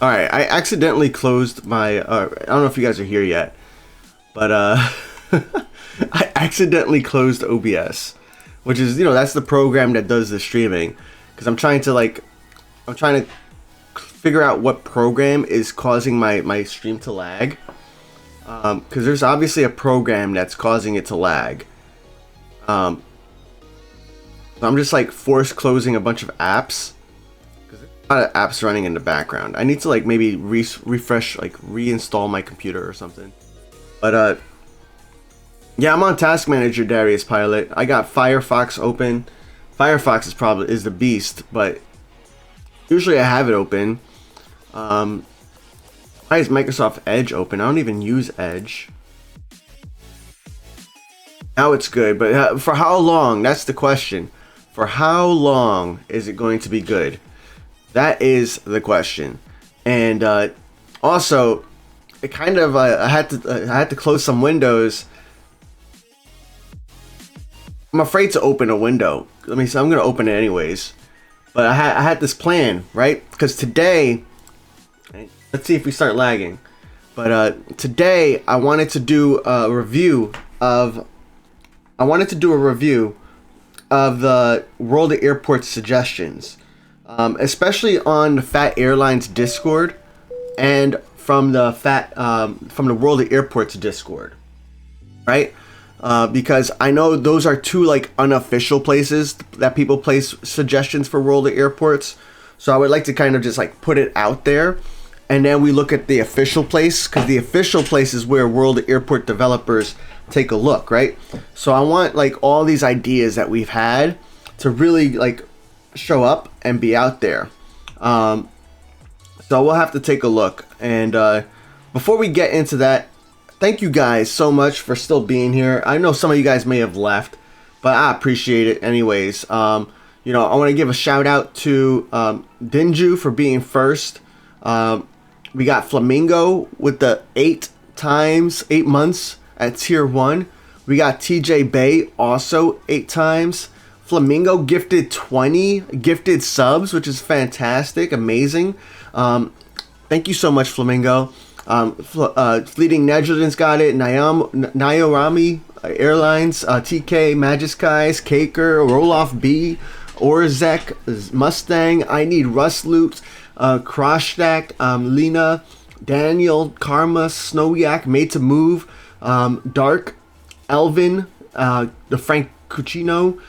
All right, I accidentally closed my. I don't know if you guys are here yet, but I accidentally closed OBS, which is that's the program that does the streaming, because I'm trying to figure out what program is causing my stream to lag. Because there's obviously a program that's causing it to lag. So I'm just like force closing a bunch of apps. A lot of apps running in the background. I need to like maybe refresh, like reinstall my computer or something. But yeah, I'm on Task Manager, Darius Pilot. I got Firefox open. Firefox is the beast, but usually I have it open. Why is Microsoft Edge open? I don't even use Edge. Now it's good, but for how long? That's the question. For how long is it going to be good? That is the question. And also, it kind of I had to close some windows. I'm afraid to open a window. I'm gonna open it anyways. But I had this plan, right? Because today, let's see if we start lagging. But today I wanted to do a review of. The World of Airports suggestions. Especially on the Phat Airlines Discord and from the World of Airports Discord, right? Because I know those are two like unofficial places that people place suggestions for World of Airports. So I would like to kind of just like put it out there, and then we look at the official place, because the official place is where World of Airport developers take a look, right? So I want like all these ideas that we've had to really like show up and be out there. So we'll have to take a look. And before we get into that, thank you guys so much for still being here. I know some of you guys may have left, but I appreciate it anyways. I want to give a shout out to Dinju for being first. We got Flamingo with the 8 months at tier 1. We got TJ Bay also 8 times. Flamingo gifted 20 gifted subs, which is fantastic, amazing. Thank you so much, Flamingo. Fleeting Negligence got it. Nayorami Airlines, TK, Magiskies, Caker, Roloff B, Orzek, Mustang, I Need Rust Loops, Crossstacked, Lena, Daniel, Karma, Snowyak, Made to Move, Dark, Elvin, the Frank Cucino,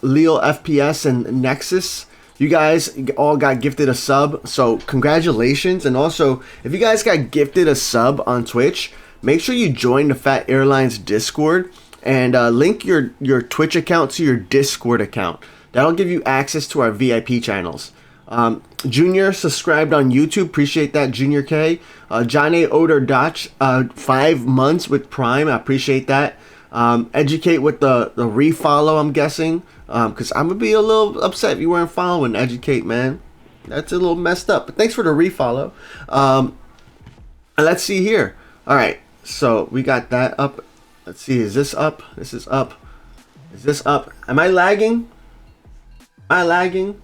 Leo FPS, and Nexus. You guys all got gifted a sub, so congratulations. And also, if you guys got gifted a sub on Twitch, make sure you join the Phat Airlines Discord and link your Twitch account to your Discord account. That'll give you access to our VIP channels. Junior subscribed on YouTube, appreciate that, Junior K. John A. Oder Dotch, 5 months with Prime, I appreciate that. Educate with the refollow, I'm guessing, because I'm gonna be a little upset if you weren't following Educate, man. That's a little messed up, but thanks for the refollow. And let's see here. All right, so we got that up. Let's see, is this up? This is up. Is this up? Am I lagging? Am I lagging?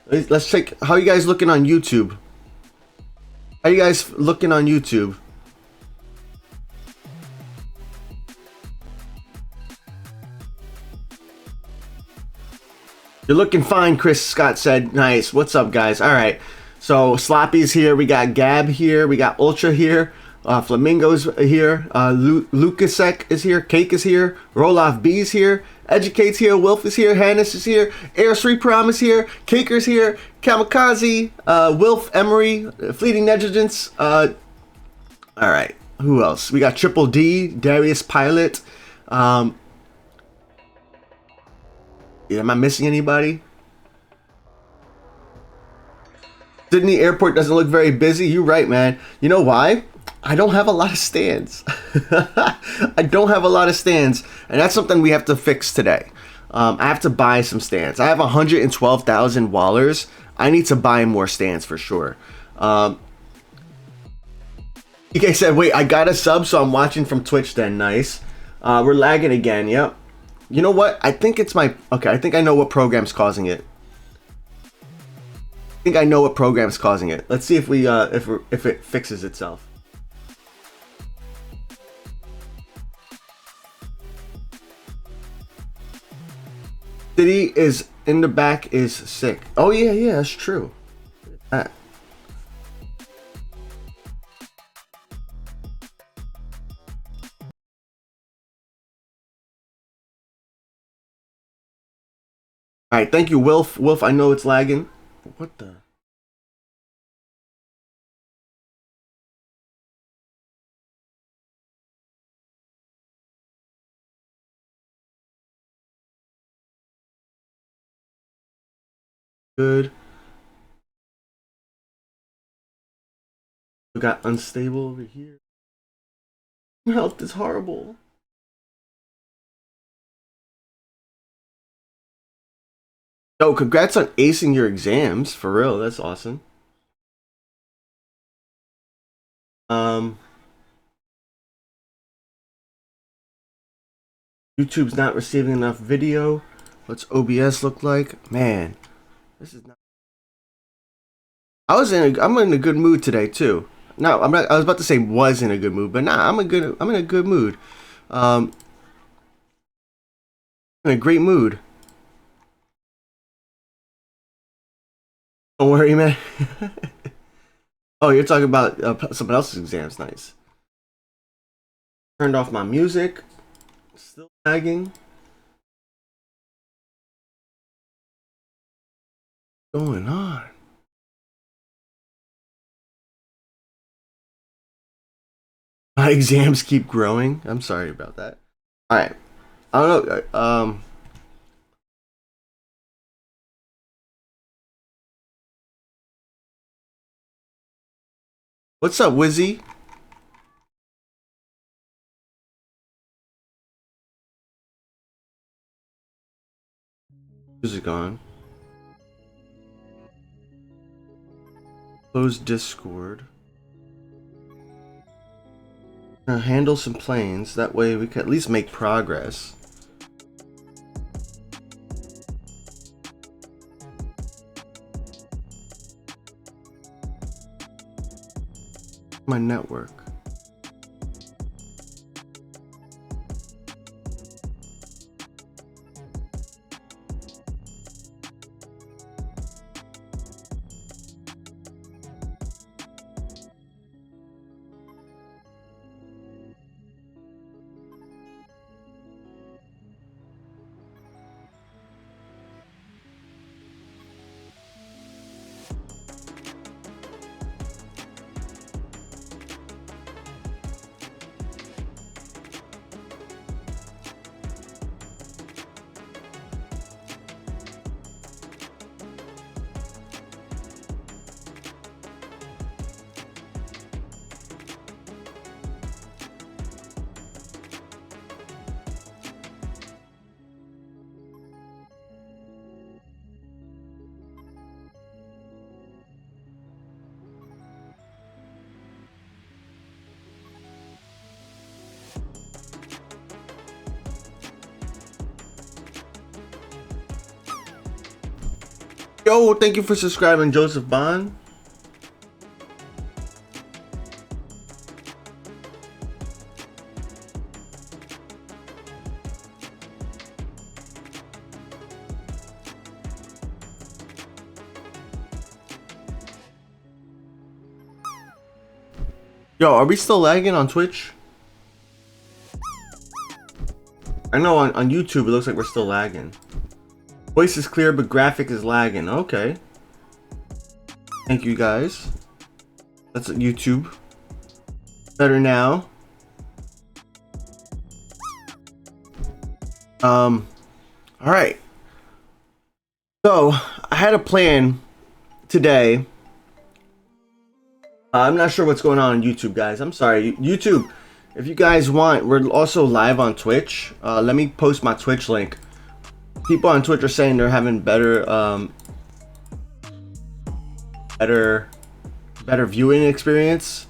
Let's check. How are you guys looking on YouTube? How are you guys looking on YouTube? You're looking fine, Chris Scott said. Nice. What's up, guys? All right. So Sloppy's here. We got Gab here. We got Ultra here. Flamingo's here. Lucasek is here. Cake is here. Roloff B's here. Educate's here. Wilf is here. Hannes is here. Air 3 Prom is here. Caker's here. Kamikaze. Wilf, Emery. Fleeting Negligence. All right. Who else? We got Triple D. Darius Pilot. Am I missing anybody? Sydney Airport doesn't look very busy. You're right, man. You know why? I don't have a lot of stands. I don't have a lot of stands, and that's something we have to fix today. I have to buy some stands. I have 112,000 Wallers. I need to buy more stands for sure. EK said, wait, I got a sub, so I'm watching from Twitch then. Nice. We're lagging again. Yep. You know what? I think it's my... Okay, I think I know what program's causing it. think I know what program's causing it. Let's see if we if it fixes itself. City is in the back is sick. Oh yeah, that's true. All right, thank you, Wilf. Wilf, I know it's lagging. What the? Good. We got unstable over here. My health is horrible. Oh, congrats on acing your exams. For real, that's awesome. YouTube's not receiving enough video. What's OBS look like? Man, this is not. I'm in a good mood today too. No, I'm not. I was about to say was in a good mood, but nah, I'm in a good mood. In a great mood. Don't worry, man. Oh, you're talking about someone else's exams. Nice. Turned off my music. Still lagging. What's going on? My exams keep growing. I'm sorry about that. All right. I don't know. What's up, Wizzy? Music on. Close Discord. Handle some planes. That way we can at least make progress. My network. Yo, thank you for subscribing, Joseph Bond. Yo, are we still lagging on Twitch? I know on YouTube it looks like we're still lagging. Voice is clear, but graphic is lagging. Okay. Thank you guys. That's at YouTube. Better now. Alright. So, I had a plan today. I'm not sure what's going on YouTube, guys. I'm sorry. YouTube, if you guys want, we're also live on Twitch. Let me post my Twitch link. People on Twitch are saying they're having better viewing experience.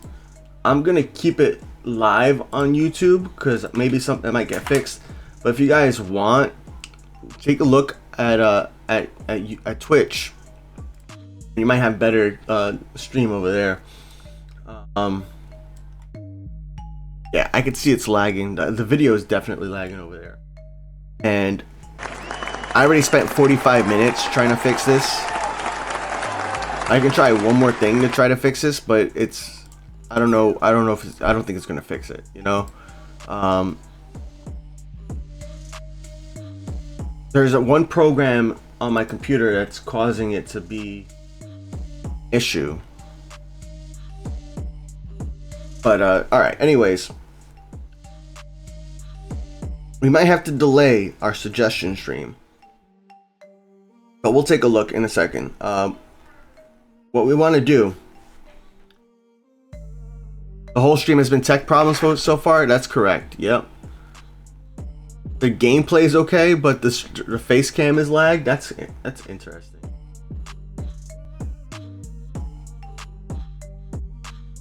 I'm gonna keep it live on YouTube because maybe something might get fixed. But if you guys want, take a look at Twitch. You might have better stream over there. Yeah, I can see it's lagging. The video is definitely lagging over there. And I already spent 45 minutes trying to fix this. I can try one more thing to try to fix this, but it's, I don't know if it's, I don't think it's gonna fix it, you know. There's one program on my computer that's causing it to be issue. But all right, anyways, we might have to delay our suggestion stream, but we'll take a look in a second. What we want to do, the whole stream has been tech problems so far. That's correct. Yep. The gameplay is okay, but the face cam is lagged. That's interesting.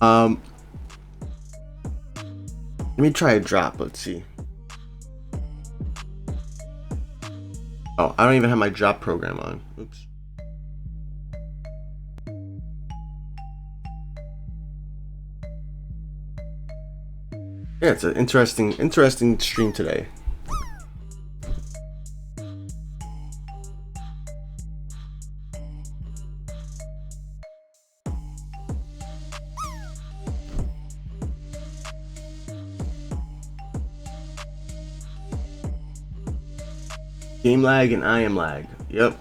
Let me try a drop. Let's see. Oh, I don't even have my drop program on. Oops. Yeah, it's an interesting stream today. Game lag and I am lag. Yep.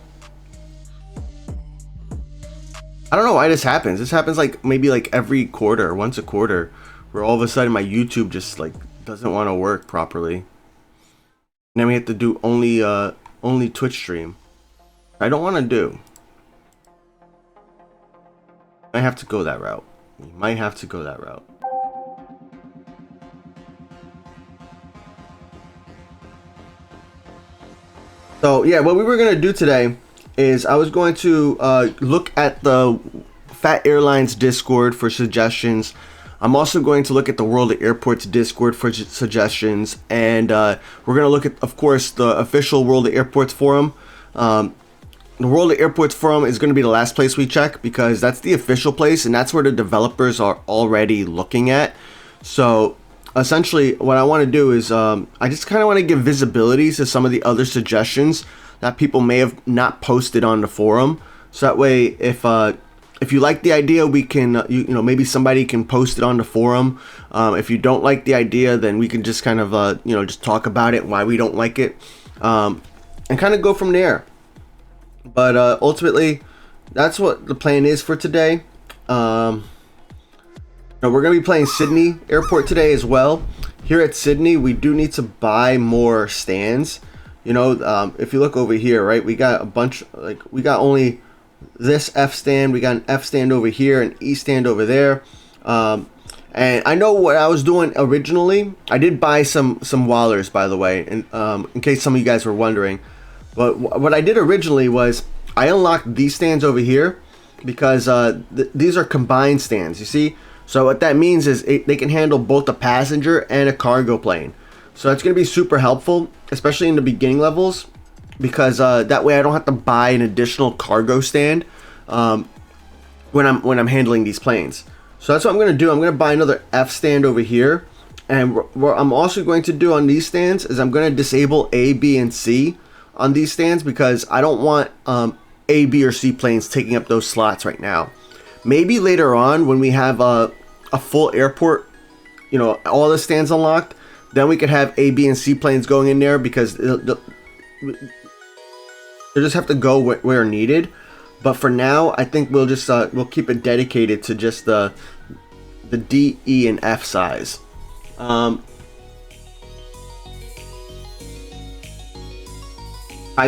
I don't know why this happens. This happens like maybe like every quarter, once a quarter, where all of a sudden my YouTube just like doesn't want to work properly. And then we have to do only Twitch stream. I don't want to do. I have to go that route. You might have to go that route. So yeah, what we were gonna do today is I was going to look at the Phat Airlines Discord for suggestions. I'm also going to look at the World of Airports Discord for suggestions, and we're gonna look at, of course, the official World of Airports forum. The World of Airports forum is going to be the last place we check because that's the official place and that's where the developers are already looking at. So essentially what I want to do is I just kind of want to give visibility to some of the other suggestions that people may have not posted on the forum. So that way, if you like the idea, we can you know, maybe somebody can post it on the forum. If you don't like the idea, then we can just kind of you know, just talk about it, why we don't like it, and kind of go from there. But ultimately, that's what the plan is for today. We're going to be playing Sydney Airport today as well. Here at Sydney, we do need to buy more stands. You know, if you look over here, right, we got a bunch, like, we got only this F stand, we got an F stand over here, an E stand over there. And I know what I was doing originally. I did buy some Wallers, by the way, and in case some of you guys were wondering. But what I did originally was I unlocked these stands over here because these are combined stands, you see? So what that means is they can handle both a passenger and a cargo plane. So that's going to be super helpful, especially in the beginning levels, because that way I don't have to buy an additional cargo stand when I'm handling these planes. So that's what I'm going to do. I'm going to buy another F stand over here. And what I'm also going to do on these stands is I'm going to disable A, B, and C on these stands because I don't want A, B, or C planes taking up those slots right now. Maybe later on when we have a full airport, you know, all the stands unlocked, then we could have A, B, and C planes going in there because they just have to go where needed. But for now, I think we'll just we'll keep it dedicated to just the D, E, and F size.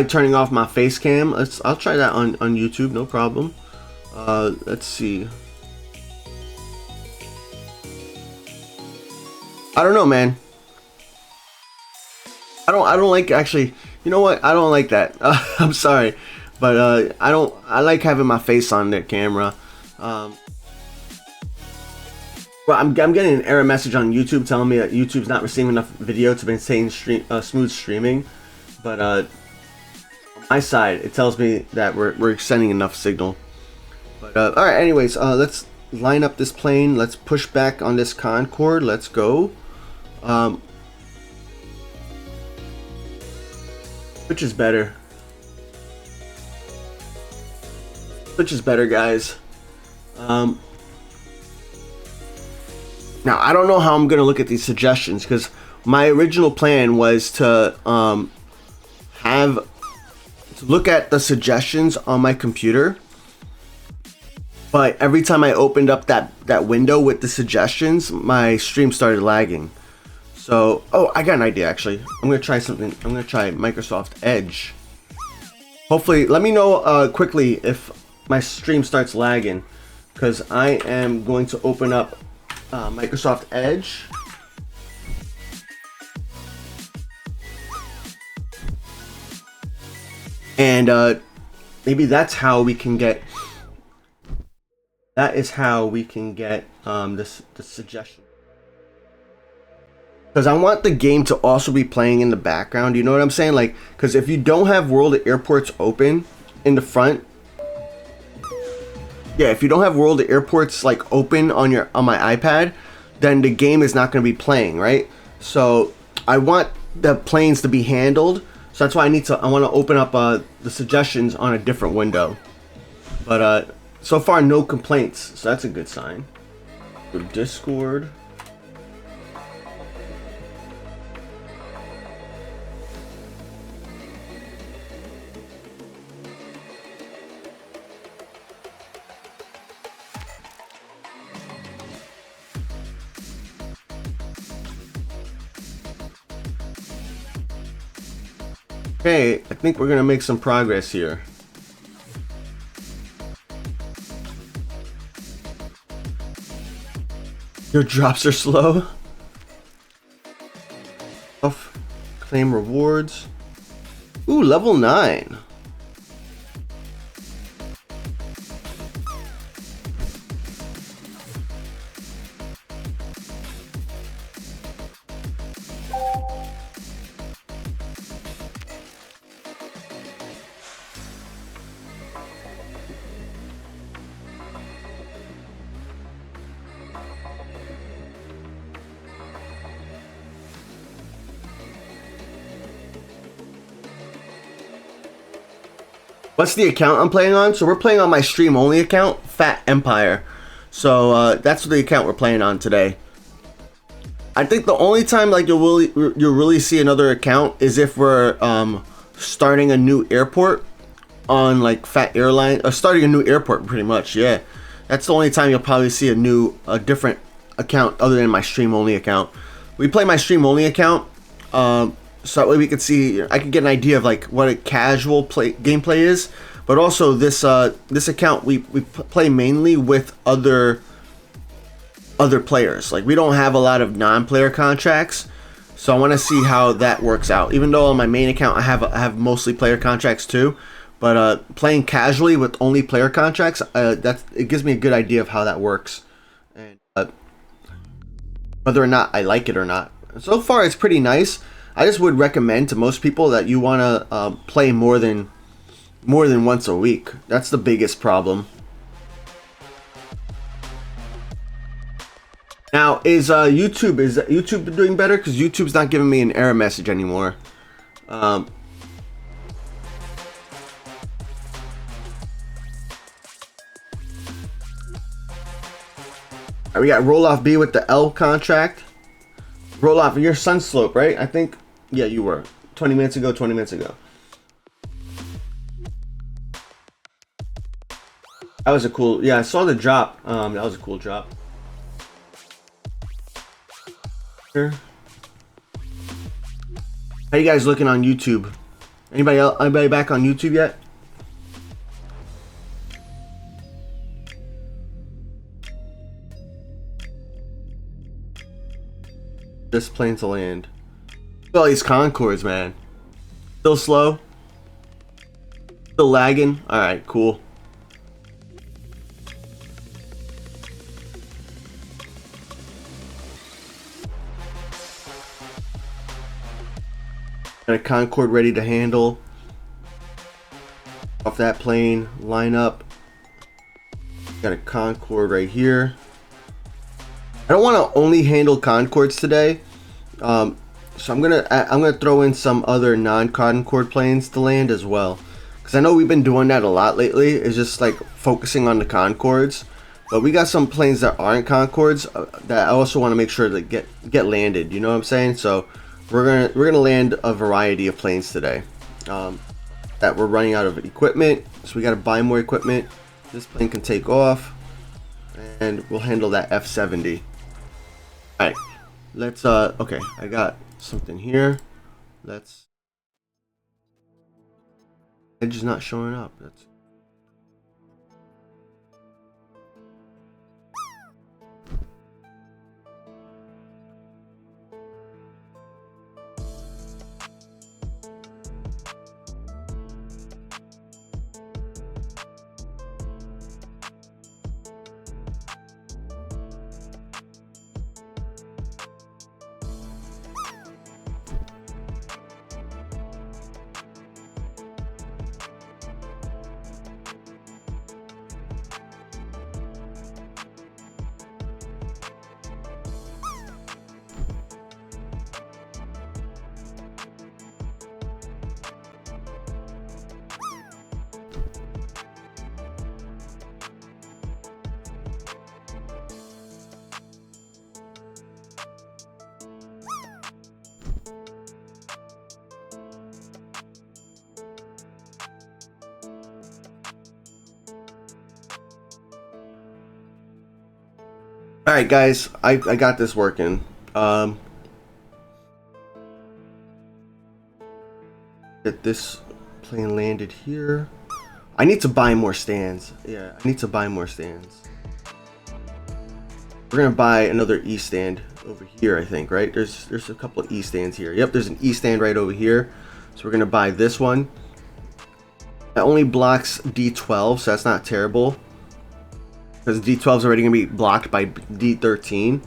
Turning off my face cam. I'll try that on YouTube, no problem. Let's see. I don't know, man. I don't like, actually, you know what? I don't like that. I'm sorry, but I like having my face on the camera. Well, I'm getting an error message on YouTube telling me that YouTube's not receiving enough video to maintain smooth streaming, but on my side it tells me that we're sending enough signal. But all right, anyways, let's line up this plane. Let's push back on this Concorde. Let's go. Which is better? Which is better, guys? Now I don't know how I'm gonna look at these suggestions, because my original plan was to look at the suggestions on my computer, but every time I opened up that window with the suggestions, my stream started lagging. So, oh, I got an idea actually. I'm gonna try something. I'm gonna try Microsoft Edge. Hopefully, let me know quickly if my stream starts lagging, because I am going to open up Microsoft Edge. And maybe that's how we can get. That is how we can get this suggestion. Because I want the game to also be playing in the background. You know what I'm saying? Like, because if you don't have World of Airports open in the front, yeah, if you don't have World of Airports like open on my iPad, then the game is not going to be playing, right? So I want the planes to be handled. So that's why I want to open up the suggestions on a different window. But so far, no complaints. So that's a good sign. Go to Discord. Okay, I think we're gonna make some progress here. Your drops are slow. Off. Claim rewards. Ooh, level 9. What's the account I'm playing on? So we're playing on my stream only account, Phat Empire. So that's the account we're playing on today. I think the only time like you'll really see another account is if we're starting a new airport on like Phat Airlines, or starting a new airport pretty much. Yeah, that's the only time you'll probably see a different account other than my stream only account. We play my stream only account. So that way we can see, I can get an idea of like what a casual gameplay is, but also this account we play mainly with other players. Like we don't have a lot of non-player contracts, so I want to see how that works out. Even though on my main account I have mostly player contracts too, but playing casually with only player contracts, it gives me a good idea of how that works, and whether or not I like it or not. So far it's pretty nice. I just would recommend to most people that you want to play more than once a week. That's the biggest problem. Now, is YouTube doing better? Because YouTube's not giving me an error message anymore. We got roll off B with the L contract. Roll off your Sunslope, right? I think. Yeah, you were 20 minutes ago. 20 minutes ago. That was a cool. Yeah, I saw the drop. That was a cool drop. Here. How you guys looking on YouTube? Anybody back on YouTube yet? This plane to land. All these Concords, man. Still slow. Still lagging. All right, cool. Got a Concorde ready to handle. Off that plane, line up. Got a Concorde right here. I don't want to only handle Concordes today, so I'm gonna throw in some other non-Concorde planes to land as well, because I know we've been doing that a lot lately. It's just like focusing on the Concordes, but we got some planes that aren't Concordes that I also want to make sure that get landed. You know what I'm saying? So we're gonna land a variety of planes today. That we're running out of equipment, so we got to buy more equipment. This plane can take off, and we'll handle that F-70. All right, let's okay, I got something here. Let's edge is not showing up. That's all right, guys. I got this working. Get this plane landed here. I need to buy more stands. Yeah, I need to buy more stands. We're gonna buy another E stand over here, I think, right? There's a couple of E stands here. Yep, there's an E stand right over here. So we're gonna buy this one. That only blocks D12, so that's not terrible, because D12 is already gonna be blocked by D13,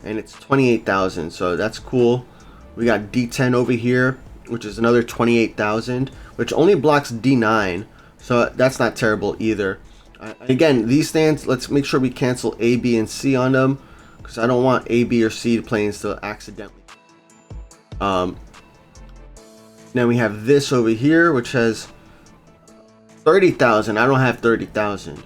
and it's 28,000, so that's cool. We got D10 over here, which is another 28,000, which only blocks D9, so that's not terrible either. Again, these stands, let's make sure we cancel A, B, and C on them, because I don't want A, B, or C planes to accidentally. Then we have this over here, which has 30,000. I don't have 30,000.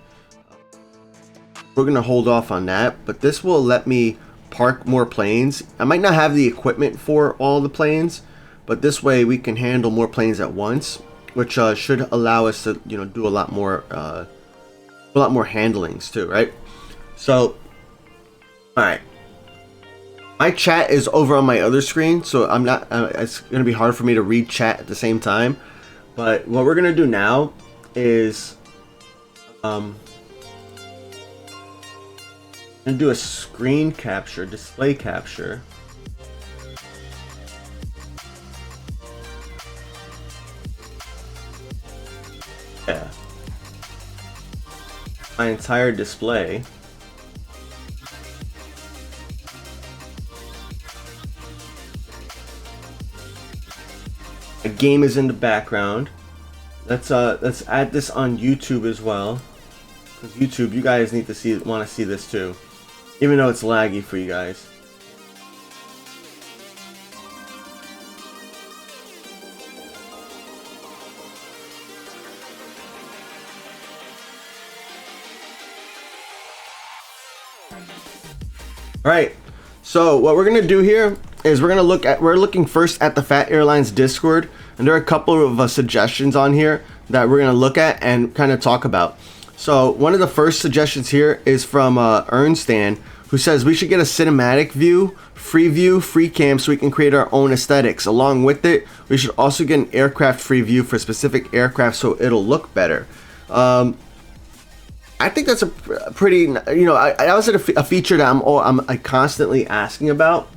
We're gonna hold off on that, but this will let me park more planes. I might not have the equipment for all the planes, but this way we can handle more planes at once, which should allow us to, you know, do a lot more handlings too, right? So, all right, my chat is over on my other screen, so I'm not. It's gonna be hard for me to read chat at the same time. But what we're gonna do now is, gonna do a screen capture, display capture. Yeah. My entire display. A game is in the background. Let's add this on YouTube as well. Because YouTube, you guys need to want to see this too. Even though it's laggy for you guys. Alright, so what we're gonna do here is we're looking first at the Phat Airlines Discord, and there are a couple of suggestions on here that we're gonna look at and kind of talk about. So one of the first suggestions here is from Ernstan, who says we should get a cinematic view, free cam, so we can create our own aesthetics. Along with it, we should also get an aircraft free view for specific aircraft so it'll look better. I think that's a pretty, you know, that was a feature that I'm constantly asking about.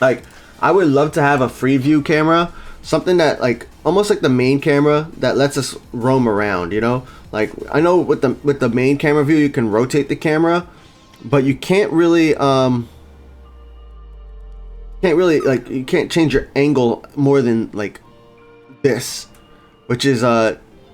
Like, I would love to have a free view camera, something that, like, almost like the main camera that lets us roam around, you know? Like, I know with the main camera view, you can rotate the camera, but you can't really, like, you can't change your angle more than, like, this, which is,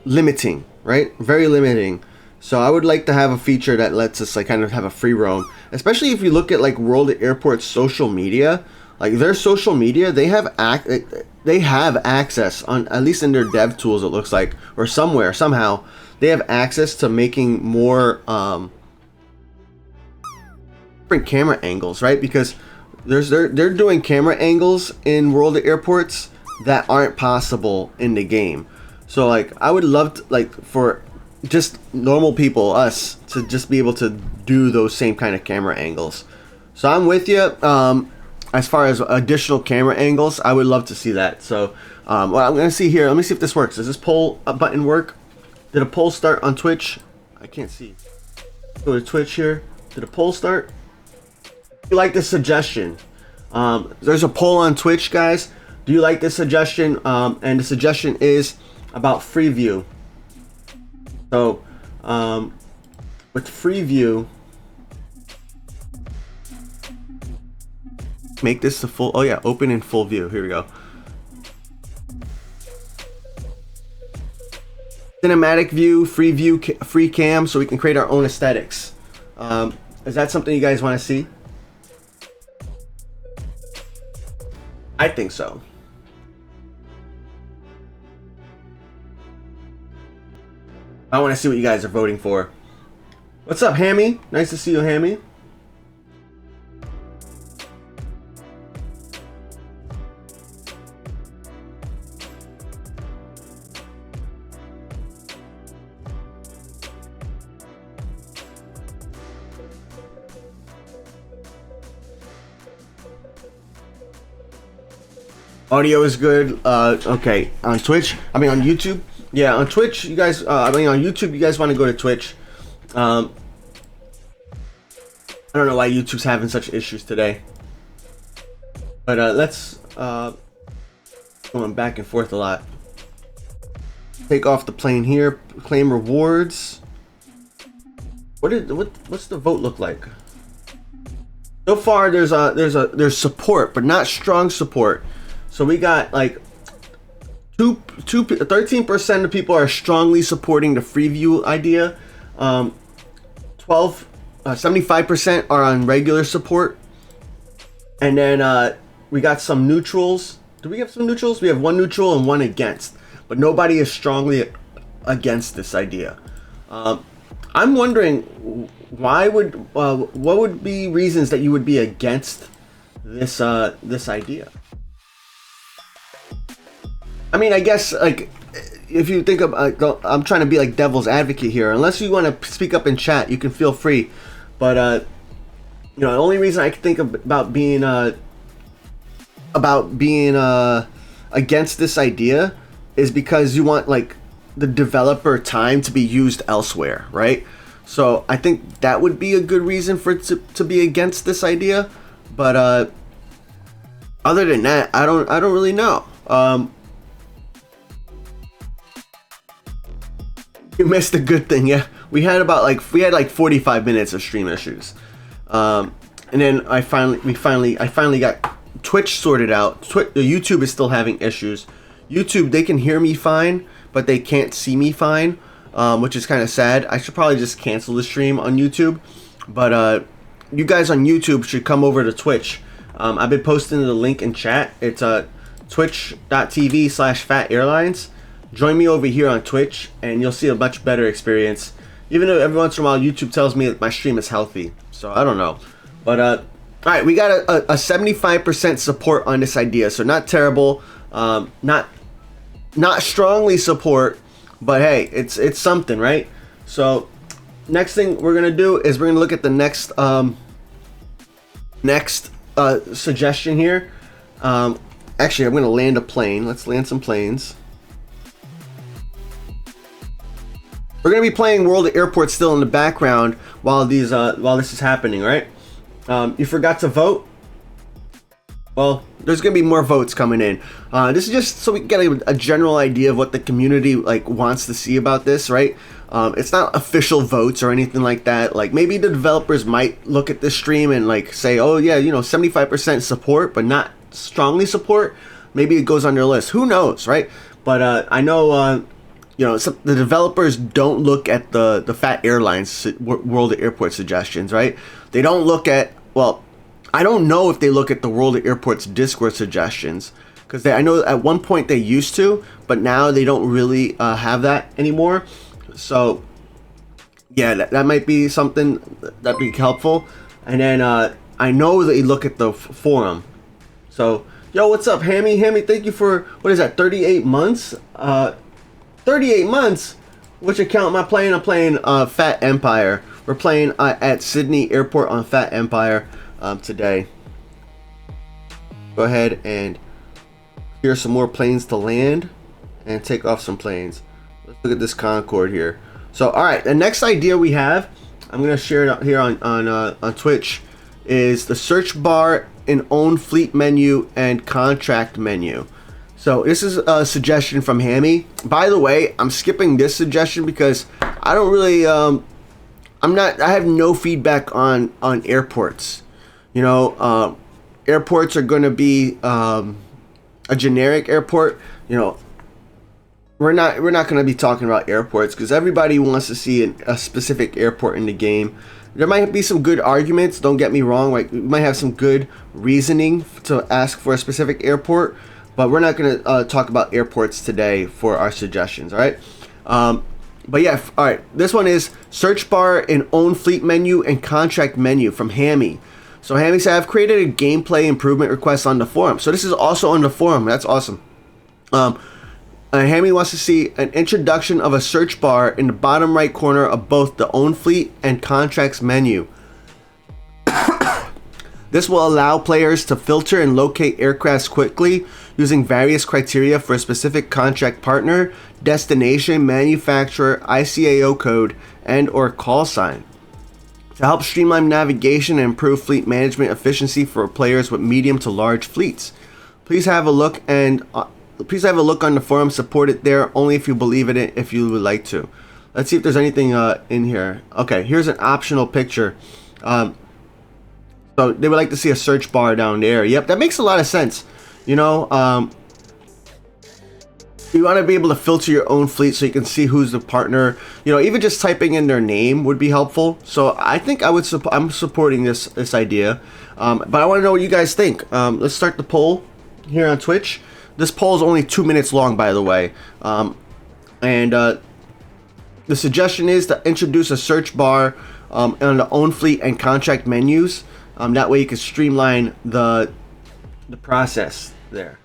limiting, right? Very limiting. So I would like to have a feature that lets us like kind of have a free roam, especially if you look at like World at Airport's social media. Like their social media, they have access on, at least in their dev tools, it looks like, or somewhere somehow they have access to making more different camera angles, right? Because they're doing camera angles in World at Airports that aren't possible in the game. So like I would love to, like, for just normal people, us, to just be able to do those same kind of camera angles. So I'm with you. As far as additional camera angles, I would love to see that. So what I'm gonna see here, let me see if this works. Does this poll button work? Did a poll start on Twitch? I can't see. Go to Twitch here. Did a poll start? Do you like this suggestion? There's a poll on Twitch, guys. Do you like this suggestion? And the suggestion is about free view. So with free view, make this the full, oh yeah, open in full view. Here we go. Cinematic view, free view, free cam, so we can create our own aesthetics. Is that something you guys want to see? I think so. I want to see what you guys are voting for. What's up, Hammy? Nice to see you, Hammy. Audio is good. Okay, on Twitch, I mean on YouTube. Yeah, on Twitch, you guys. I mean on YouTube, you guys want to go to Twitch. I don't know why YouTube's having such issues today. But let's going back and forth a lot. Take off the plane here. Claim rewards. What's the vote look like? So far, there's support, but not strong support. So we got like 13% of people are strongly supporting the free view idea. 75% are on regular support. And then we got some neutrals. Do we have some neutrals? We have one neutral and one against. But nobody is strongly against this idea. I'm wondering what would be reasons that you would be against this idea? I mean, I guess, like, if you think of, I'm trying to be like devil's advocate here. Unless you want to speak up in chat, you can feel free. But you know, the only reason I can think about being against this idea is because you want like the developer time to be used elsewhere, right? So I think that would be a good reason for it to be against this idea. But other than that, I don't really know. You missed a good thing, yeah. We had like 45 minutes of stream issues, and then I finally got Twitch sorted out. YouTube is still having issues. YouTube, they can hear me fine, but they can't see me fine, which is kind of sad. I should probably just cancel the stream on YouTube, but you guys on YouTube should come over to Twitch. I've been posting the link in chat. It's twitch.tv/Phat Airlines. Join me over here on Twitch, and you'll see a much better experience. Even though every once in a while YouTube tells me that my stream is healthy, so I don't know. But all right, we got a 75% support on this idea, so not terrible. Not strongly support, but hey, it's something, right? So next thing we're gonna do is we're gonna look at the next suggestion here. Actually, I'm gonna land a plane. Let's land some planes. We're gonna be playing World at Airport still in the background while this is happening, right? You forgot to vote? Well, there's gonna be more votes coming in. This is just so we can get a general idea of what the community like wants to see about this, right? It's not official votes or anything like that. Like maybe the developers might look at this stream and like say, oh yeah, you know, 75% support, but not strongly support. Maybe it goes on their list. Who knows, right? But I know you know, the developers don't look at the Phat Airlines World of Airport suggestions, right? They don't look at, well, I don't know if they look at the World of Airports Discord suggestions, because I know at one point they used to, but now they don't really have that anymore. So yeah, that might be something that'd be helpful. And then I know they look at the forum. So yo, what's up, Hammy? Hammy, thank you for, what is that, 38 months? 38 months? Which account am I playing? I'm playing Phat Empire. We're playing at Sydney Airport on Phat Empire today. Go ahead and clear some more planes to land and take off some planes. Let's look at this Concorde here. So, all right, the next idea we have, I'm gonna share it here on Twitch, is the search bar in own fleet menu and contract menu. So this is a suggestion from Hammy. By the way, I'm skipping this suggestion because I don't really, I have no feedback on airports. You know, airports are going to be a generic airport. You know, we're not going to be talking about airports because everybody wants to see a specific airport in the game. There might be some good arguments. Don't get me wrong. Like, we might have some good reasoning to ask for a specific airport. But we're not going to talk about airports today for our suggestions, all right? But yeah, all right. This one is search bar in own fleet menu and contract menu from Hammy. So Hammy said, I've created a gameplay improvement request on the forum. So this is also on the forum. That's awesome. Hammy wants to see an introduction of a search bar in the bottom right corner of both the own fleet and contracts menu. This will allow players to filter and locate aircrafts quickly using various criteria for a specific contract partner, destination, manufacturer, ICAO code, and or call sign. To help streamline navigation and improve fleet management efficiency for players with medium to large fleets. Please have a look on the forum. Support it there only if you believe in it, if you would like to. Let's see if there's anything in here. Okay, here's an optional picture. So they would like to see a search bar down there. Yep, that makes a lot of sense. You know, you want to be able to filter your own fleet so you can see who's the partner. You know, even just typing in their name would be helpful. So I think I'm supporting this idea. But I want to know what you guys think. Let's start the poll here on Twitch. This poll is only 2 minutes long, by the way. The suggestion is to introduce a search bar on the own fleet and contract menus. That way you can streamline the process there.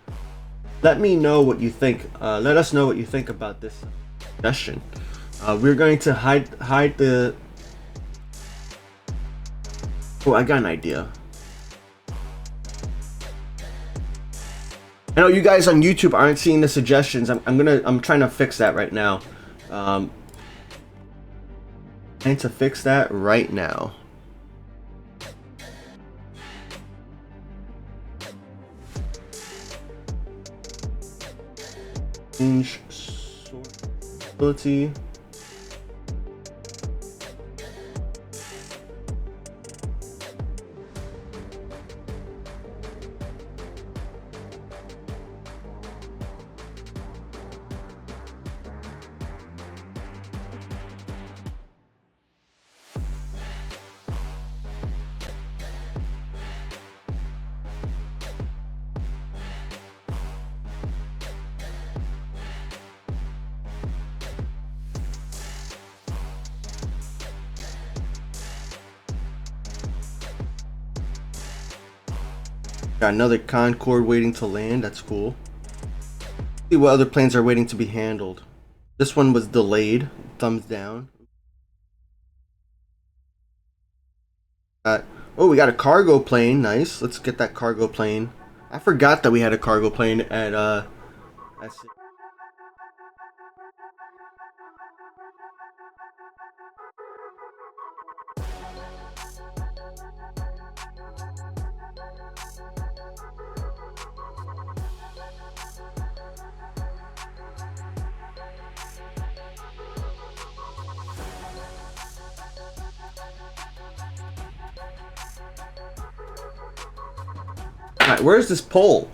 Let me know what you think. Let us know what you think about this suggestion. We're going to hide the... Oh, I got an idea. I know you guys on YouTube aren't seeing the suggestions. I'm trying to fix that right now. Trying to fix that right now. Change sortability. Got another Concorde waiting to land. That's cool. See what other planes are waiting to be handled. This one was delayed. Thumbs down. Oh, we got a cargo plane. Nice. Let's get that cargo plane. I forgot that we had a cargo plane at Alright, where's this pole?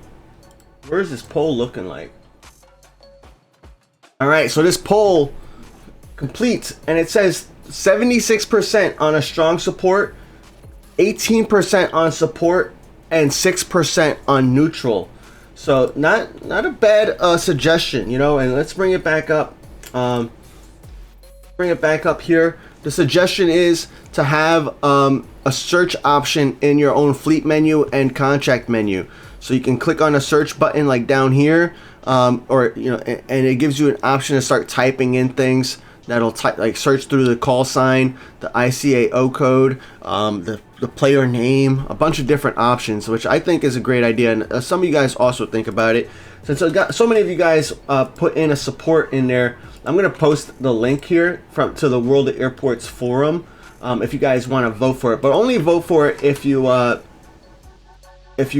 Where's this pole looking like? All right, so this poll complete, and it says 76% on a strong support, 18% on support, and 6% on neutral. So not a bad suggestion, you know. And let's bring it back up. Bring it back up here. The suggestion is to have a search option in your own fleet menu and contract menu, so you can click on a search button like down here, or you know, and it gives you an option to start typing in things that'll like search through the call sign, the ICAO code, the player name, a bunch of different options, which I think is a great idea. And some of you guys also think about it. Since I got so many of you guys put in a support in there, I'm gonna post the link here to the World of Airports forum if you guys want to vote for it, but only vote for it if you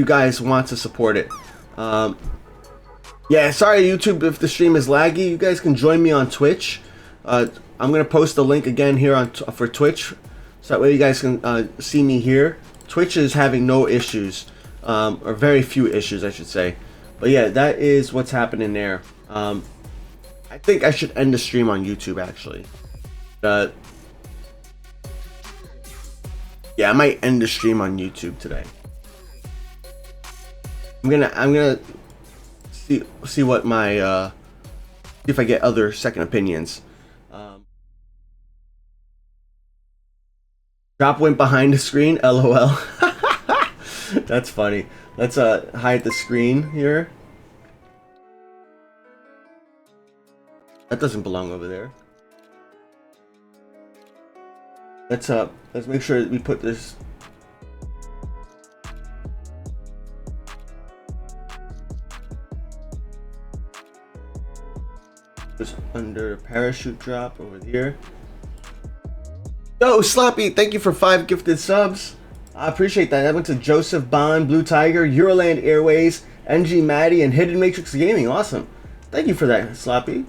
guys want to support it. Yeah, sorry YouTube if the stream is laggy. You guys can join me on Twitch. I'm gonna post the link again here on for Twitch, so that way you guys can see me here. Twitch is having no issues, or very few issues, I should say. But yeah, that is what's happening there. I think I should end the stream on YouTube actually. Yeah, I might end the stream on YouTube today. I'm gonna see what my see if I get other second opinions. Drop went behind the screen, LOL. That's funny. Let's hide the screen here. That doesn't belong over there. Let's make sure that we put this. Just under parachute drop over here. Yo, Sloppy, thank you for 5 gifted subs. I appreciate that. That went to Joseph Bond, Blue Tiger, Euroland Airways, NG Maddie, and Hidden Matrix Gaming. Awesome. Thank you for that, Sloppy.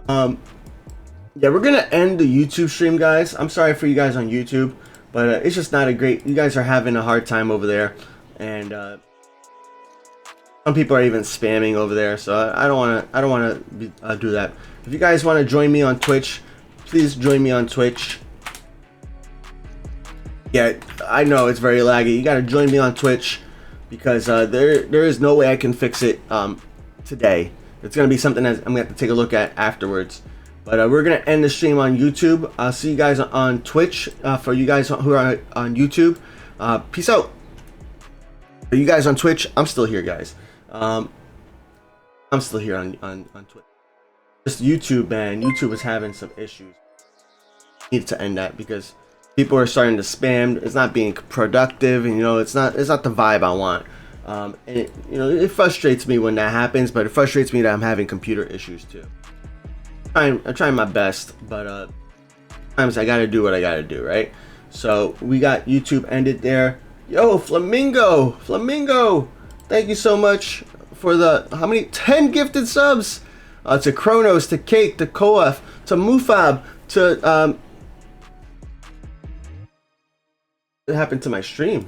Yeah, we're gonna end the YouTube stream, guys. I'm sorry for you guys on YouTube, but it's just not a great. You guys are having a hard time over there, and some people are even spamming over there. So I don't want to do that. If you guys want to join me on Twitch, please join me on Twitch. Yeah, I know it's very laggy. You got to join me on Twitch because there is no way I can fix it today. It's gonna be something that I'm gonna have to take a look at afterwards. But we're gonna end the stream on YouTube. I'll see you guys on Twitch. For you guys who are on YouTube, peace out. For you guys on Twitch, I'm still here, guys. I'm still here on Twitch. Just YouTube, man. YouTube is having some issues. Need to end that because people are starting to spam. It's not being productive, and you know, it's not the vibe I want. And it frustrates me when that happens, but it frustrates me that I'm having computer issues too. I'm trying my best, but sometimes I gotta do what I gotta do, right? So we got YouTube ended there. Yo, Flamingo, thank you so much for the how many 10 gifted subs to Kronos, to Cake, to Koaf, to Mufab, to what happened to my stream?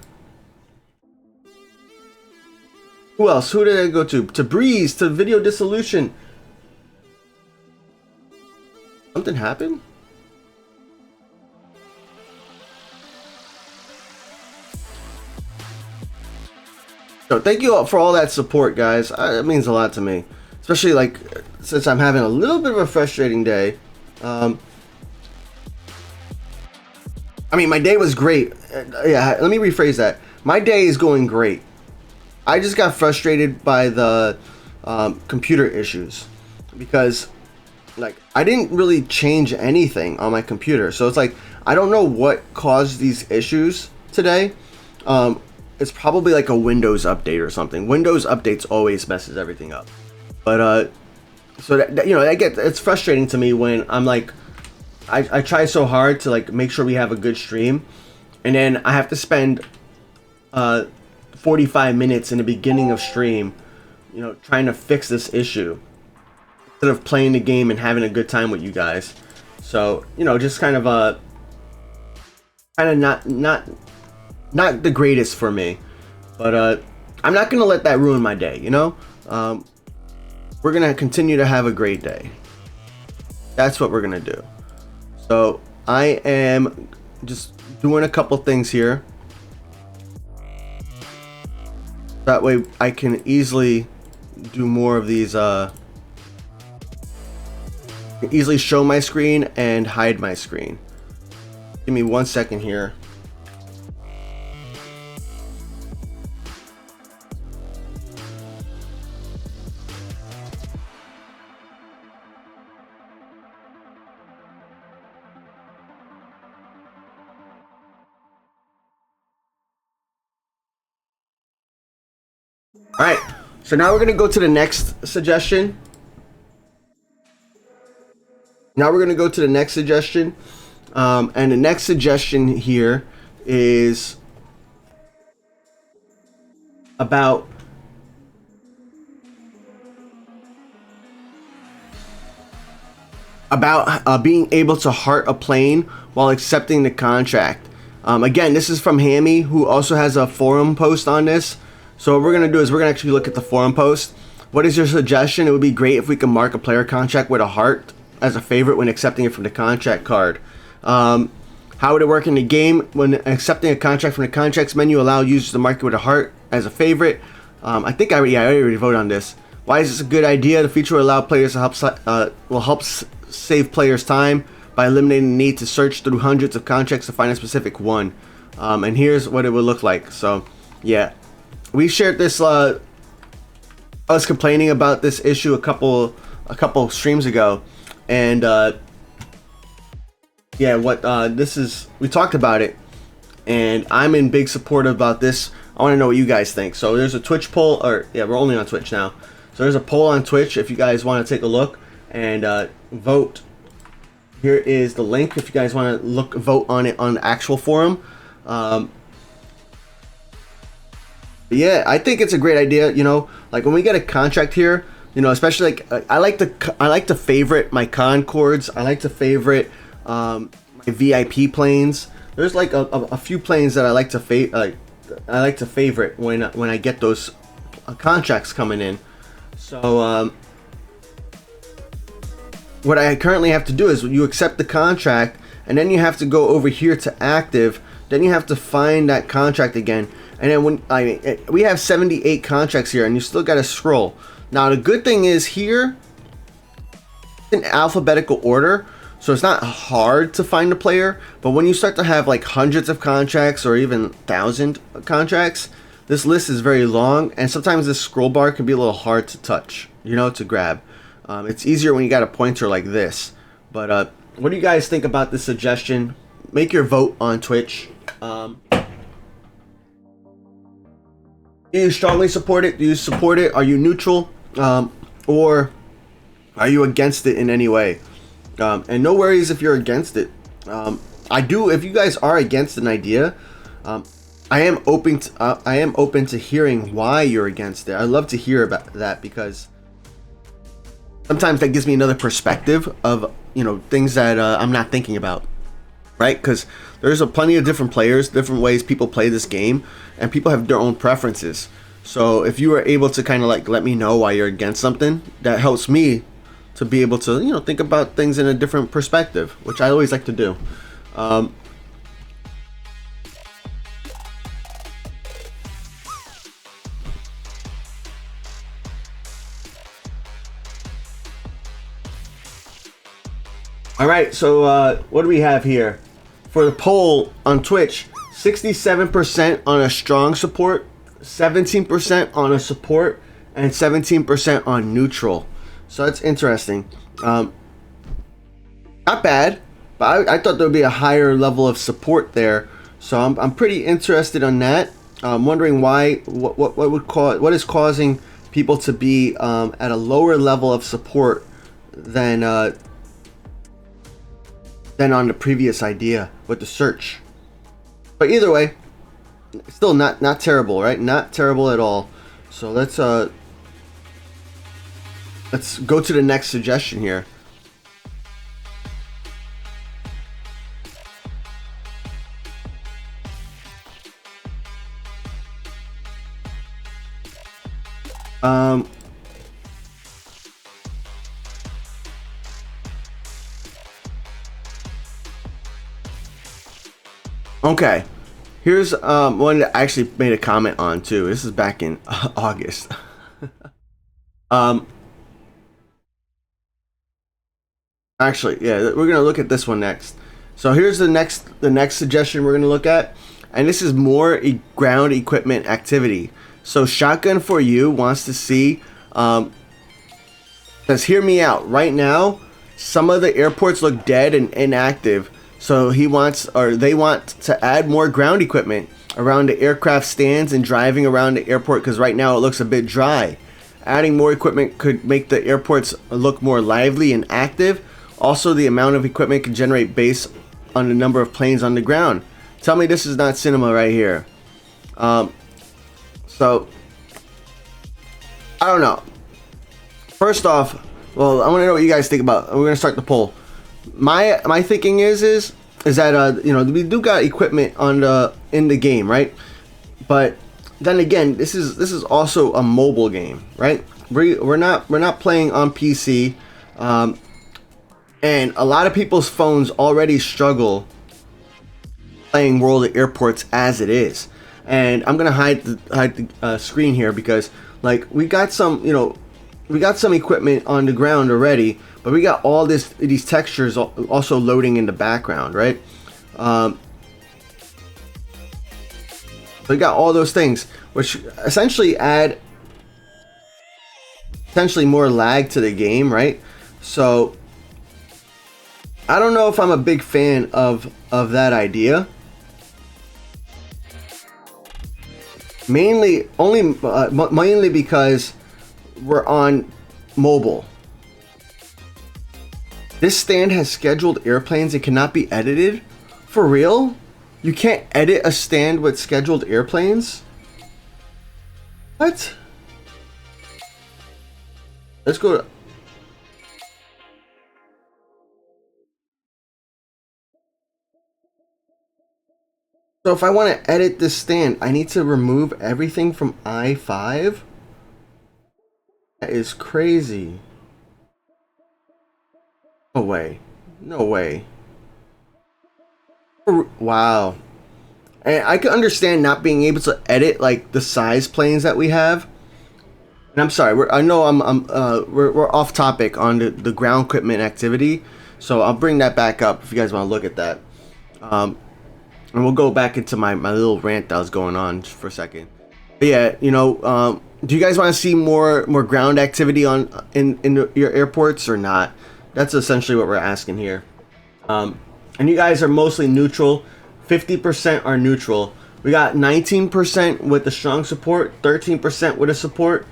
Who else? Who did I go to? To Breeze, to Video Dissolution. Something happened? So thank you all for all that support, guys. It means a lot to me. Especially like since I'm having a little bit of a frustrating day. I mean, my day was great. Yeah, let me rephrase that. My day is going great. I just got frustrated by the computer issues because like I didn't really change anything on my computer, so it's like I don't know what caused these issues today. It's probably like a Windows update or something. Windows updates always messes everything up, but so that you know, it's frustrating to me when I'm like I try so hard to like make sure we have a good stream, and then I have to spend 45 minutes in the beginning of stream, you know, trying to fix this issue instead of playing the game and having a good time with you guys. So, you know, just kind of not the greatest for me, but I'm not gonna let that ruin my day, you know. we're gonna continue to have a great day. That's what we're gonna do. So I am just doing a couple things here. That way I can easily do more of these, easily show my screen and hide my screen. Give me 1 second here. All right, so now we're gonna go to the next suggestion. And the next suggestion here is about being able to heart a plane while accepting the contract. Again, this is from Hammy, who also has a forum post on this. So what we're going to do is we're going to actually look at the forum post. What is your suggestion? It would be great if we could mark a player contract with a heart as a favorite when accepting it from the contract card. How would it work in the game? When accepting a contract from the contracts menu, allow users to mark it with a heart as a favorite. I think I already voted on this. Why is this a good idea? The feature will allow players to help save players time by eliminating the need to search through hundreds of contracts to find a specific one. And here's what it would look like. So, yeah. We shared this, us complaining about this issue a couple streams ago, and yeah, we talked about it, and I'm in big support about this. I want to know what you guys think. So there's a Twitch poll, or yeah, we're only on Twitch now. So there's a poll on Twitch if you guys want to take a look and vote. Here is the link if you guys want to vote on it on the actual forum. Yeah, I think it's a great idea. You know, like when we get a contract here, you know, especially like I like to favorite my Concords. I like to favorite my VIP planes. There's like a few planes that I like to favorite when I get those contracts coming in. So what I currently have to do is you accept the contract, and then you have to go over here to active. Then you have to find that contract again. And then we have 78 contracts here, and you still got to scroll. Now the good thing is here, it's in alphabetical order, so it's not hard to find a player. But when you start to have like hundreds of contracts or even 1,000 contracts, this list is very long, and sometimes this scroll bar can be a little hard to touch, you know, to grab. It's easier when you got a pointer like this. But what do you guys think about this suggestion? Make your vote on Twitch. Do you strongly support it? Do you support it? Are you neutral? Or are you against it in any way? And no worries if you're against it. If you guys are against an idea, I am open to hearing why you're against it. I love to hear about that, because sometimes that gives me another perspective of, you know, things that I'm not thinking about. Right? Because there's plenty of different players, different ways people play this game, and people have their own preferences. So if you are able to kind of like let me know why you're against something, that helps me to be able to, you know, think about things in a different perspective, which I always like to do. All right, so what do we have here? For the poll on Twitch, 67% on a strong support, 17% on a support, and 17% on neutral. So that's interesting. Not bad, but I thought there would be a higher level of support there. So I'm pretty interested on that. I'm wondering why, what is causing people to be at a lower level of support than on the previous idea with the search. But either way, still not terrible, right? Not terrible at all. So let's go to the next suggestion here. Okay, here's one that I actually made a comment on too. This is back in August. um, Actually, yeah, we're gonna look at this one next. So here's the next suggestion we're gonna look at, and this is more ground equipment activity. So Shotgun for You wants to see, says, hear me out. Right now, some of the airports look dead and inactive. So he wants, or they want to add more ground equipment around the aircraft stands and driving around the airport, because right now it looks a bit dry. Adding more equipment could make the airports look more lively and active. Also, the amount of equipment can generate based on the number of planes on the ground. Tell me this is not cinema right here. So, I don't know. First off, well, I want to know what you guys think about. We're gonna start the poll. My thinking is that you know, we do got equipment on in the game, right? But then again, this is also a mobile game, right? We're not playing on PC, and a lot of people's phones already struggle playing World of Airports as it is. And I'm gonna hide the screen here because, like, we got some equipment on the ground already, but we got all these textures also loading in the background, right? So we got all those things, which essentially add potentially more lag to the game, right? So I don't know if I'm a big fan of that idea. Mainly because we're on mobile. This stand has scheduled airplanes and cannot be edited? For real? You can't edit a stand with scheduled airplanes? What? Let's go to... So if I want to edit this stand, I need to remove everything from I-5? That is crazy. No way. No way. Wow. And I can understand not being able to edit like the size planes that we have. And I'm sorry, I know we're off topic on the ground equipment activity, so I'll bring that back up if you guys want to look at that. And we'll go back into my little rant that was going on just for a second. But yeah, you know, do you guys want to see more ground activity in your airports or not? That's essentially what we're asking here. And you guys are mostly neutral. 50% are neutral. We got 19% with the strong support, 13% with a support,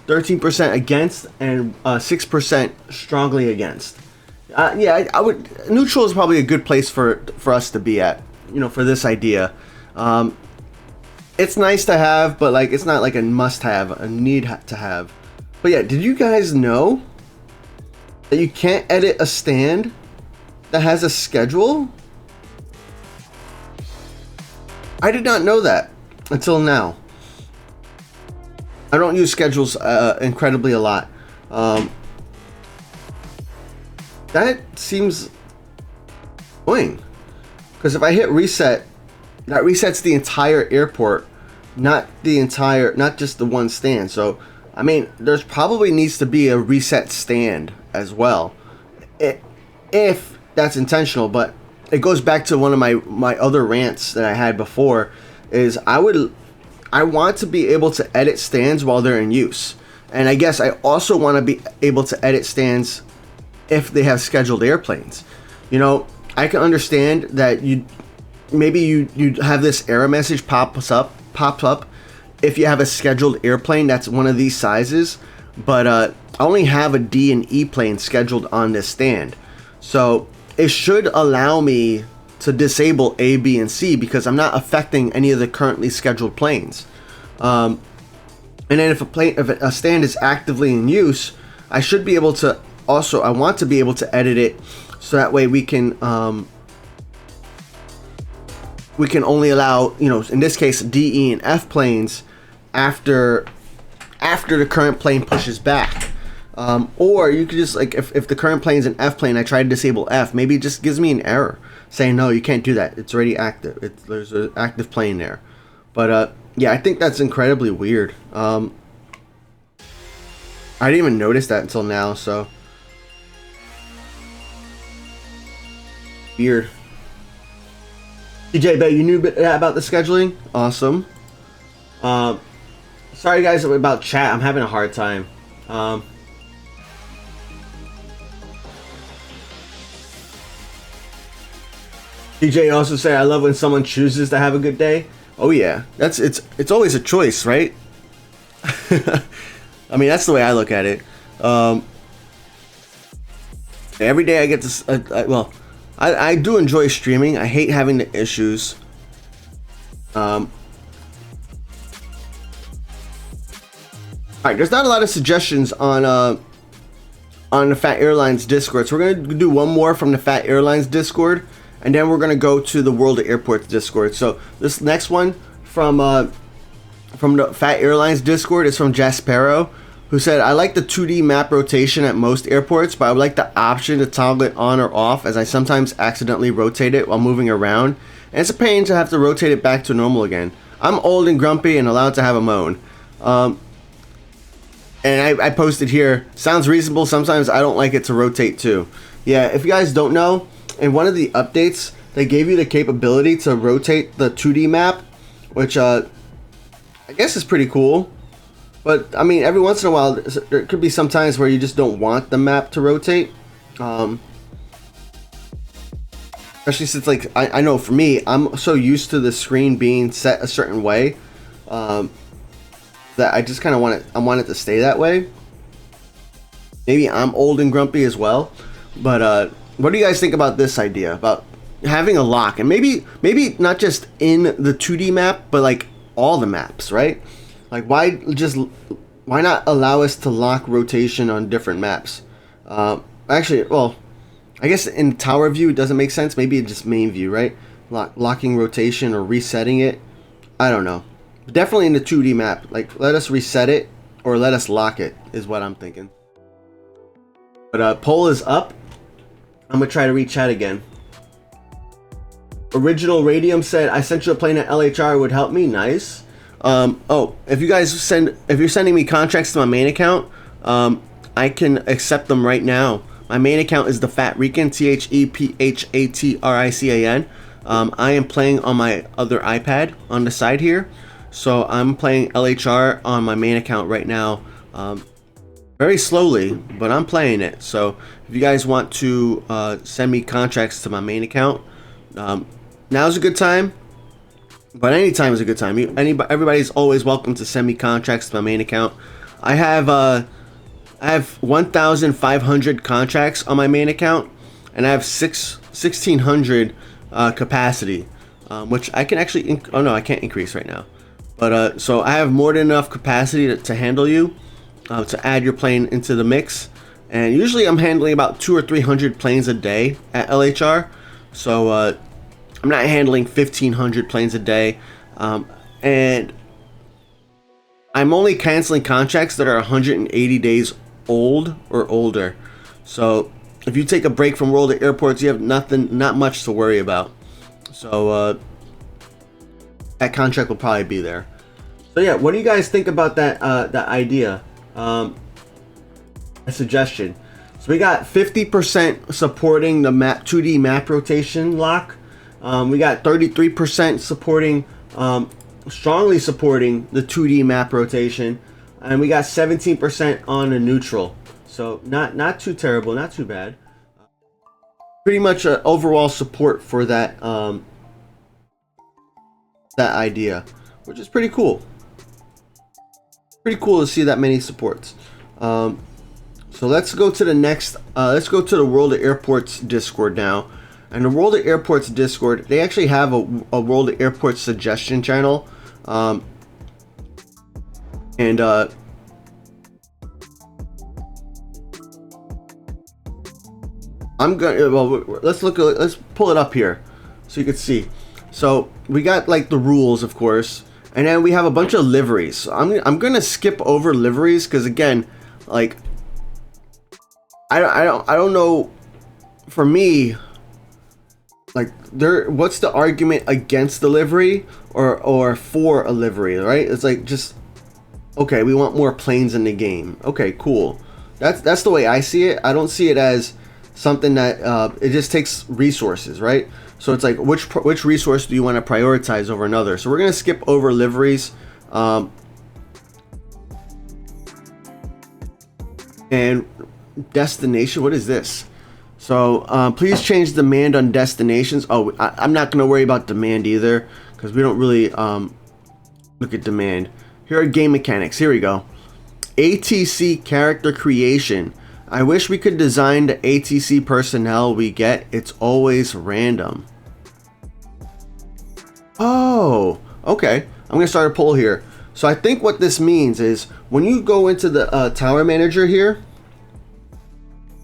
13% against, and 6% strongly against. Yeah, I would. Neutral is probably a good place for us to be at. You know, for this idea. It's nice to have, but like it's not like a must-have, a need to have. But yeah, did you guys know that you can't edit a stand that has a schedule? I did not know that until now. I don't use schedules incredibly a lot. That seems annoying. Because if I hit reset, that resets the entire airport, not just the one stand. So, I mean, there's probably needs to be a reset stand as well, if that's intentional. But it goes back to one of my other rants that I had before. Is I want to be able to edit stands while they're in use, and I guess I also want to be able to edit stands if they have scheduled airplanes. You know, I can understand that you have this error message pops up if you have a scheduled airplane that's one of these sizes, but I only have a D and E plane scheduled on this stand, so it should allow me to disable A, B, and C because I'm not affecting any of the currently scheduled planes. And then if a stand is actively in use, I should be able to also. I want to be able to edit it. So that way we can only allow, you know, in this case, D, E, and F planes after the current plane pushes back. Or you could just, like, if the current plane is an F plane, I try to disable F, maybe it just gives me an error. saying no, you can't do that. It's already active. There's an active plane there. But yeah, I think that's incredibly weird. I didn't even notice that until now. So weird. DJ, bet you knew about the scheduling. Awesome. Sorry guys about chat. I'm having a hard time. DJ also said, "I love when someone chooses to have a good day." Oh yeah, it's always a choice, right? I mean, that's the way I look at it. Every day I get to, I do enjoy streaming. I hate having the issues. Alright, there's not a lot of suggestions on the Phat Airlines Discord, so we're gonna do one more from the Phat Airlines Discord, and then we're gonna go to the World of Airports Discord. So this next one from the Phat Airlines Discord is from Jaspero, who said, "I like the 2D map rotation at most airports, but I would like the option to toggle it on or off, as I sometimes accidentally rotate it while moving around, and it's a pain to have to rotate it back to normal again. I'm old and grumpy and allowed to have a moan." And I posted here, sounds reasonable. Sometimes I don't like it to rotate too. Yeah, if you guys don't know, in one of the updates, they gave you the capability to rotate the 2D map, which I guess is pretty cool. But I mean, every once in a while, there could be some times where you just don't want the map to rotate. Especially since, like, I know for me, I'm so used to the screen being set a certain way. That I just kind of want it to stay that way. Maybe I'm old and grumpy as well, but what do you guys think about this idea about having a lock, and maybe not just in the 2D map, but like all the maps, right? Like why not allow us to lock rotation on different maps? Actually, well, I guess in tower view it doesn't make sense. Maybe it's just main view, right? Locking rotation or resetting it. I don't know. Definitely in the 2D map, like let us reset it or let us lock it is what I'm thinking. But poll is up. I'm gonna try to reach chat again. Original Radium said, "I sent you a plane at LHR, would help me." Nice. Oh, if you're sending me contracts to my main account, I can accept them right now. My main account is the Phat Rican, ThePhatrican. I am playing on my other iPad on the side here. So I'm playing LHR on my main account right now, very slowly, but I'm playing it. So if you guys want to send me contracts to my main account, now's a good time. But any time is a good time. Everybody's always welcome to send me contracts to my main account. I have 1,500 contracts on my main account, and I have 1,600 capacity, which I can actually. Oh no, I can't increase right now. But so I have more than enough capacity to handle you, to add your plane into the mix. And usually I'm handling about 200 or 300 planes a day at LHR. So I'm not handling 1,500 planes a day. And I'm only canceling contracts that are 180 days old or older. So if you take a break from World of Airports, you have not much to worry about. So that contract will probably be there. So yeah, what do you guys think about that idea? A suggestion. So we got 50% supporting the 2D map rotation lock. We got 33% supporting, strongly supporting the 2D map rotation, and we got 17% on the neutral. So not too terrible, not too bad. Pretty much overall support for that that idea, which is pretty cool. Pretty cool to see that many supports. So let's go to the next. Let's go to the World of Airports Discord now. And the World of Airports Discord, they actually have a World of Airports suggestion channel. And I'm gonna. Well, let's pull it up here so you can see. So we got like the rules, of course, and then we have a bunch of liveries. So I'm gonna skip over liveries because again, like I don't know. For me, like there, what's the argument against the livery or for a livery, right? It's like, just, okay, we want more planes in the game. Okay, cool. That's the way I see it. I don't see it as something that it just takes resources, right? So it's like, which resource do you want to prioritize over another? So we're gonna skip over liveries, and destination. What is this? So please change demand on destinations. Oh, I'm not gonna worry about demand either, because we don't really look at demand. Here are game mechanics. Here we go. ATC character creation. I wish we could design the ATC personnel we get. It's always random. Oh, okay. I'm gonna start a poll here. So I think what this means is when you go into the tower manager here,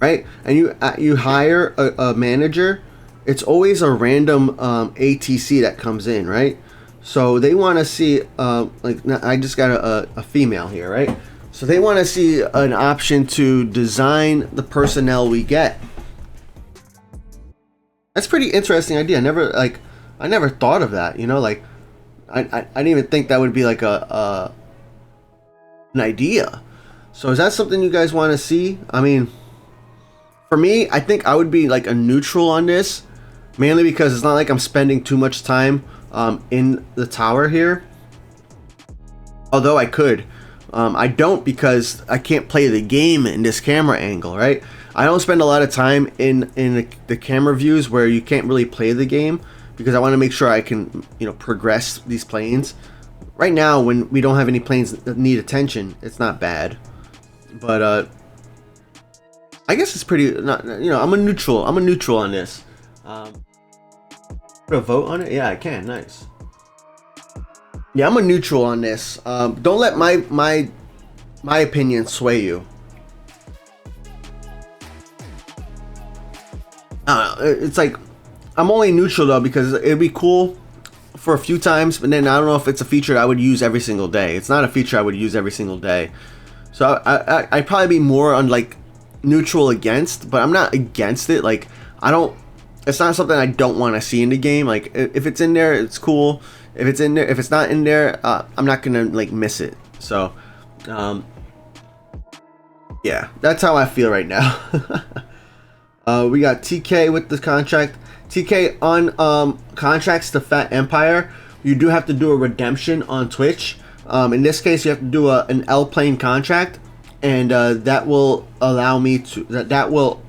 right, and you hire a manager, it's always a random ATC that comes in, right? So they want to see like, I just got a female here, right? So they want to see an option to design the personnel we get. That's pretty interesting idea. I never thought of that, you know, like I didn't even think that would be like an idea. So is that something you guys want to see? I mean, for me, I think I would be like a neutral on this, mainly because it's not like I'm spending too much time in the tower here. Although I could. I don't, because I can't play the game in this camera angle, right? I don't spend a lot of time in the camera views where you can't really play the game, because I want to make sure I can, you know, progress these planes. Right now, when we don't have any planes that need attention, it's not bad. But I guess it's pretty, not, you know, I'm a neutral on this. Put a vote on it? Yeah, I can. Nice. Yeah, I'm a neutral on this. Don't let my opinion sway you. It's like, I'm only neutral though, because it'd be cool for a few times, but then I don't know if it's a feature I would use every single day. It's not a feature I would use every single day. So I'd probably be more on like neutral against, but I'm not against it. Like, it's not something I don't want to see in the game. Like, if it's in there, it's cool. If it's in there, if it's not in there, I'm not gonna like miss it. So yeah, that's how I feel right now. We got TK with the contract. TK, on contracts to Phat Empire, you do have to do a redemption on Twitch. In this case, you have to do an L plane contract, and that will allow me to, that will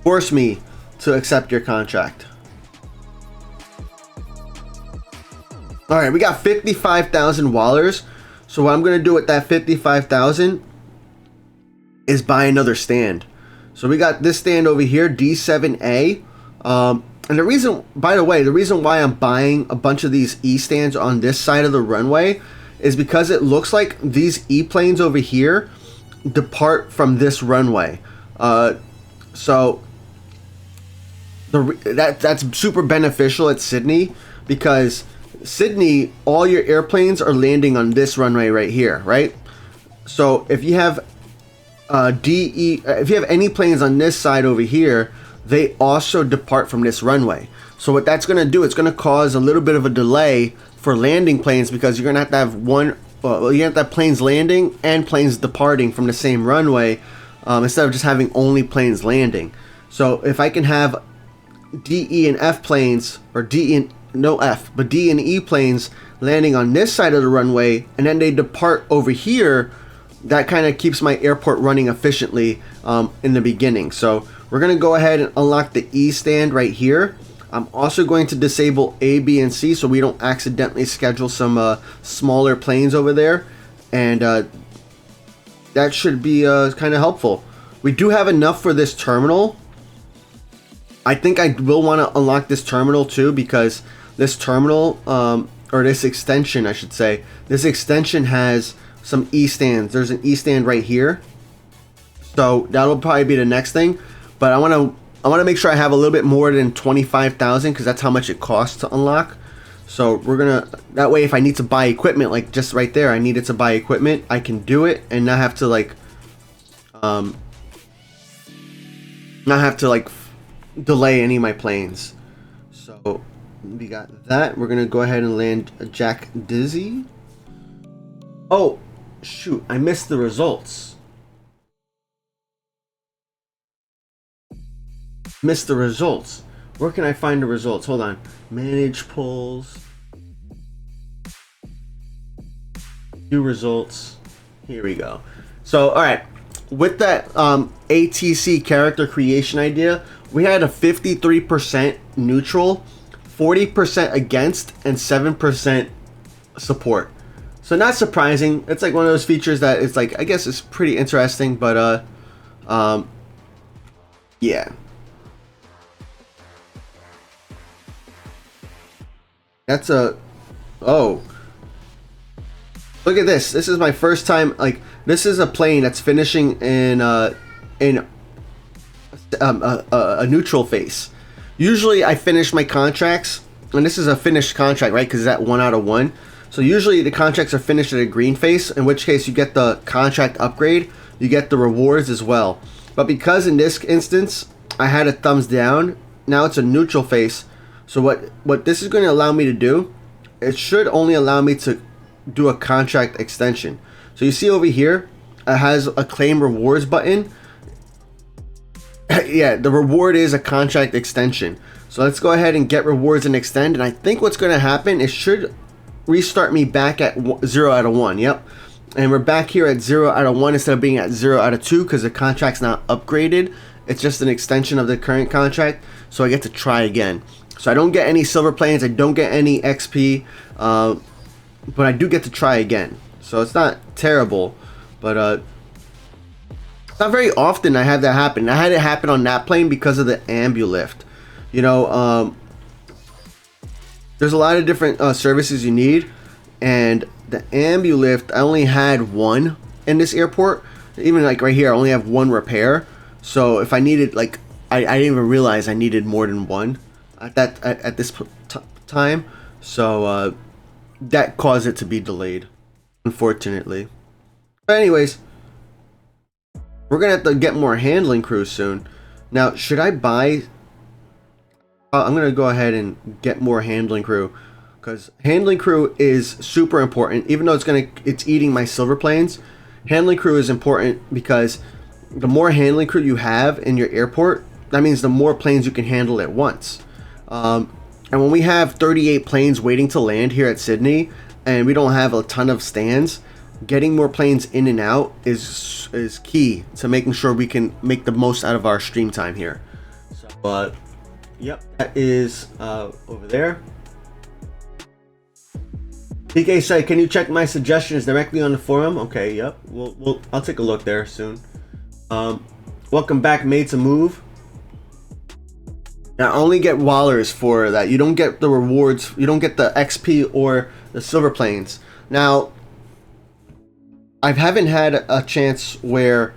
force me to accept your contract. All right, we got 55,000 wallers. So what I'm gonna do with that 55,000 is buy another stand. So we got this stand over here, D7A. And the reason, by the way, the reason why I'm buying a bunch of these E stands on this side of the runway is because it looks like these E planes over here depart from this runway. So that's super beneficial at Sydney, because Sydney, all your airplanes are landing on this runway right here, right? So if you have if you have any planes on this side over here, they also depart from this runway. So what that's going to do, it's going to cause a little bit of a delay for landing planes, because you're going to have one, you have to have planes landing and planes departing from the same runway, instead of just having only planes landing. So if I can have D, E, and F planes, or D and no F, but D and E planes landing on this side of the runway, and then they depart over here, that kind of keeps my airport running efficiently in the beginning. So we're going to go ahead and unlock the E stand right here. I'm also going to disable A, B, and C, so we don't accidentally schedule some smaller planes over there. And that should be kind of helpful. We do have enough for this terminal. I think I will want to unlock this terminal too, because this terminal, or this extension, I should say, this extension has some E stands. There's an E stand right here. So that'll probably be the next thing. But I want to make sure I have a little bit more than 25,000, because that's how much it costs to unlock. So we're gonna, that way if I need to buy equipment, like just right there, I needed to buy equipment, I can do it and not have to like delay any of my planes. So we got that. We're gonna go ahead and land Jack Dizzy. Oh shoot, I missed the results. Missed the results. Where can I find the results? Hold on. Manage polls. View results. Here we go. So, all right. With that ATC character creation idea, we had a 53% neutral, 40% against, and 7% support. So not surprising. It's like one of those features that it's like, I guess it's pretty interesting, but yeah. That's a, oh, look at this. This is my first time, like, this is a plane that's finishing in a neutral face. Usually I finish my contracts, and this is a finished contract, right? Because it's at 1 out of 1. So usually the contracts are finished at a green face, in which case you get the contract upgrade, you get the rewards as well. But because in this instance, I had a thumbs down, now it's a neutral face. So what this is going to allow me to do, it should only allow me to do a contract extension. So you see over here, it has a claim rewards button. Yeah, the reward is a contract extension. So let's go ahead and get rewards and extend. And I think what's going to happen, it should restart me back at 0 out of 1. Yep. And we're back here at 0 out of 1 instead of being at 0 out of 2 because the contract's not upgraded. It's just an extension of the current contract. So I get to try again. So I don't get any silver planes, I don't get any XP, but I do get to try again. So it's not terrible, but not very often I have that happen. I had it happen on that plane because of the ambulift. You know, there's a lot of different services you need, and the ambulift, I only had one in this airport. Even like right here, I only have one repair. So if I needed, like, I didn't even realize I needed more than one at this time, so that caused it to be delayed, unfortunately. But anyways, we're gonna have to get more handling crews soon. Now, should I buy? I'm gonna go ahead and get more handling crew, because handling crew is super important. Even though it's eating my silver planes, handling crew is important because the more handling crew you have in your airport, that means the more planes you can handle at once. And when we have 38 planes waiting to land here at Sydney, and we don't have a ton of stands, getting more planes in and out is key to making sure we can make the most out of our stream time here. So, yep, that is over there. PK said, "Can you check my suggestions directly on the forum?" Okay, yep. I'll take a look there soon. Welcome back, Made to Move. Now, I only get Wallers for that. You don't get the rewards. You don't get the XP or the silver planes. Now, I haven't had a chance where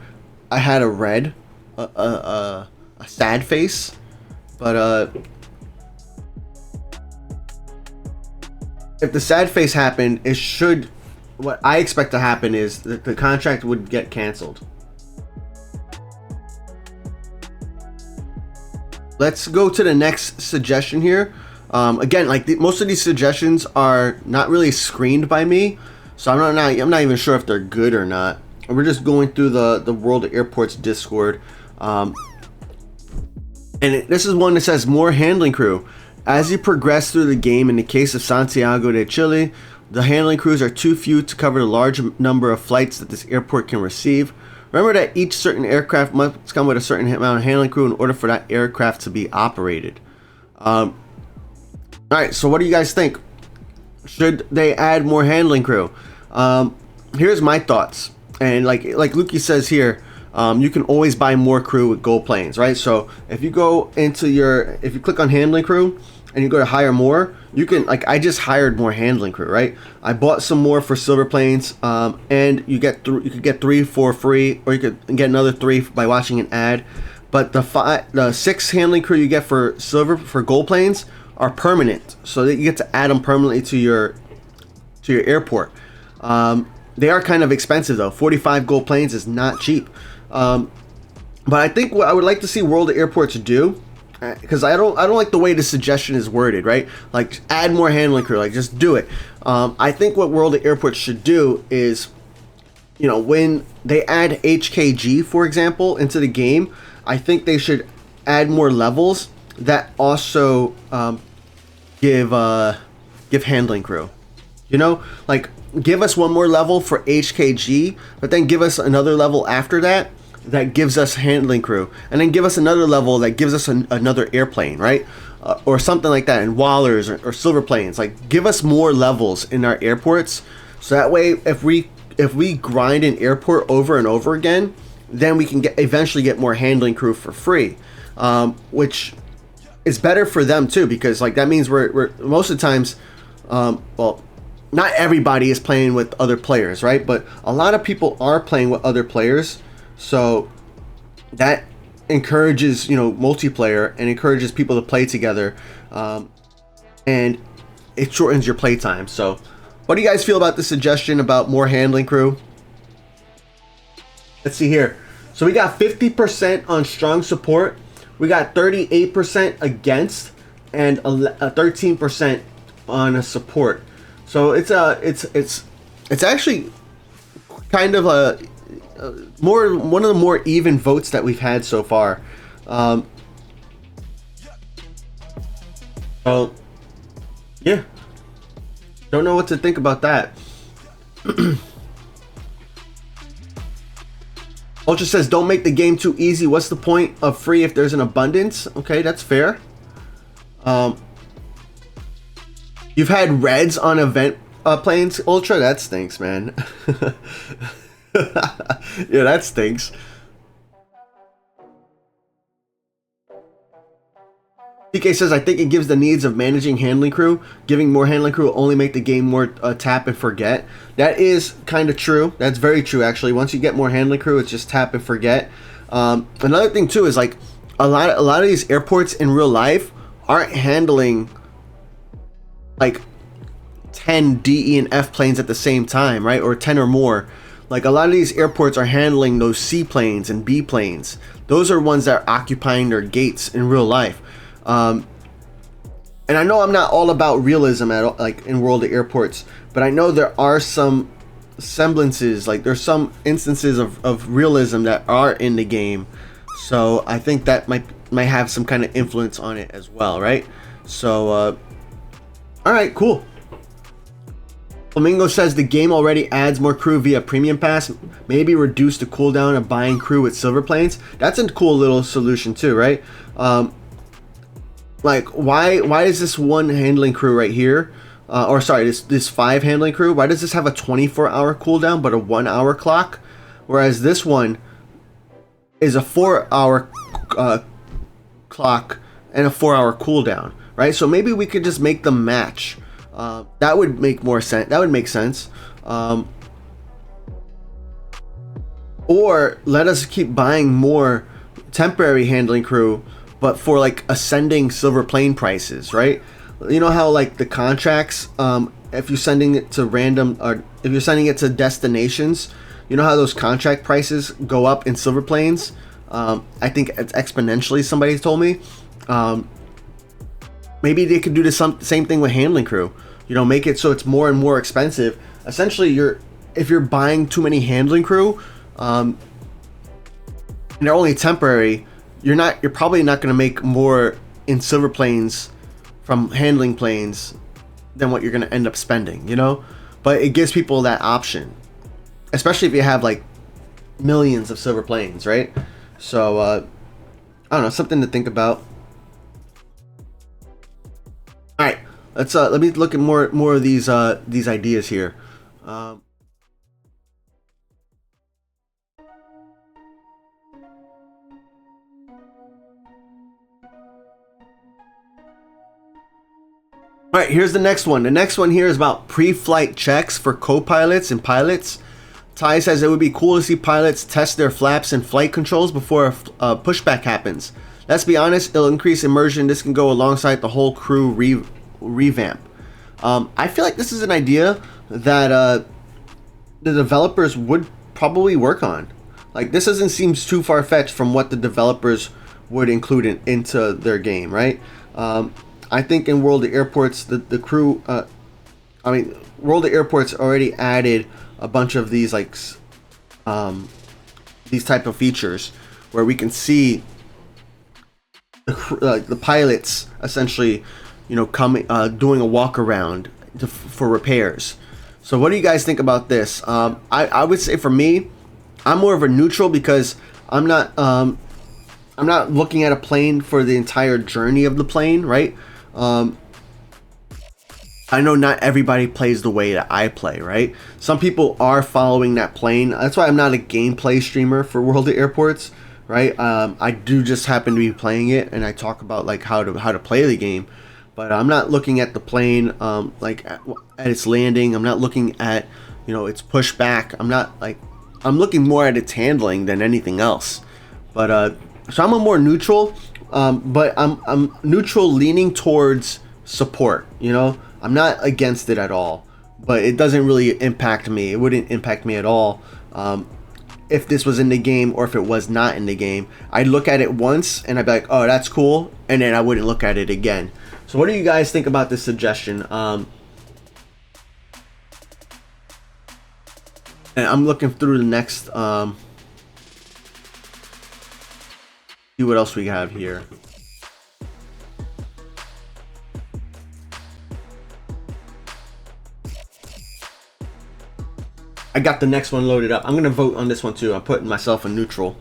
I had a red, a sad face, but if the sad face happened, it should. What I expect to happen is that the contract would get canceled. Let's go to the next suggestion here. Again, like most of these suggestions are not really screened by me, so I'm not even sure if they're good or not. We're just going through the World of Airports Discord, and this is one that says more handling crew. As you progress through the game, in the case of Santiago de Chile, the handling crews are too few to cover the large number of flights that this airport can receive. Remember that each certain aircraft must come with a certain amount of handling crew in order for that aircraft to be operated. Alright, so what do you guys think? Should they add more handling crew? Here's my thoughts. And like Lukey says here, you can always buy more crew with gold planes, right? So if you go into if you click on handling crew and you go to hire more, you can, like, I just hired more handling crew, right? I bought some more for silver planes, and you could get 3 for free, or you could get another 3 by watching an ad. But the 6 handling crew you get for gold planes are permanent, so that you get to add them permanently to your airport. They are kind of expensive though. 45 gold planes is not cheap. But I think what I would like to see World of Airports do because I don't like the way the suggestion is worded, right? Like add more handling crew, like just do it. I think what World of Airports should do is, when they add HKG, for example, into the game, I think they should add more levels that also give handling crew. Like give us one more level for HKG, but then give us another level after that gives us handling crew, and then give us another level that gives us another airplane, right? Or something like that, and Wallers or silver planes. Like give us more levels in our airports, so that way if we grind an airport over and over again, then we can eventually get more handling crew for free, which is better for them too, because like that means we're most of the times, well, not everybody is playing with other players, right? But a lot of people are playing with other players, so that encourages multiplayer and encourages people to play together, and it shortens your play time. So what do you guys feel about the suggestion about more handling crew? Let's see here. So we got 50% on strong support, we got 38% against, and 13% on a support. So it's actually kind of one of the more even votes that we've had so far. So yeah, don't know what to think about that. Ultra says, don't make the game too easy. What's the point of free if there's an abundance? Okay, that's fair. You've had reds on event planes, Ultra? That stinks, man. Yeah, that stinks. TK says, I think it gives the needs of managing handling crew. Giving more handling crew will only make the game more tap and forget. That is kind of true. That's very true, actually. Once you get more handling crew, it's just tap and forget. Another thing too is like a lot of these airports in real life aren't handling like 10 D, E, and F planes at the same time, right? Or 10 or more. Like a lot of these airports are handling those C planes and B planes. Those are ones that are occupying their gates in real life. And I know I'm not all about realism at all, like in World of Airports, but I know there are some semblances, like there's some instances of realism that are in the game. So I think that might have some kind of influence on it as well, right? So all right, cool. Flamingo says the game already adds more crew via premium pass. Maybe reduce the cooldown of buying crew with silver planes. That's a cool little solution too, right? Like why is this one handling crew right here, or sorry, this 5 handling crew, why does this have a 24-hour cooldown but a 1-hour clock, whereas this one is a 4-hour clock and a 4-hour cooldown, right? So maybe we could just make them match. That would make more sense. That would make sense. Or let us keep buying more temporary handling crew, but for like ascending silver plane prices, right? You know how like the contracts, if you're sending it to random, or if you're sending it to destinations, you know how those contract prices go up in silver planes? I think it's exponentially, somebody told me. Maybe they could do the same thing with handling crew. Make it so it's more and more expensive. Essentially, if you're buying too many handling crew, and they're only temporary, you're probably not going to make more in silver planes from handling planes than what you're going to end up spending, But it gives people that option, especially if you have like millions of silver planes, right? So I don't know, something to think about. All right, let me look at more of these ideas here. All right, here's the next one. The next one here is about pre-flight checks for co-pilots and pilots. Ty says it would be cool to see pilots test their flaps and flight controls before a pushback happens. Let's be honest, it'll increase immersion. This can go alongside the whole crew revamp. I feel like this is an idea that the developers would probably work on. Like, this doesn't seem too far-fetched from what the developers would include it into their game, right? I think in World of Airports, the crew, I mean, World of Airports already added a bunch of these these type of features where we can see the pilots essentially, coming, doing a walk around for repairs. So what do you guys think about this? I would say for me, I'm more of a neutral because I'm not looking at a plane for the entire journey of the plane, right? I know not everybody plays the way that I play, right? Some people are following that plane. That's why I'm not a gameplay streamer for World of Airports, right? I do just happen to be playing it, and I talk about like how to play the game, but I'm not looking at the plane like at its landing. I'm not looking at its pushback. I'm looking more at its handling than anything else. But so I'm a more neutral, but I'm neutral leaning towards support. I'm not against it at all, but it doesn't really impact me. It wouldn't impact me at all if this was in the game or if it was not in the game. I'd look at it once and I'd be like, oh, that's cool, and then I wouldn't look at it again. So what do you guys think about this suggestion? And I'm looking through the next, see what else we have here. I got the next one loaded up. I'm gonna vote on this one too. I'm putting myself in neutral.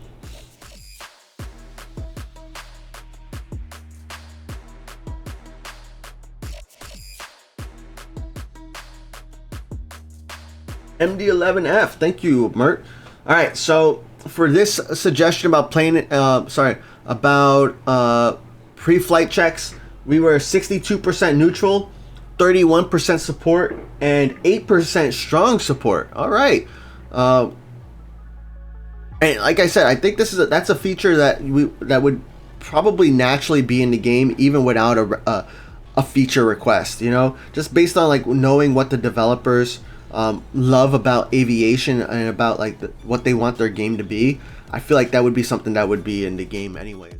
MD11F, thank you, Mert. All right, so for this suggestion about playing, about pre-flight checks, we were 62% neutral, 31% support, and 8% strong support. All right, and like I said, I think that's a feature that would probably naturally be in the game even without a feature request. Just based on like knowing what the developers love about aviation and about like what they want their game to be. I feel like that would be something that would be in the game anyways.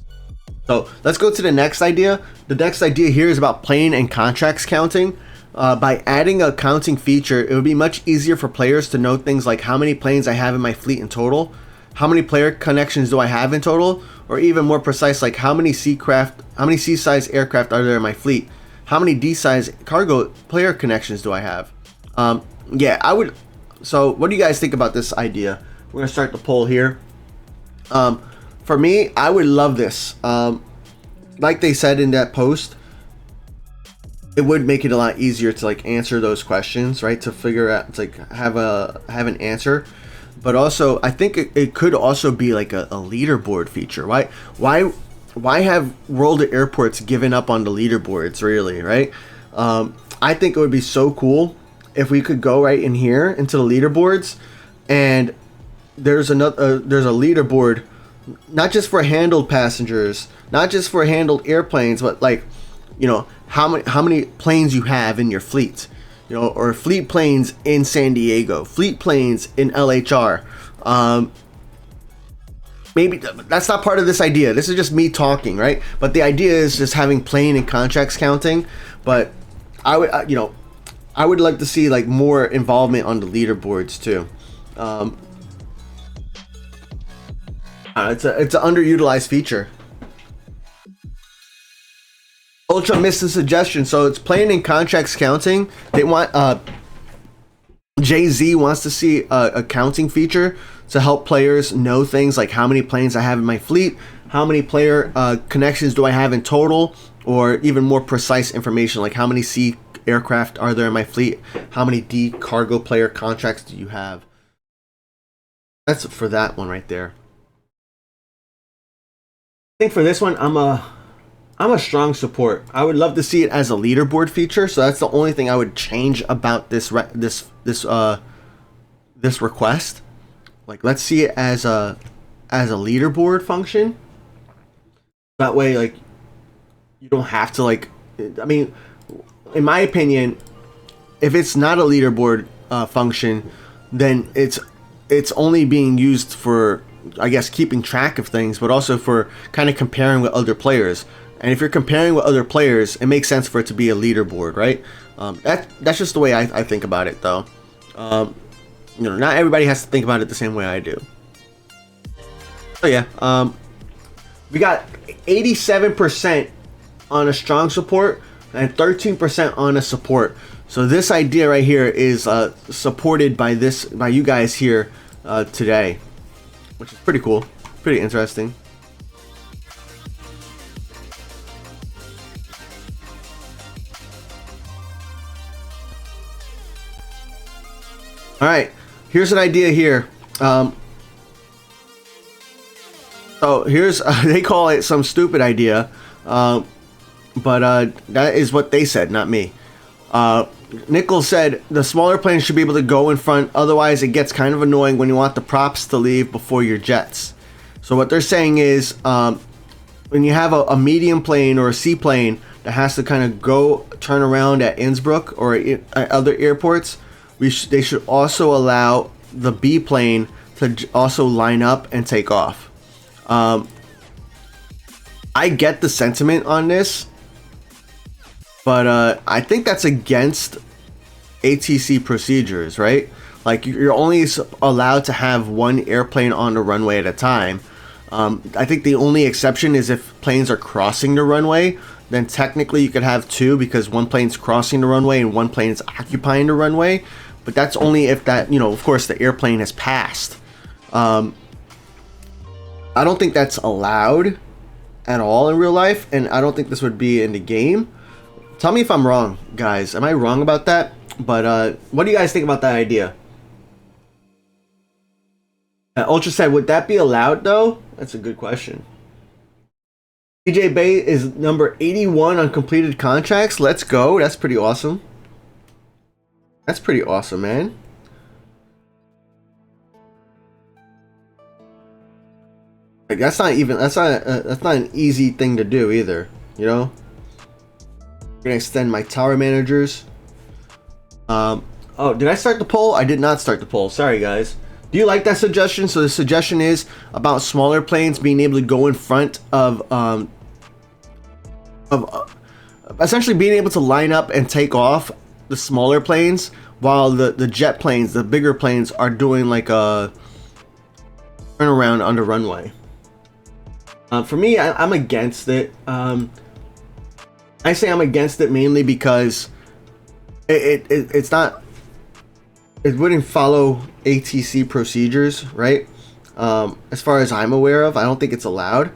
So let's go to the next idea. The next idea here is about plane and contracts counting. By adding a counting feature, it would be much easier for players to know things like how many planes I have in my fleet in total, how many player connections do I have in total, or even more precise, like how many C-size aircraft are there in my fleet, how many D-size cargo player connections do I have. Yeah, I would. So what do you guys think about this idea? We're gonna start the poll here. For me, I would love this. Like they said in that post, it would make it a lot easier to like answer those questions, right? To figure out, to like have an answer. But also, I think it could also be like a leaderboard feature. Why have World of Airports given up on the leaderboards, really, right? I think it would be so cool if we could go right in here into the leaderboards, and there's a leaderboard, not just for handled passengers, not just for handled airplanes, but like, how many planes you have in your fleet, or fleet planes in San Diego, fleet planes in LHR. Maybe that's not part of this idea. This is just me talking, right? But the idea is just having plane and contracts counting. But I would like to see like more involvement on the leaderboards too. It's an underutilized feature. Ultra missed the suggestion, so it's plane and contracts counting. They want Jay-Z wants to see a counting feature to help players know things like how many planes I have in my fleet, how many player connections do I have in total, or even more precise information like how many C aircraft are there in my fleet, how many D cargo player contracts do you have. That's for that one right there. I think for this one, I'm a strong support. I would love to see it as a leaderboard feature, so that's the only thing I would change about this request. Like, let's see it as a leaderboard function. That way, like, you don't have to like. I mean, in my opinion, if it's not a leaderboard function, then it's only being used for I guess, keeping track of things, but also for kind of comparing with other players. And if you're comparing with other players, it makes sense for it to be a leaderboard, right? That's just the way I think about it, though. You know, not everybody has to think about it the same way I do. So yeah, we got 87% on a strong support and 13% on a support. So this idea right here is supported by you guys here today, which is pretty cool, pretty interesting. All right, here's an idea here. So here's they call it some stupid idea, but that is what they said, not me. Nichols said the smaller planes should be able to go in front, otherwise it gets kind of annoying when you want the props to leave before your jets. So what they're saying is when you have a medium plane or a seaplane that has to kind of go turn around at Innsbruck or at other airports, they should also allow the B plane to also line up and take off. I get the sentiment on this, but I think that's against ATC procedures, right? Like, you're only allowed to have one airplane on the runway at a time. I think the only exception is if planes are crossing the runway, then technically you could have two, because one plane's crossing the runway and one plane is occupying the runway. But that's only if that, you know, of course, the airplane has passed. I don't think that's allowed at all in real life, and I don't think this would be in the game. Tell me if I'm wrong, guys. Am I wrong about that? But what do you guys think about that idea? Ultra said, would that be allowed, though? That's a good question. DJ Bay is number 81 on completed contracts. Let's go. That's pretty awesome. That's pretty awesome, man. Like, that's not an easy thing to do either, you know? I'm gonna extend my tower managers. Oh, did I start the poll? I did not start the poll. Sorry, guys. Do you like that suggestion? So the suggestion is about smaller planes being able to go in front of essentially being able to line up and take off the smaller planes, while the jet planes, the bigger planes, are doing like a turnaround on the runway. For me, I'm against it. I say I'm against it mainly because it's not, it wouldn't follow ATC procedures, right? As far as I'm aware of, I don't think it's allowed.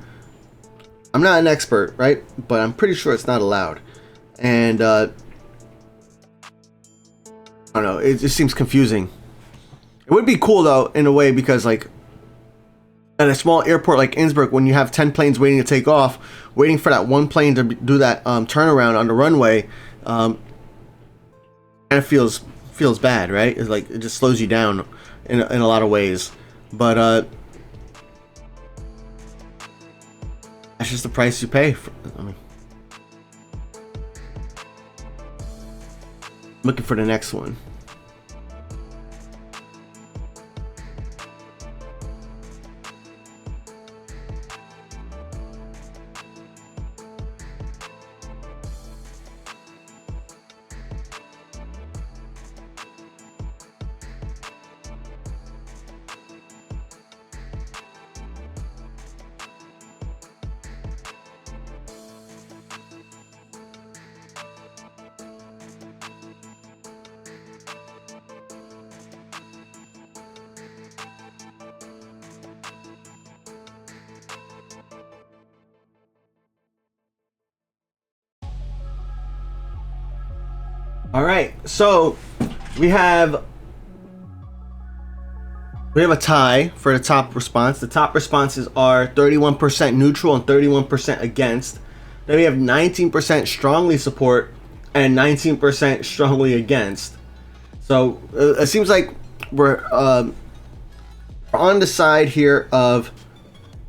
I'm not an expert, right? But I'm pretty sure it's not allowed. And I don't know, it just seems confusing. It would be cool though, in a way, because like at a small airport like Innsbruck, when you have 10 planes waiting to take off, waiting for that one plane to do that turnaround on the runway, kind of feels bad, right? It's like, it just slows you down in a lot of ways. But that's just the price you pay for, I mean, looking for the next one. All right, so we have a tie for the top response. The top responses are 31% neutral and 31% against. Then we have 19% strongly support and 19% strongly against. So it seems like we're on the side here of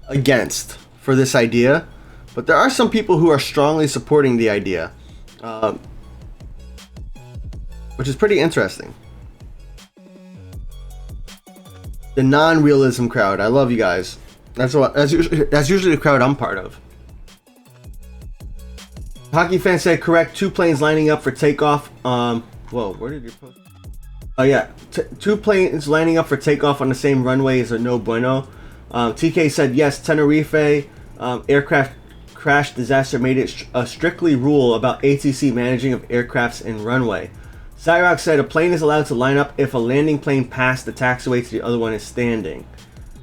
against for this idea, but there are some people who are strongly supporting the idea, which is pretty interesting. The non-realism crowd. I love you guys. That's usually the crowd I'm part of. Hockey fan said correct. 2 planes lining up for takeoff. Whoa, where did you post? Oh yeah, 2 planes lining up for takeoff on the same runway is a no bueno. TK said yes. Tenerife aircraft crash disaster made it a strictly rule about ATC managing of aircrafts in runway. Cyrock said a plane is allowed to line up if a landing plane passed the taxiway to the other one is standing.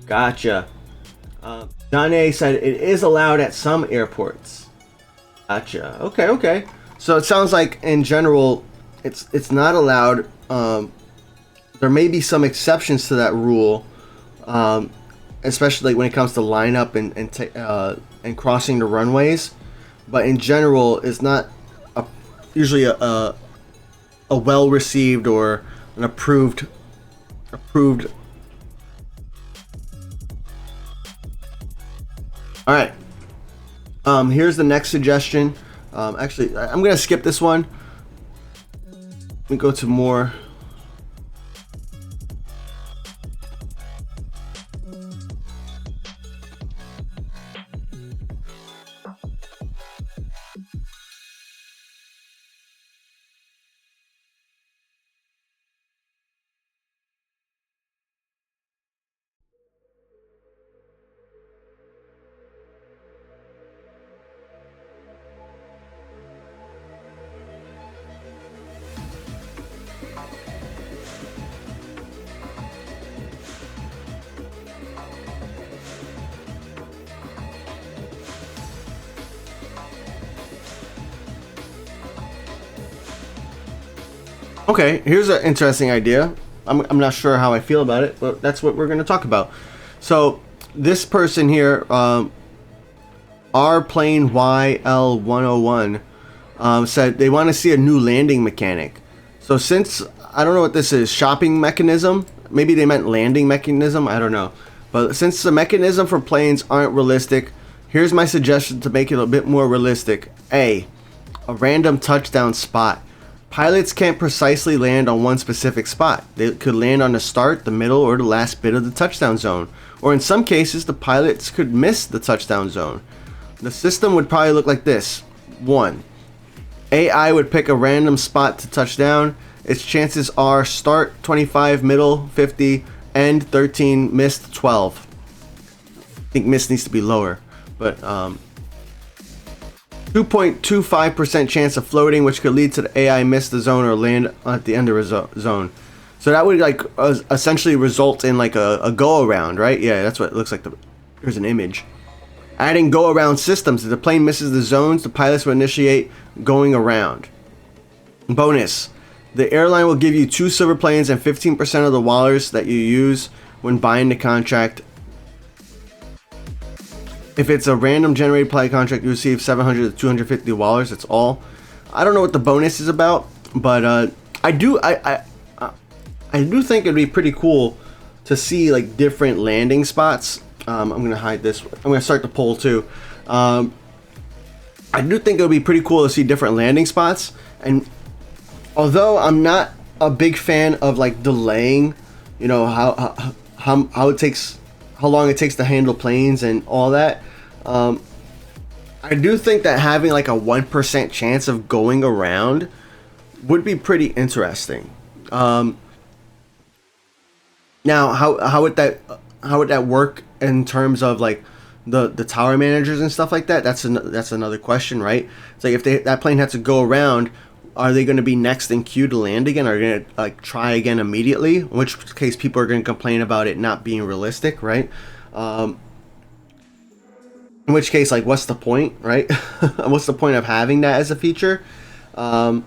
Gotcha. Dane said it is allowed at some airports. Gotcha. Okay. So it sounds like in general, it's not allowed. There may be some exceptions to that rule, especially when it comes to lineup and crossing the runways. But in general, it's not usually a well received or an approved. All right. Here's the next suggestion. Actually, I'm gonna skip this one. Let me go to more. Okay, here's an interesting idea. I'm not sure how I feel about it, but that's what we're going to talk about. So this person here, R plane YL101, said they want to see a new landing mechanic. So since I don't know what this is, shopping mechanism, maybe they meant landing mechanism, I don't know. But since the mechanism for planes aren't realistic, here's my suggestion to make it a bit more realistic. A random touchdown spot. Pilots can't precisely land on one specific spot. They could land on the start, the middle, or the last bit of the touchdown zone. Or in some cases, the pilots could miss the touchdown zone. The system would probably look like this. 1. AI would pick a random spot to touch down. Its chances are start 25, middle 50, end 13, missed 12. I think miss needs to be lower. But 2.25% chance of floating, which could lead to the AI miss the zone or land at the end of a zone. So that would like essentially result in like a go around, right? Yeah, that's what it looks like. Here's an image. Adding go around systems. If the plane misses the zones, the pilots will initiate going around. Bonus. The airline will give you 2 silver planes and 15% of the wallers that you use when buying the contract. If it's a random generated play contract, you receive 700 to 250 wallers. That's all. I don't know what the bonus is about, but I do think it'd be pretty cool to see like different landing spots. I'm gonna hide this. I'm gonna start the poll too. I do think it would be pretty cool to see different landing spots. And although I'm not a big fan of like delaying, you know how it takes, how long it takes to handle planes and all that. I do think that having like a 1% chance of going around would be pretty interesting. Now, how would that work in terms of like the tower managers and stuff like that? That's another question, right? It's like if that plane had to go around, are they going to be next in queue to land again? Are they going to like try again immediately? In which case, people are going to complain about it not being realistic, right? In which case, like, what's the point, right? What's the point of having that as a feature? But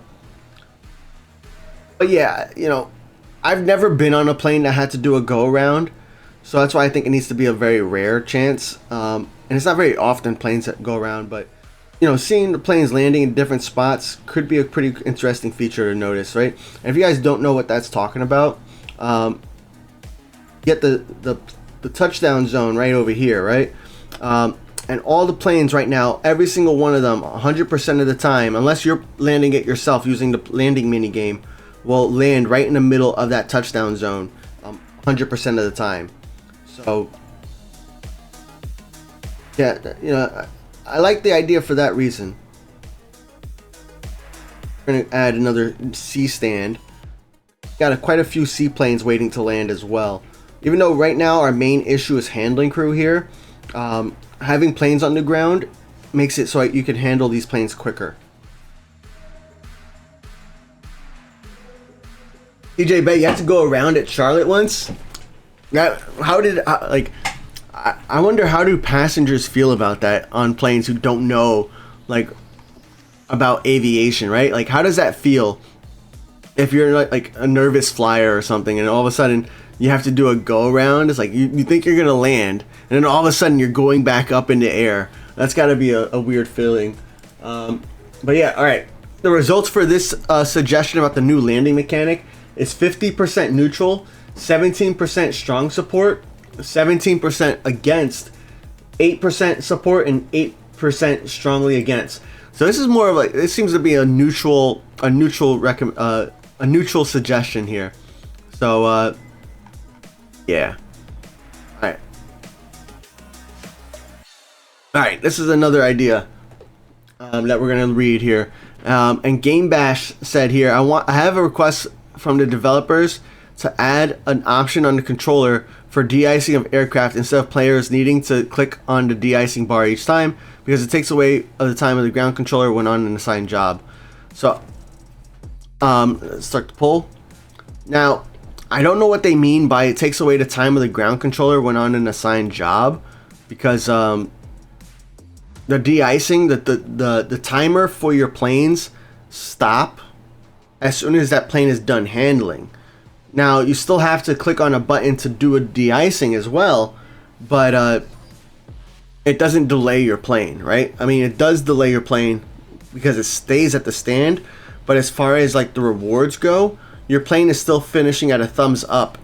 yeah, you know, I've never been on a plane that had to do a go around, so that's why I think it needs to be a very rare chance. And it's not very often planes that go around, but you know, seeing the planes landing in different spots could be a pretty interesting feature to notice, right? And if you guys don't know what that's talking about, get the touchdown zone right over here, right? And all the planes right now, every single one of them, 100% of the time, unless you're landing it yourself using the landing mini game, will land right in the middle of that touchdown zone, 100% of the time. So yeah, I like the idea for that reason. We're gonna add another C stand. Got quite a few seaplanes waiting to land as well. Even though right now our main issue is handling crew here, having planes on the ground makes it so you can handle these planes quicker. TJ Bet, you had to go around at Charlotte once. I wonder how do passengers feel about that on planes who don't know like about aviation, right? Like how does that feel if you're like a nervous flyer or something, and all of a sudden you have to do a go around? It's like you think you're gonna land, and then all of a sudden you're going back up into air. That's got to be a weird feeling. But yeah, all right. The results for this suggestion about the new landing mechanic is 50% neutral, 17% strong support, 17% against, 8% support, and 8% strongly against. So this is more of like, this seems to be a neutral suggestion here. So yeah. All right, this is another idea that we're gonna read here. And Game Bash said here, I have a request from the developers to add an option on the controller for de-icing of aircraft instead of players needing to click on the de-icing bar each time, because it takes away the time of the ground controller when on an assigned job. So let's start the poll. Now, I don't know what they mean by it takes away the time of the ground controller when on an assigned job, because the de-icing, the timer for your planes stop as soon as that plane is done handling. Now, you still have to click on a button to do a de-icing as well, but it doesn't delay your plane, right? I mean, it does delay your plane because it stays at the stand, but as far as like the rewards go, your plane is still finishing at a thumbs up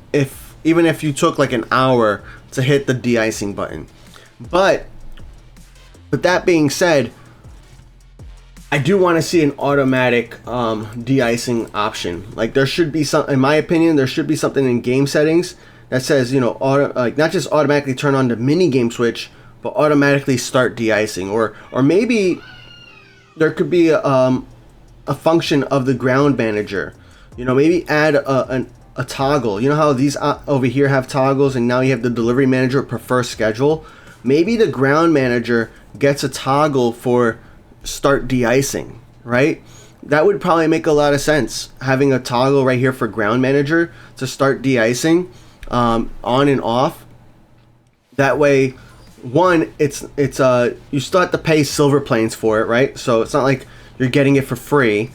even if you took like an hour to hit the de-icing button. But with that being said, I do want to see an automatic de-icing option. Like there should be some, in my opinion, there should be something in game settings that says, like not just automatically turn on the mini game switch, but automatically start de-icing, or maybe there could be a function of the ground manager. Maybe add a toggle. You know how these over here have toggles, and now you have the delivery manager prefer schedule. Maybe the ground manager gets a toggle for start de-icing, right? That would probably make a lot of sense, having a toggle right here for ground manager to start de-icing on and off. That way, one, it's you still have to pay silver planes for it, right? So it's not like you're getting it for free,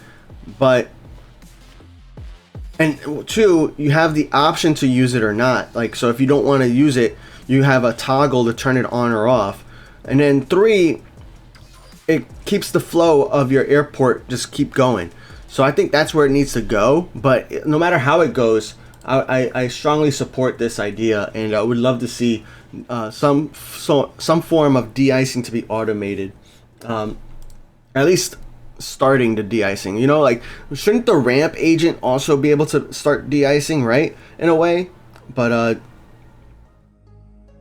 and two, you have the option to use it or not. Like, so if you don't want to use it, you have a toggle to turn it on or off. And then three, it keeps the flow of your airport just keep going. So I think that's where it needs to go. But no matter how it goes, I strongly support this idea, and I would love to see some form of de-icing to be automated. At least starting the de-icing. Like, shouldn't the ramp agent also be able to start de-icing, right? In a way, but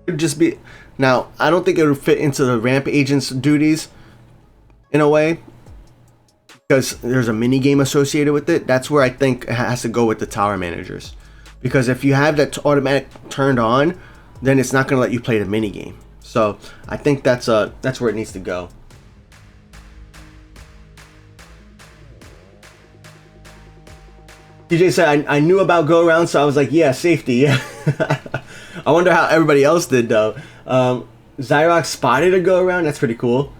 it'd just be. Now, I don't think it would fit into the ramp agent's duties in a way, because there's a mini game associated with it. That's where I think it has to go with the tower managers, because if you have that automatic turned on, then it's not going to let you play the mini game. So I think that's where it needs to go. DJ said, I knew about go around, so I was like, yeah, safety, yeah. I wonder how everybody else did though. Zyrox spotted a go around. That's pretty cool.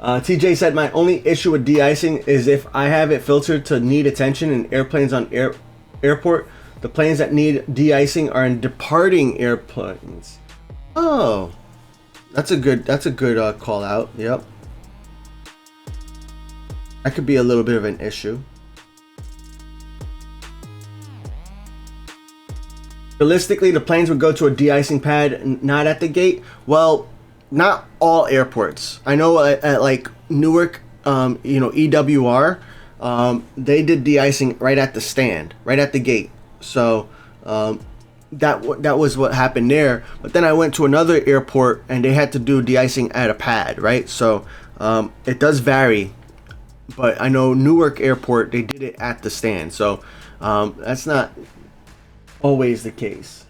TJ said, my only issue with de-icing is if I have it filtered to need attention in airplanes on airport. The planes that need de-icing are in departing airplanes. Oh, that's a good call out. Yep, that could be a little bit of an issue. Realistically, the planes would go to a de-icing pad, not at the gate. Well, not all airports. I know at like Newark, EWR, they did de-icing right at the stand, right at the gate. So that was what happened there. But then I went to another airport and they had to do de-icing at a pad, right? So it does vary, but I know Newark Airport, they did it at the stand. So that's not always the case.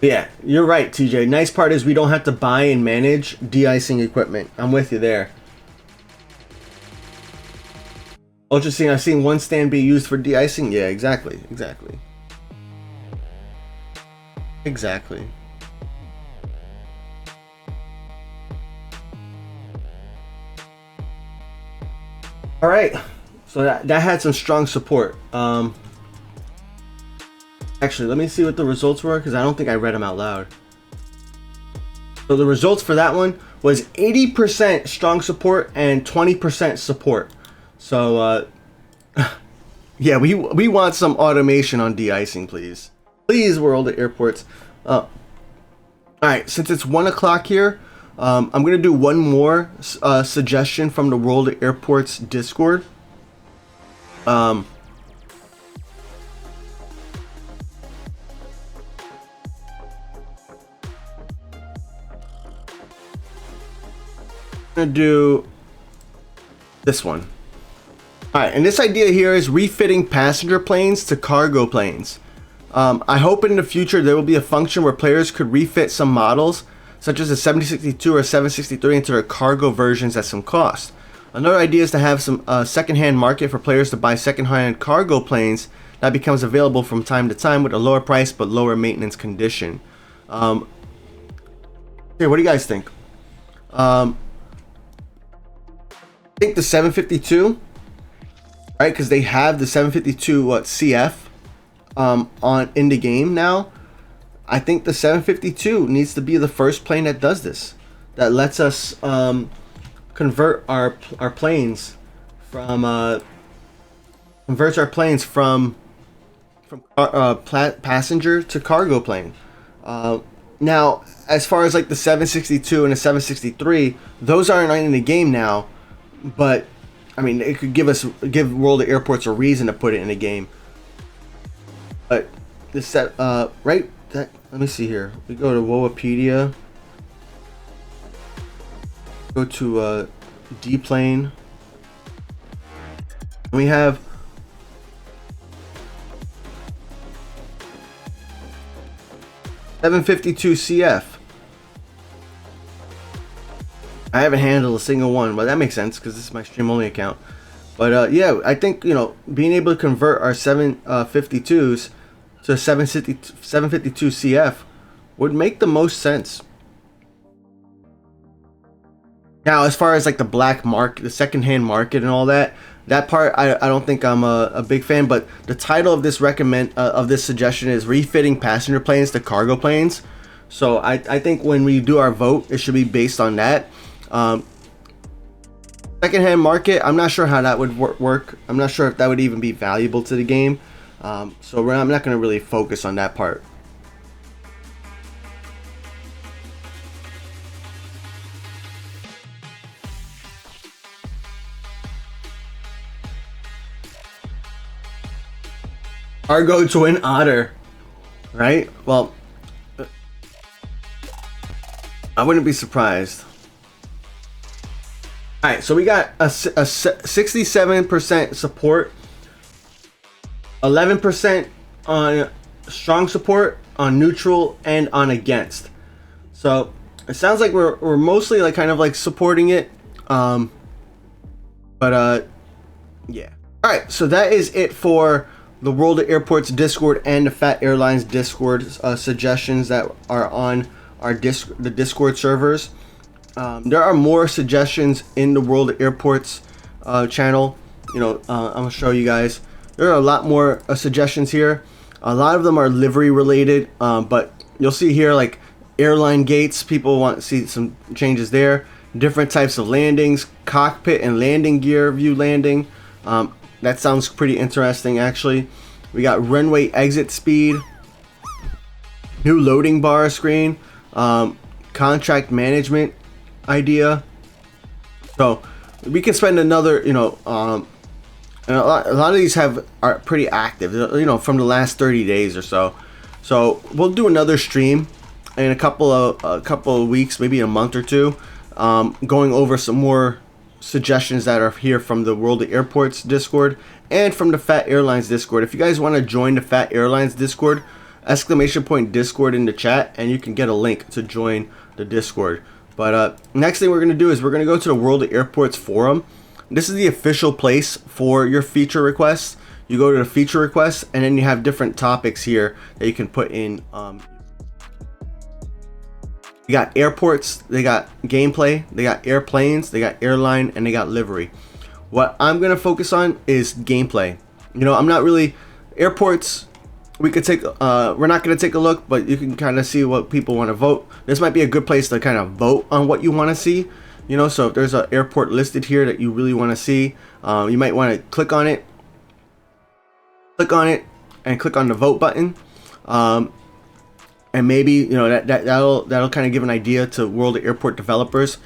But yeah, you're right, TJ. Nice part is we don't have to buy and manage de-icing equipment. I'm with you there. Ultra Scene, I've seen one stand be used for de-icing. Yeah, exactly. All right, so that had some strong support. Actually, let me see what the results were, because I don't think I read them out loud. So the results for that one was 80% strong support and 20% support. So yeah, we want some automation on de-icing, please. Please, World at Airports. All right, since it's 1 o'clock here, I'm gonna do one more suggestion from the World at Airports Discord. Gonna do this one. All right, and this idea here is refitting passenger planes to cargo planes. I hope in the future there will be a function where players could refit some models, such as a 7062 or 763, into their cargo versions at some cost. Another idea is to have some second-hand market for players to buy second-hand cargo planes that becomes available from time to time with a lower price but lower maintenance condition. Here, what do you guys think? I think the 752, right? Because they have the 752 CF on in the game now. I think the 752 needs to be the first plane that does this. That lets us convert our planes from passenger to cargo plane. Now, as far as like the 762 and the 763, those aren't in the game now. But I mean, it could give World of Airports a reason to put it in the game. But the set right. Let me see here. We go to Woapedia. Go to D-plane. We have .752 CF. I haven't handled a single one, but that makes sense because this is my stream only account. But yeah, I think, you know, being able to convert our 752s to 752 CF would make the most sense. Now, as far as like the black market, the secondhand market and all that part, I don't think I'm a big fan. But the title of this suggestion is refitting passenger planes to cargo planes. So I think when we do our vote, it should be based on that. Secondhand market, I'm not sure how that would work. I'm not sure if that would even be valuable to the game. So I'm not going to really focus on that part. Argo Twin Otter, right? Well, I wouldn't be surprised. All right, so we got a 67% support, 11% on strong support, on neutral, and on against. So it sounds like we're mostly like kind of like supporting it. Yeah. All right, so that is it for the World of Airports Discord and the Phat Airlines Discord suggestions that are on the Discord servers. There are more suggestions in the World of Airports channel. You know, I'm gonna show you guys. There are a lot more suggestions here. A lot of them are livery related, but you'll see here like airline gates. People want to see some changes there. Different types of landings, cockpit and landing gear view landing. That sounds pretty interesting, actually. We got runway exit speed, new loading bar screen, contract management idea. So we can spend another, you know, and a lot of these are pretty active, you know, from the last 30 days or so. So we'll do another stream in a couple of weeks, maybe a month or two, going over some more suggestions that are here from the World of Airports Discord and from the Phat Airlines Discord. If you guys want to join the Phat Airlines Discord, !Discord in the chat, and you can get a link to join the Discord. But next thing we're going to do is we're going to go to the World of Airports forum. This is the official place for your feature requests. You go to the feature requests, and then you have different topics here that you can put in. You got airports, they got gameplay, they got airplanes, they got airline, and they got livery. What I'm going to focus on is gameplay. You know, I'm not really... Airports, we could take... we're not going to take a look, but you can kind of see what people want to vote. This might be a good place to kind of vote on what you want to see. You know, so if there's an airport listed here that you really want to see, you might want to click on it, and click on the vote button. And maybe, you know, that'll kind of give an idea to World of Airport developers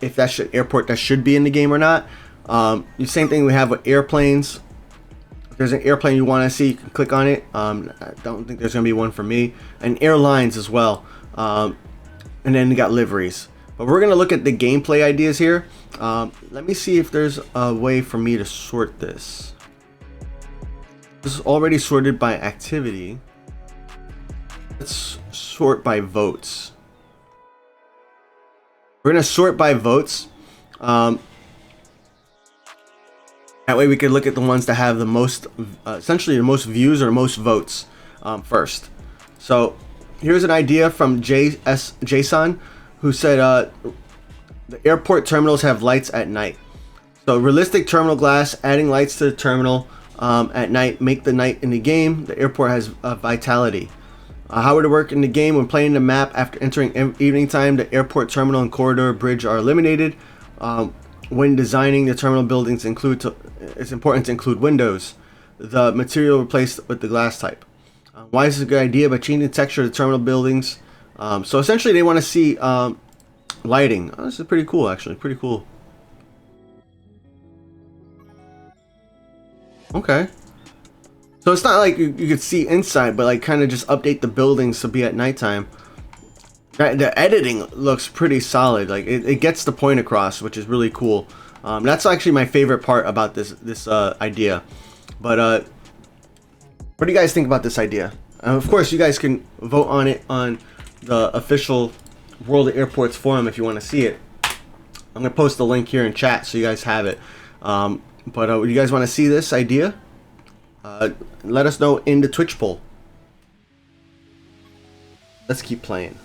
if that's an airport that should be in the game or not. The same thing we have with airplanes. If there's an airplane you want to see, you can click on it. I don't think there's going to be one for me. And airlines as well. And then you got liveries. But we're going to look at the gameplay ideas here. Let me see if there's a way for me to sort this. This is already sorted by activity. Let's sort by votes. We're going to sort by votes. That way we can look at the ones that have the most, essentially the most views or most votes first. So here's an idea from Jason, who said the airport terminals have lights at night. So realistic terminal glass, adding lights to the terminal at night, make the night in the game. The airport has vitality. How would it work in the game when playing the map after entering evening time? The airport terminal and corridor bridge are eliminated. When designing the terminal buildings, it's important to include windows. The material replaced with the glass type. Why is this a good idea? By changing the texture of the terminal buildings. So essentially they want to see lighting. Oh, this is pretty cool, actually. Pretty cool. Okay. So it's not like you could see inside, but like kind of just update the buildings to be at nighttime. The editing looks pretty solid. Like it gets the point across, which is really cool. That's actually my favorite part about this idea. But what do you guys think about this idea? Of course, you guys can vote on it on the official World of Airports forum if you want to see it. I'm gonna post the link here in chat so you guys have it. But you guys want to see this idea? Let us know in the Twitch poll. Let's keep playing.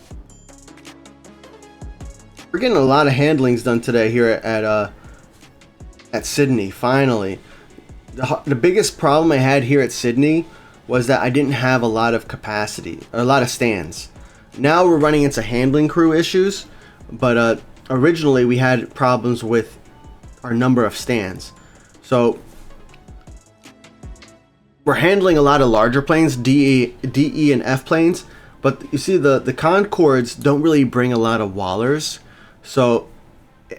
We're getting a lot of handlings done today here at Sydney. Finally, the biggest problem I had here at Sydney was that I didn't have a lot of capacity, or a lot of stands. Now we're running into handling crew issues, but originally we had problems with our number of stands. So we're handling a lot of larger planes, D, E, and F planes, but you see the Concords don't really bring a lot of wallers. So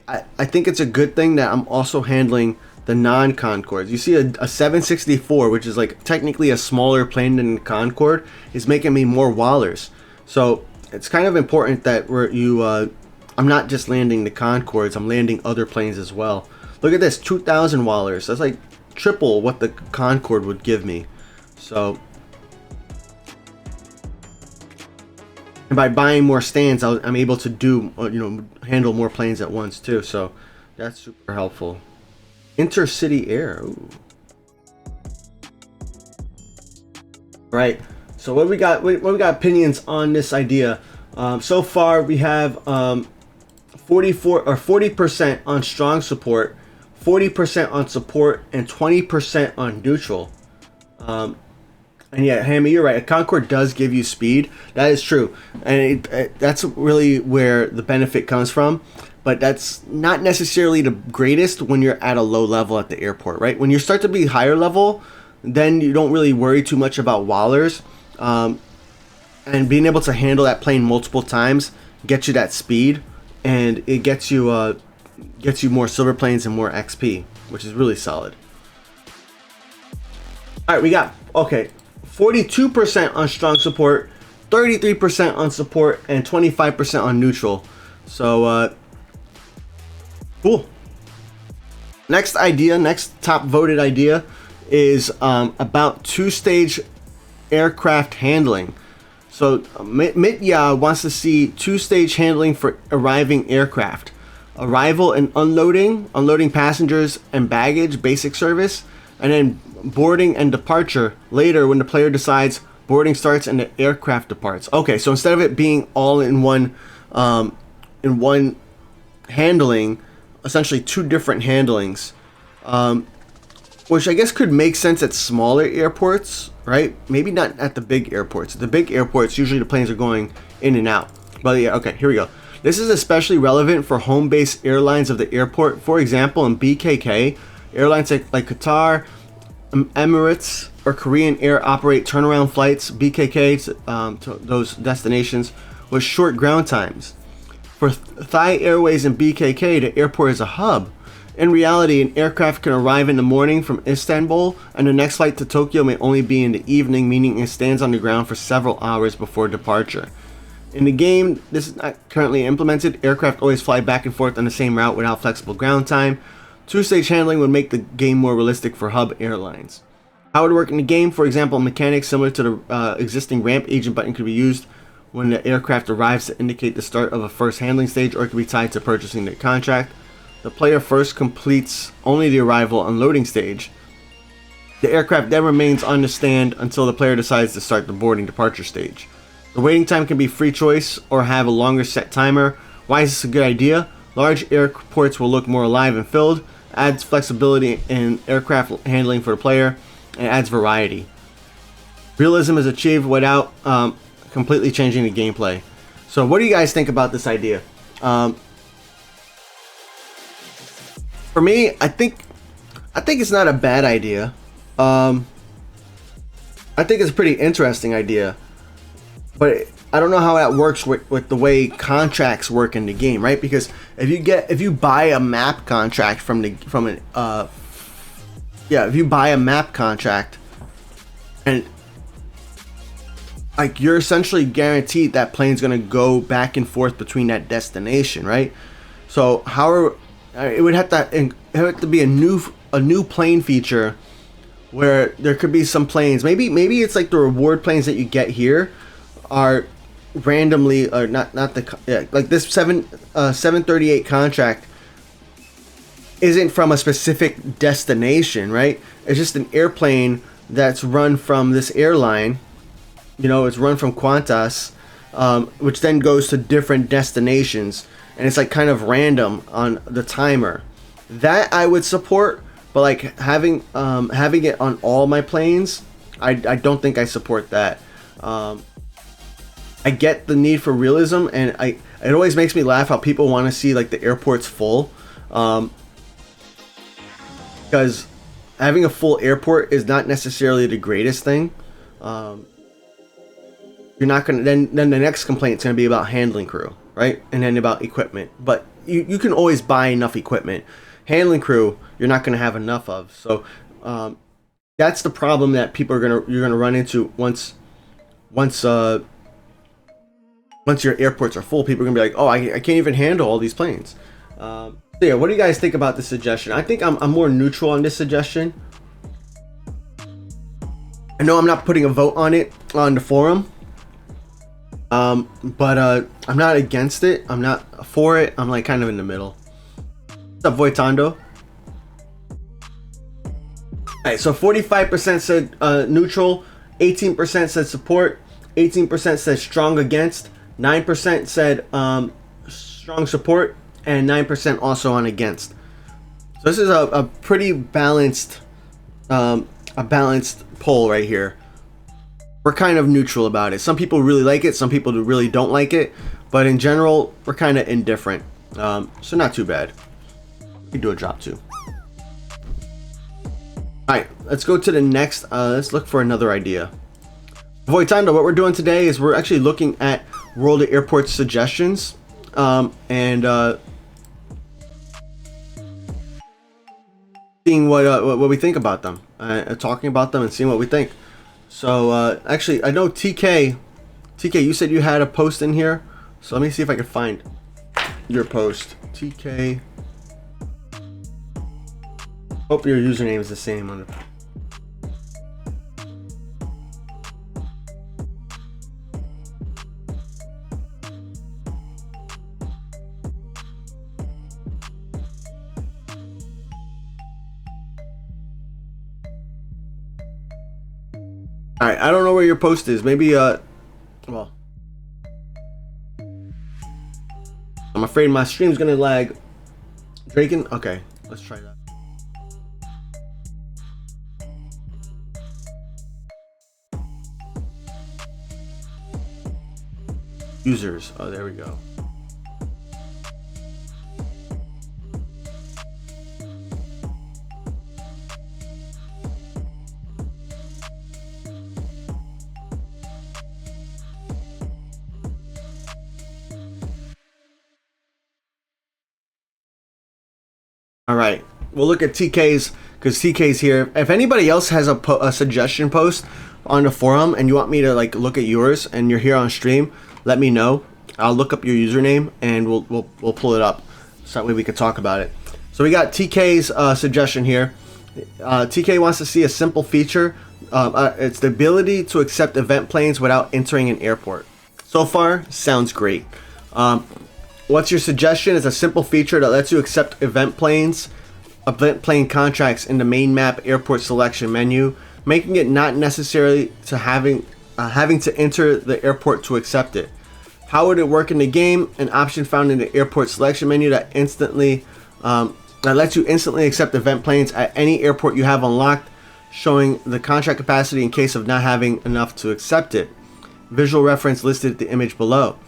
I think it's a good thing that I'm also handling the non-Concords. You see a 764, which is like technically a smaller plane than the Concorde, is making me more wallers. So it's kind of important that I'm not just landing the Concords, I'm landing other planes as well. Look at this, 2,000 wallers. That's like triple what the Concorde would give me. So, and by buying more stands, I'm able to do, handle more planes at once too. So that's super helpful. Intercity air. Ooh. Right. So what we got? What we got opinions on this idea? So far we have 40% on strong support, 40% on support, and 20% on neutral. And yeah, Hammy, you're right. A Concorde does give you speed. That is true, and that's really where the benefit comes from. But that's not necessarily the greatest when you're at a low level at the airport, right? When you start to be higher level, then you don't really worry too much about wallers. And being able to handle that plane multiple times gets you that speed, and it gets you more silver planes and more XP, which is really solid. All right, we got 42% on strong support, 33% on support, and 25% on neutral. So, cool. Next idea, next top voted idea is about two-stage aircraft handling. So Mitya wants to see two-stage handling for arriving aircraft. Arrival and unloading passengers and baggage, basic service, and then boarding and departure later when the player decides boarding starts and the aircraft departs. Okay, so instead of it being all in one handling, essentially two different handlings, which I guess could make sense at smaller airports, right? Maybe not at the big airports. At the big airports, usually the planes are going in and out. But yeah, okay, here we go. This is especially relevant for home-based airlines of the airport. For example, in BKK, airlines like Qatar, Emirates, or Korean Air operate turnaround flights, BKK, to those destinations with short ground times. For Thai Airways and BKK, the airport is a hub. In reality, an aircraft can arrive in the morning from Istanbul, and the next flight to Tokyo may only be in the evening, meaning it stands on the ground for several hours before departure. In the game, this is not currently implemented. Aircraft always fly back and forth on the same route without flexible ground time. Two-stage handling would make the game more realistic for hub airlines. How it would work in the game, for example, mechanics similar to the existing ramp agent button could be used when the aircraft arrives to indicate the start of a first handling stage, or it could be tied to purchasing the contract. The player first completes only the arrival unloading stage. The aircraft then remains on the stand until the player decides to start the boarding departure stage. The waiting time can be free choice or have a longer set timer. Why is this a good idea? Large airports will look more alive and filled, adds flexibility in aircraft handling for the player, and adds variety. Realism is achieved without completely changing the gameplay. So what do you guys think about this idea? For me, I think it's not a bad idea. I think it's a pretty interesting idea, but I don't know how that works with the way contracts work in the game, right? Because if you buy a map contract if you buy a map contract, and like you're essentially guaranteed that plane's gonna go back and forth between that destination, right? So it would have to be a new plane feature where there could be some planes. Maybe it's like the reward planes that you get here are randomly, or not like this 738 contract isn't from a specific destination, right? It's just an airplane that's run from this airline. You know, it's run from Qantas, which then goes to different destinations. And it's like kind of random on the timer. That I would support, but like having it on all my planes, I don't think I support that. I get the need for realism, and it always makes me laugh how people want to see like the airports full, because having a full airport is not necessarily the greatest thing. You're not gonna then the next complaint is gonna be about handling crew. Right? And then about equipment. But you can always buy enough equipment. Handling crew, you're not going to have enough of. So that's the problem that you're going to run into once your airports are full. People are going to be like, oh, I can't even handle all these planes. So yeah, what do you guys think about this suggestion? I think I'm more neutral on this suggestion. I know I'm not putting a vote on it on the forum. But I'm not against it. I'm not for it. I'm like kind of in the middle. What's up, Voitando? Alright, so 45% said neutral, 18% said support, 18% said strong against, 9% said strong support, and 9% also on against. So this is a pretty balanced poll right here. We're kind of neutral about it. Some people really like it, some people really don't like it, but in general, we're kind of indifferent. So not too bad. We can do a drop too. Alright, let's go to the next. Let's look for another idea. Voitando, what we're doing today is we're actually looking at World of Airports suggestions. And seeing what we think about them. Talking about them and seeing what we think. So actually, I know TK TK, you said you had a post in here, so let me see if I can find your post. TK. Hope your username is the same on the. All right, I don't know where your post is. Maybe well, I'm afraid my stream's gonna lag. Draken, okay, let's try that. Users, oh, there we go. All right, we'll look at TK's, because TK's here. If anybody else has a suggestion post on the forum and you want me to like look at yours and you're here on stream, let me know. I'll look up your username and we'll pull it up so that way we can talk about it. So we got TK's suggestion here. TK wants to see a simple feature. It's the ability to accept event planes without entering an airport. So far, sounds great. What's your suggestion? Is a simple feature that lets you accept event plane contracts in the main map airport selection menu, making it not necessarily to having to enter the airport to accept it. How would it work in the game? An option found in the airport selection menu that lets you instantly accept event planes at any airport you have unlocked, showing the contract capacity in case of not having enough to accept it. Visual reference listed at the image below.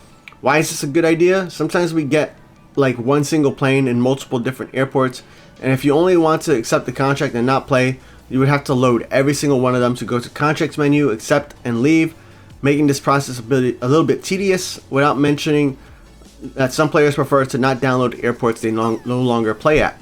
Why is this a good idea? Sometimes we get like one single plane in multiple different airports, and if you only want to accept the contract and not play, you would have to load every single one of them to go to contracts menu, accept and leave, making this process a little bit tedious, without mentioning that some players prefer to not download airports they no longer play at.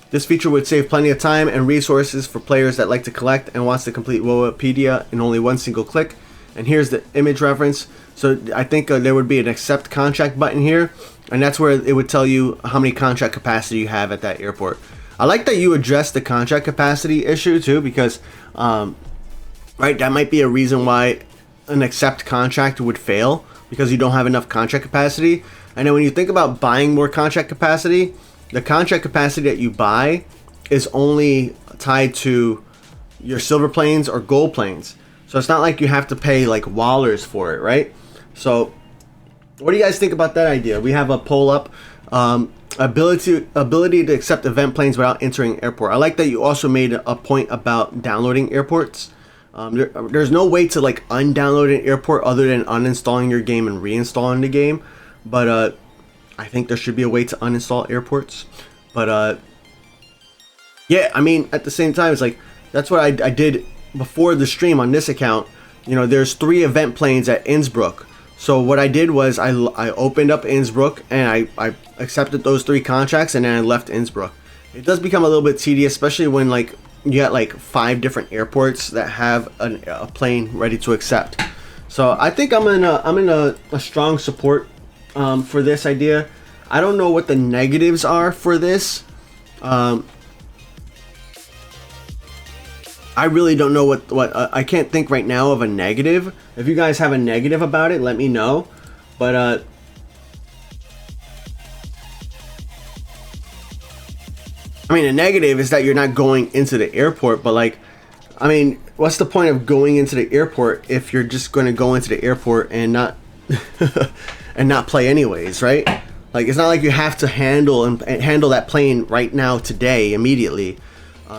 This feature would save plenty of time and resources for players that like to collect and wants to complete WoApedia in only one single click. And here's the image reference. So I think there would be an accept contract button here, and that's where it would tell you how many contract capacity you have at that airport. I like that you address the contract capacity issue too, because right, that might be a reason why an accept contract would fail, because you don't have enough contract capacity. And then when you think about buying more contract capacity, the contract capacity that you buy is only tied to your silver planes or gold planes. So it's not like you have to pay like wallers for it, right? So what do you guys think about that idea? We have a poll up. Ability to accept event planes without entering airport. I like that you also made a point about downloading airports. There's no way to like undownload an airport other than uninstalling your game and reinstalling the game. But I think there should be a way to uninstall airports. But yeah, I mean, at the same time, it's like that's what I did before the stream on this account. You know, there's 3 event planes at Innsbruck. So what I did was I opened up Innsbruck and I accepted those 3 contracts, and then I left Innsbruck. It does become a little bit tedious, especially when like you got like 5 different airports that have a plane ready to accept. So I think I'm in a strong support for this idea. I don't know what the negatives are for this. I really don't know what I can't think right now of a negative. If you guys have a negative about it, let me know. But I mean, a negative is that you're not going into the airport. But like, I mean, what's the point of going into the airport if you're just going to go into the airport and not and not play anyways, right? Like, it's not like you have to handle that plane right now, today, immediately.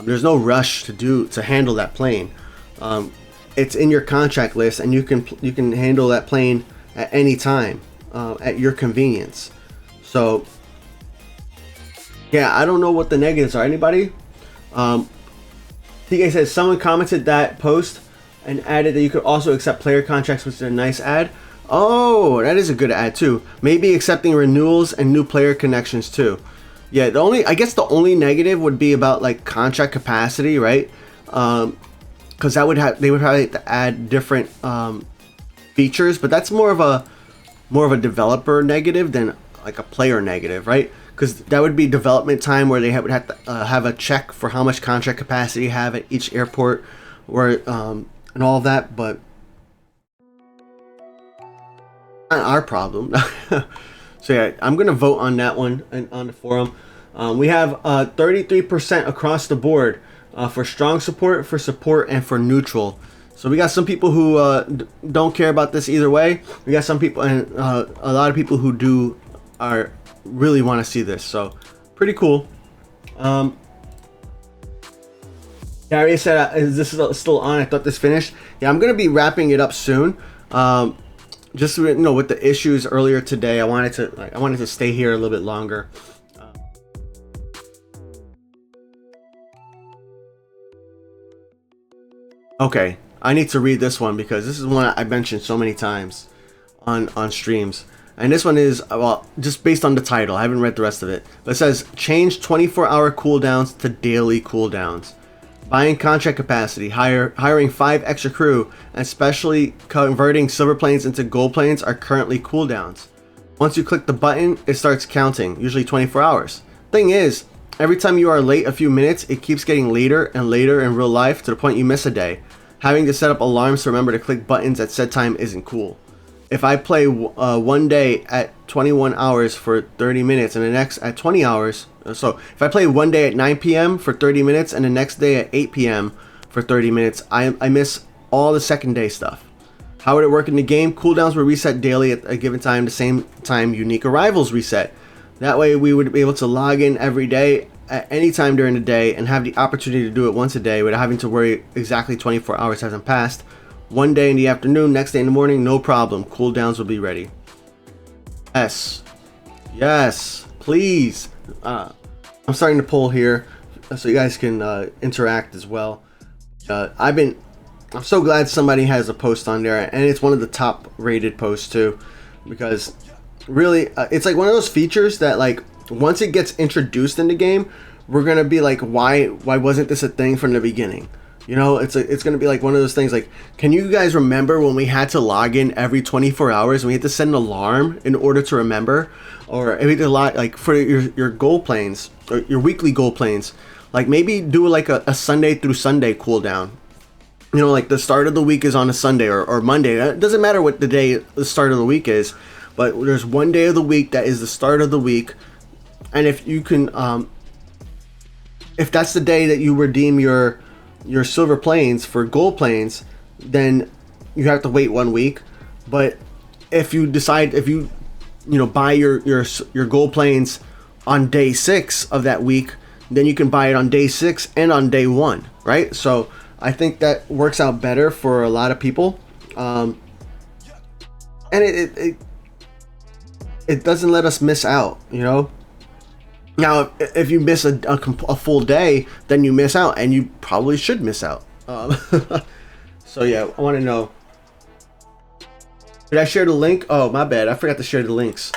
There's no rush to handle that plane. It's in your contract list, and you can handle that plane at any time at your convenience. So yeah, I don't know what the negatives are. Anybody? TK says someone commented that post and added that you could also accept player contracts, which is a nice ad. Oh, that is a good ad too. Maybe accepting renewals and new player connections too. Yeah, I guess the only negative would be about like contract capacity, right? Because they would probably have to add different features, but that's more of a developer negative than like a player negative, right? Because that would be development time where they would have to have a check for how much contract capacity you have at each airport, or and all of that. But not our problem. So yeah, I'm gonna vote on that one on the forum. We have 33% across the board for strong support, for support, and for neutral. So we got some people who don't care about this either way. We got some people, and a lot of people who really want to see this. So pretty cool. Gary said, "Is this still on? I thought this finished." Yeah, I'm gonna be wrapping it up soon. Just with the issues earlier today, I wanted to stay here a little bit longer. Okay, I need to read this one because this is one I mentioned so many times on streams. And this one is, well, just based on the title. I haven't read the rest of it. But it says, change 24-hour cooldowns to daily cooldowns. Buying contract capacity, hiring 5 extra crew, and especially converting silver planes into gold planes are currently cooldowns. Once you click the button, it starts counting, usually 24 hours. Thing is, every time you are late a few minutes, it keeps getting later and later in real life to the point you miss a day. Having to set up alarms to remember to click buttons at said time isn't cool. If I play one day at 21 hours for 30 minutes and the next at 20 hours, so if I play one day at 9 p.m. for 30 minutes and the next day at 8 p.m. for 30 minutes, I miss all the second day stuff. How would it work in the game? Cooldowns will reset daily at a given time, the same time unique arrivals reset. That way we would be able to log in every day at any time during the day and have the opportunity to do it once a day without having to worry exactly 24 hours hasn't passed. One day in the afternoon, next day in the morning, no problem. Cooldowns will be ready. Yes, please. I'm starting to poll here so you guys can interact as well. I'm so glad somebody has a post on there, and it's one of the top rated posts too, because really it's like one of those features that, like, once it gets introduced in the game, we're gonna be like, why wasn't this a thing from the beginning? It's gonna be like one of those things. Like, can you guys remember when we had to log in every 24 hours and we had to set an alarm in order to remember? Or we did a lot, like for your goal planes or your weekly goal planes, like maybe do like a Sunday through Sunday cooldown. Like the start of the week is on a Sunday or Monday. It doesn't matter what the start of the week is, but there's one day of the week that is the start of the week. And if you can, if that's the day that you redeem your silver planes for gold planes, then you have to wait 1 week. But if you buy your gold planes on day 6 of that week, then you can buy it on day 6 and on day 1, right? So I think that works out better for a lot of people, and it doesn't let us miss out. Now, if you miss a full day, then you miss out, and you probably should miss out. So yeah, I want to know. Did I share the link? Oh, my bad. I forgot to share the links.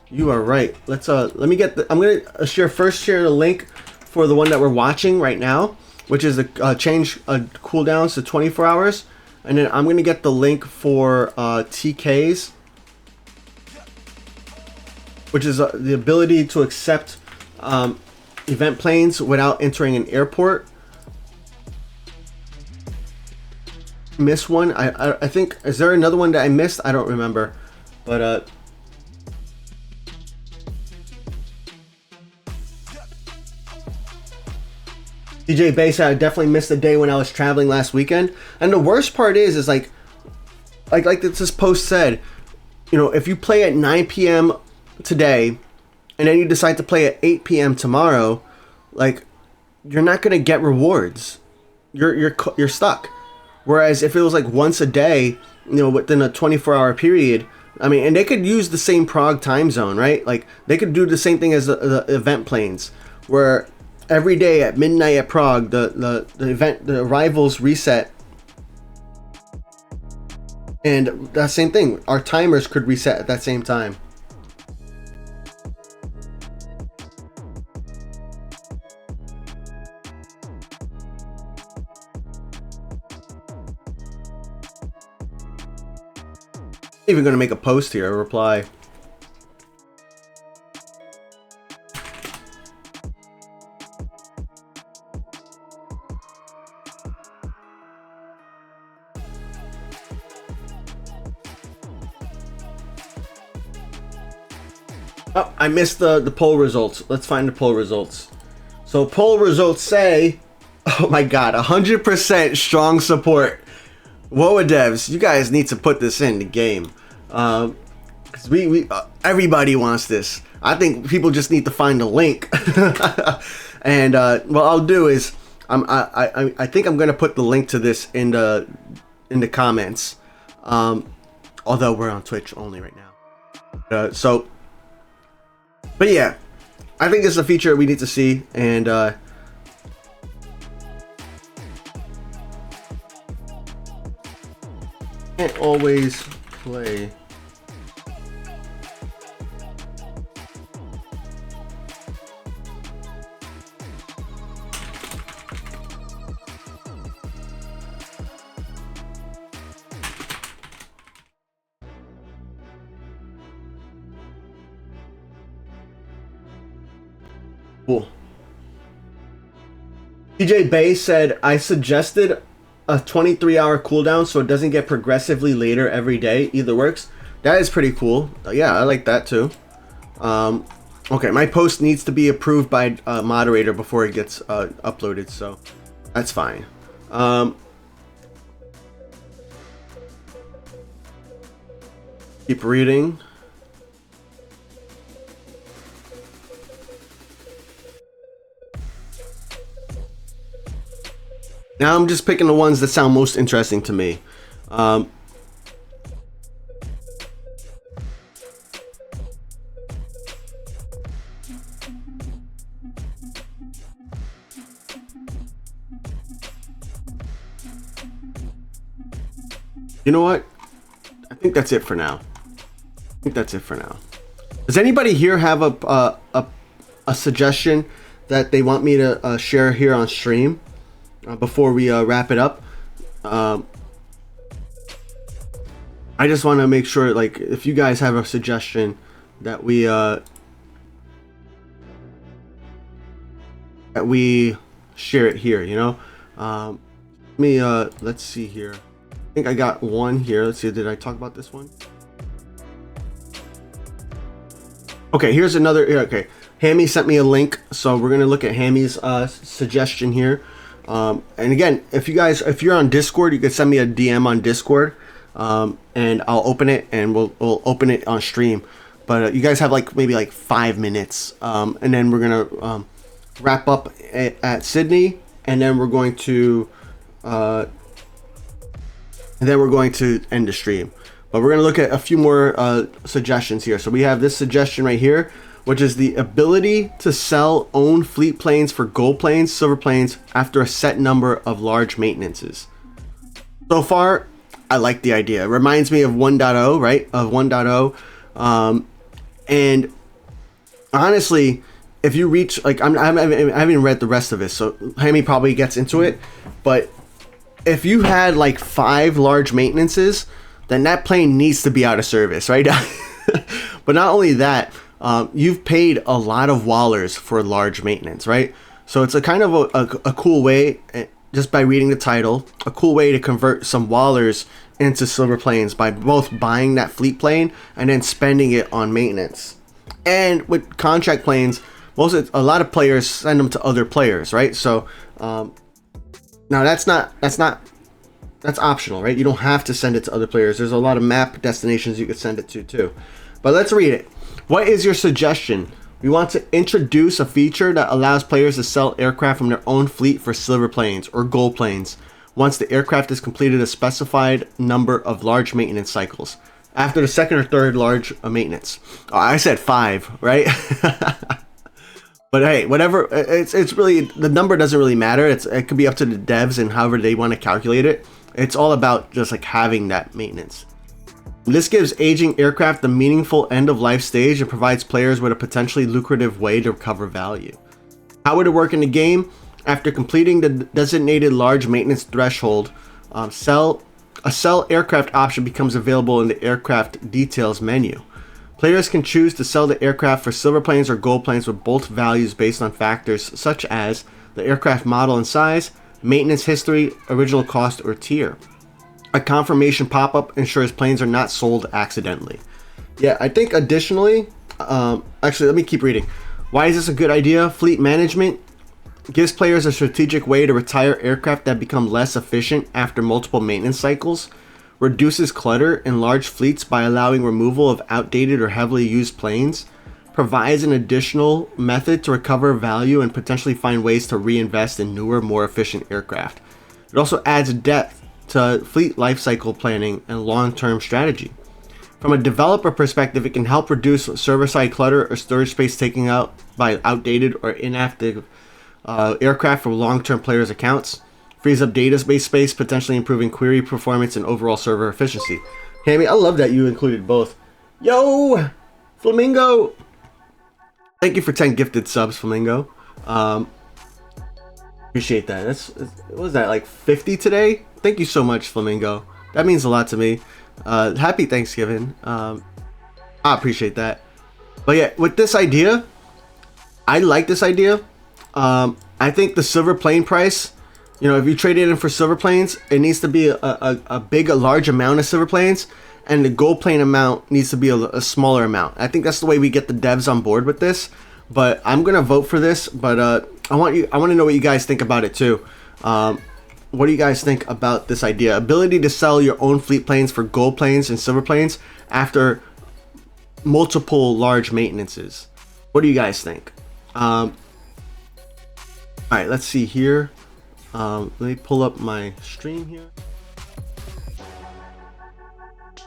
You are right. Let me get I'm gonna share the link for the one that we're watching right now, which is the change cooldowns to 24 hours, and then I'm gonna get the link for TKs, which is the ability to accept event planes without entering an airport. Miss one. I think, is there another one that I missed? I don't remember, but DJ Bay said I definitely missed the day when I was traveling last weekend. And the worst part is like this post said, if you play at 9 p.m. today and then you decide to play at 8 p.m. tomorrow, like, you're not gonna get rewards. You're stuck. Whereas if it was like once a day, within a 24-hour period, I mean, and they could use the same Prague time zone, right? Like, they could do the same thing as the event planes, where every day at midnight at Prague, the arrivals reset, and that same thing, our timers could reset at that same time. Even gonna make a post here, a reply. Oh, I missed the poll results. Let's find the poll results. So poll results say, oh my god, 100% strong support. WoA devs, you guys need to put this in the game. Cause everybody wants this. I think people just need to find the link. And what I'll do is, I think I'm gonna put the link to this in the comments. Although we're on Twitch only right now. But yeah, I think it's a feature we need to see, and can't always play. Cool. TJ Bay said, I suggested a 23-hour cooldown so it doesn't get progressively later every day. Either works. That is pretty cool. Yeah, I like that too. Okay, my post needs to be approved by a moderator before it gets uploaded, so that's fine. Keep reading. Now I'm just picking the ones that sound most interesting to me. You know what? I think that's it for now. Does anybody here have a suggestion that they want me to share here on stream? Before we wrap it up, I just want to make sure, like, if you guys have a suggestion that we share it here, you know. Let's see here. I think I got one here. Let's see, did I talk about this one? Okay, here's another. Okay, Hammy sent me a link, so we're gonna look at Hammy's suggestion here. And again, if you're on Discord, you can send me a DM on Discord, and I'll open it, and we'll open it on stream. But you guys have maybe 5 minutes, and then we're gonna wrap up at Sydney, and then we're going to end the stream. But we're gonna look at a few more suggestions here. So we have this suggestion right here, which is the ability to sell own fleet planes for gold planes, silver planes after a set number of large maintenances. So far, I like the idea. It reminds me of 1.0, right? Of 1.0. And honestly, if you reach, I haven't read the rest of it, so Hammy probably gets into it. But if you had 5 large maintenances, then that plane needs to be out of service, right? But not only that, you've paid a lot of wallers for large maintenance, right? So it's a kind of a cool way, just by reading the title, a cool way to convert some wallers into silver planes by both buying that fleet plane and then spending it on maintenance. And with contract planes, a lot of players send them to other players, right? So now that's optional, right? You don't have to send it to other players. There's a lot of map destinations you could send it to too. But let's read it. What is your suggestion? We want to introduce a feature that allows players to sell aircraft from their own fleet for silver planes or gold planes once the aircraft has completed a specified number of large maintenance cycles. After the second or third large maintenance. Oh, I said 5, right? But hey, whatever. It's really, the number doesn't really matter. It could be up to the devs and however they want to calculate it. It's all about just having that maintenance. This gives aging aircraft a meaningful end-of-life stage and provides players with a potentially lucrative way to recover value. How would it work in the game? After completing the designated large maintenance threshold, sell a sell aircraft option becomes available in the aircraft details menu. Players can choose to sell the aircraft for silver planes or gold planes with both values based on factors such as the aircraft model and size, maintenance history, original cost, or tier. A confirmation pop-up ensures planes are not sold accidentally. Yeah, I think additionally, actually, let me keep reading. Why is this a good idea? Fleet management gives players a strategic way to retire aircraft that become less efficient after multiple maintenance cycles, reduces clutter in large fleets by allowing removal of outdated or heavily used planes, provides an additional method to recover value and potentially find ways to reinvest in newer, more efficient aircraft. It also adds depth to fleet lifecycle planning and long-term strategy. From a developer perspective, it can help reduce server-side clutter or storage space taken out by outdated or inactive aircraft from long-term players' accounts. Frees up database space, potentially improving query performance and overall server efficiency. Hammy, I love that you included both. Yo, Flamingo! Thank you for 10 gifted subs, Flamingo. Appreciate that. What was that, like 50 today? Thank you so much, Flamingo. That means a lot to me. Happy Thanksgiving. I appreciate that. But yeah, with this idea, I like this idea. I think the silver plane price, you know, if you trade it in for silver planes, it needs to be a large amount of silver planes, and the gold plane amount needs to be a smaller amount. I think that's the way we get the devs on board with this. But I'm gonna vote for this. But I want to know what you guys think about it too. What do you guys think about this idea? Ability to sell your own fleet planes for gold planes and silver planes after multiple large maintenances. What do you guys think? All right, let's see here. Let me pull up my stream here.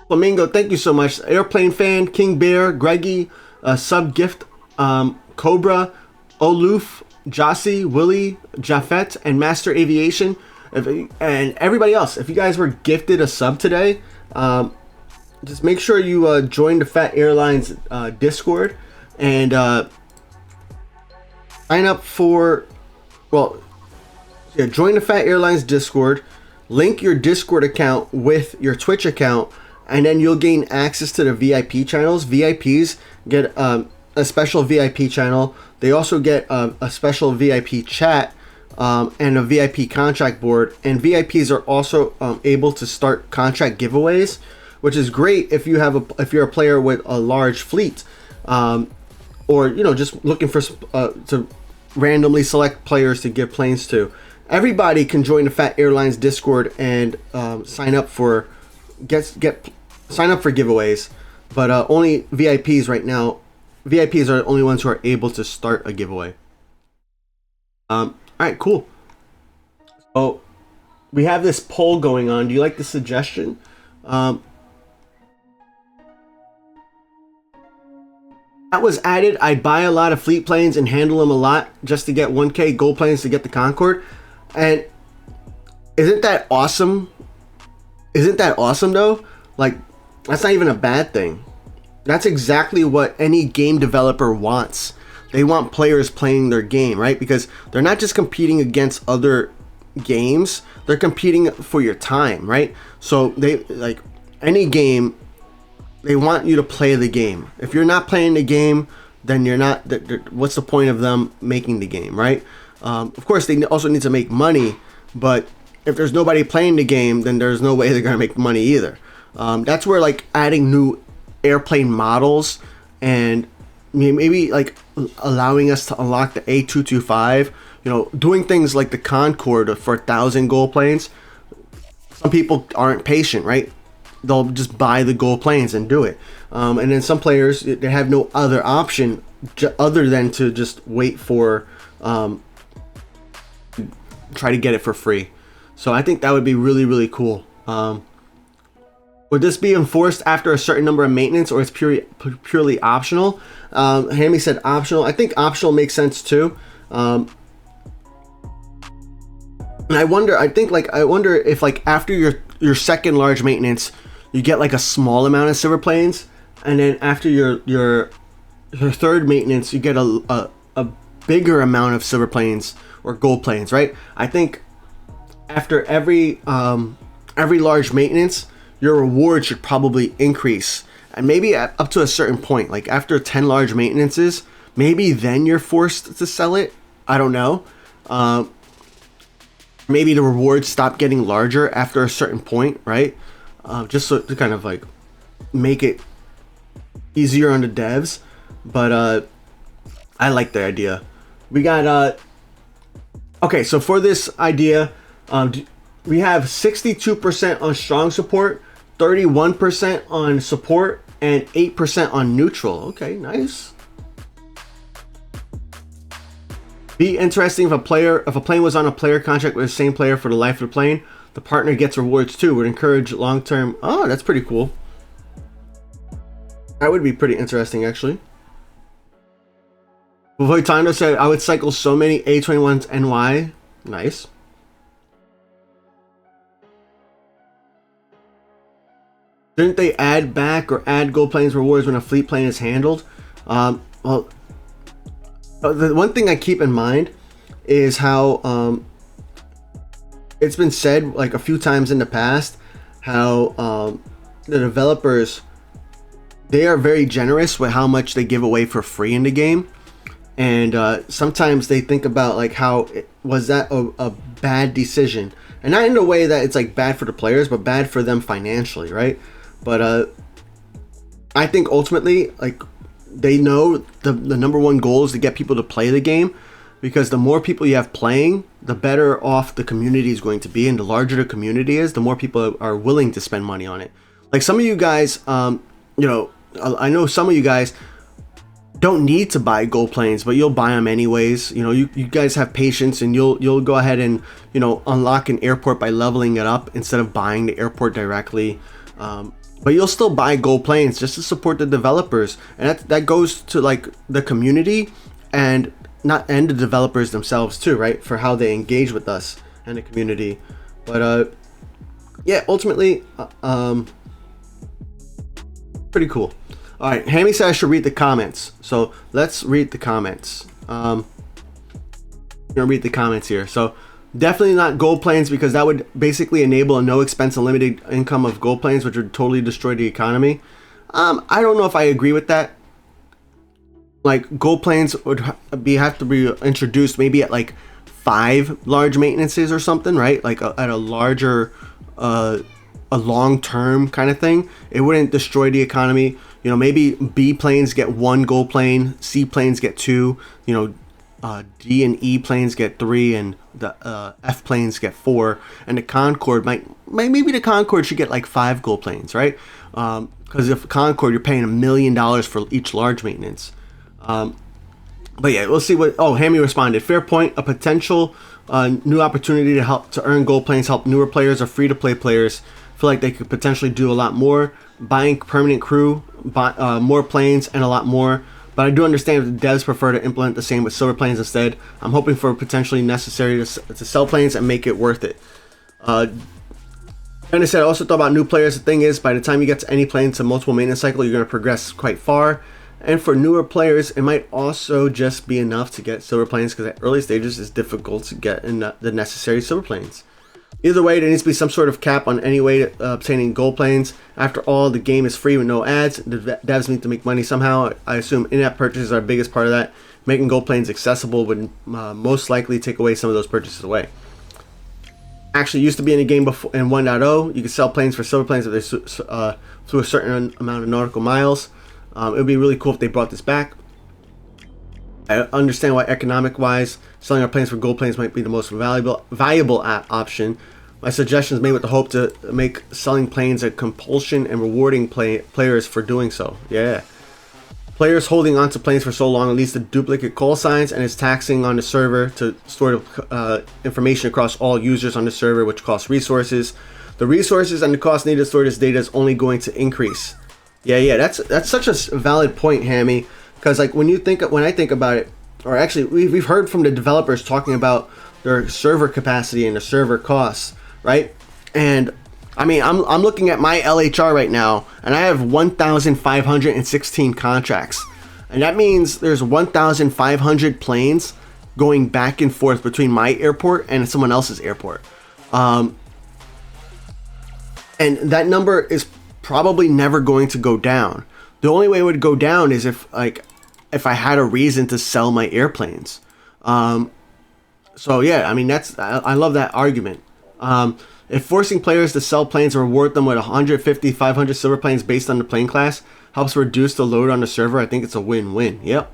Flamingo, thank you so much. Airplane Fan, King Bear, Greggy, Sub Gift, Cobra, Oluf, Jossie, Willie, Jaffet, and Master Aviation, and everybody else. If you guys were gifted a sub today, just make sure you join the Phat Airlines Discord and sign up for, join the Phat Airlines Discord, link your Discord account with your Twitch account, and then you'll gain access to the VIP channels. VIPs get a special VIP channel. They also get a special VIP chat and a VIP contract board. And VIPs are also able to start contract giveaways, which is great if you're a player with a large fleet, or just looking for to randomly select players to give planes to. Everybody can join the Phat Airlines Discord and sign up for giveaways, but only VIPs right now. VIPs are the only ones who are able to start a giveaway. All right, cool. So we have this poll going on. Do you like the suggestion? That was added. I buy a lot of fleet planes and handle them a lot just to get 1K gold planes to get the Concorde. And isn't that awesome? Isn't that awesome though? Like, that's not even a bad thing. That's exactly what any game developer wants. They want players playing their game, right? Because they're not just competing against other games, they're competing for your time, right? So they, like any game, they want you to play the game. If you're not playing the game, then you're not, what's the point of them making the game, right? Of course, they also need to make money, but if there's nobody playing the game, then there's no way they're gonna make money either. That's where like adding new airplane models and maybe like allowing us to unlock the A225, doing things like the Concorde for 1,000 gold planes. Some people aren't patient, right? They'll just buy the gold planes and do it. And then some players, they have no other option other than to just wait for, try to get it for free. So I think that would be really, really cool. Would this be enforced after a certain number of maintenance, or it's purely optional? Hammy said optional. I think optional makes sense too. And I wonder if like after your second large maintenance, you get like a small amount of silver planes, and then after your third maintenance, you get a bigger amount of silver planes or gold planes, right? I think after every every large maintenance, your reward should probably increase. And maybe up to a certain point, like after 10 large maintenances, maybe then you're forced to sell it. I don't know. Maybe the rewards stop getting larger after a certain point, right? Just so to kind of like make it easier on the devs. But I like the idea. We got okay, so for this idea, we have 62% on strong support, 31% on support, and 8% on neutral. Okay, nice. Be interesting if a plane was on a player contract with the same player for the life of the plane, the partner gets rewards too. Would encourage long-term. Oh, that's pretty cool. That would be pretty interesting, actually. Voitando said, I would cycle so many A21s NY. Nice. Didn't they add back or add gold planes rewards when a fleet plane is handled? Well, the one thing I keep in mind is how it's been said like a few times in the past how the developers, they are very generous with how much they give away for free in the game. And sometimes they think about like how was that a bad decision, and not in a way that it's like bad for the players, but bad for them financially, right? But I think ultimately, like, they know the number one goal is to get people to play the game, because the more people you have playing, the better off the community is going to be, and the larger the community is, the more people are willing to spend money on it. Like some of you guys, you know, I know some of you guys don't need to buy gold planes, but you'll buy them anyways. You know, you guys have patience, and you'll go ahead and, you know, unlock an airport by leveling it up instead of buying the airport directly. But you'll still buy gold planes just to support the developers, and that goes to like the community and the developers themselves too, right? For how they engage with us and the community. But yeah, ultimately, pretty cool. All right, Hammy said I should read the comments, so let's read the comments. I'm gonna read the comments here. So definitely not gold planes, because that would basically enable a no expense and limited income of gold planes, which would totally destroy the economy. I don't know if I agree with that. Like, gold planes would have to be introduced maybe at like 5 large maintenances or something, right? Like at a larger, a long-term kind of thing. It wouldn't destroy the economy. You know, maybe B planes get 1 gold plane, C planes get 2, you know, D and E planes get 3, and the F planes get 4, and the Concorde maybe the Concorde should get like 5 gold planes, right? Because if Concorde, you're paying $1 million for each large maintenance. But yeah, we'll see what. Oh, Hammy responded. Fair point. A potential new opportunity to earn gold planes, help newer players or free to play players feel like they could potentially do a lot more. Buying permanent crew, more planes, and a lot more. But I do understand if the devs prefer to implement the same with silver planes instead. I'm hoping for potentially necessary to sell planes and make it worth it. And I said I also thought about new players. The thing is, by the time you get to any plane to multiple maintenance cycle, you're going to progress quite far. And for newer players, it might also just be enough to get silver planes, because at early stages it's difficult to get in the necessary silver planes. Either way, there needs to be some sort of cap on any way to obtaining gold planes. After all, the game is free with no ads. The devs need to make money somehow. I assume in-app purchases are the biggest part of that. Making gold planes accessible would most likely take away some of those purchases away. Actually, used to be in a game before in 1.0. You could sell planes for silver planes if they flew a certain amount of nautical miles. It would be really cool if they brought this back. I understand why economic-wise, selling our planes for gold planes might be the most valuable option. My suggestion is made with the hope to make selling planes a compulsion and rewarding players for doing so. Yeah. Players holding onto planes for so long leads to duplicate call signs, and is taxing on the server to store the information across all users on the server, which costs resources. The resources and the cost needed to store this data is only going to increase. Yeah, that's such a valid point, Hammy. Because like when I think about it, or actually we've heard from the developers talking about their server capacity and the server costs, right? And I mean, I'm looking at my LHR right now, and I have 1,516 contracts, and that means there's 1,500 planes going back and forth between my airport and someone else's airport. And that number is probably never going to go down. The only way it would go down is if I had a reason to sell my airplanes. So yeah, I mean, I love that argument. If forcing players to sell planes or reward them with 150, 500 silver planes based on the plane class helps reduce the load on the server, I think it's a win-win. Yep.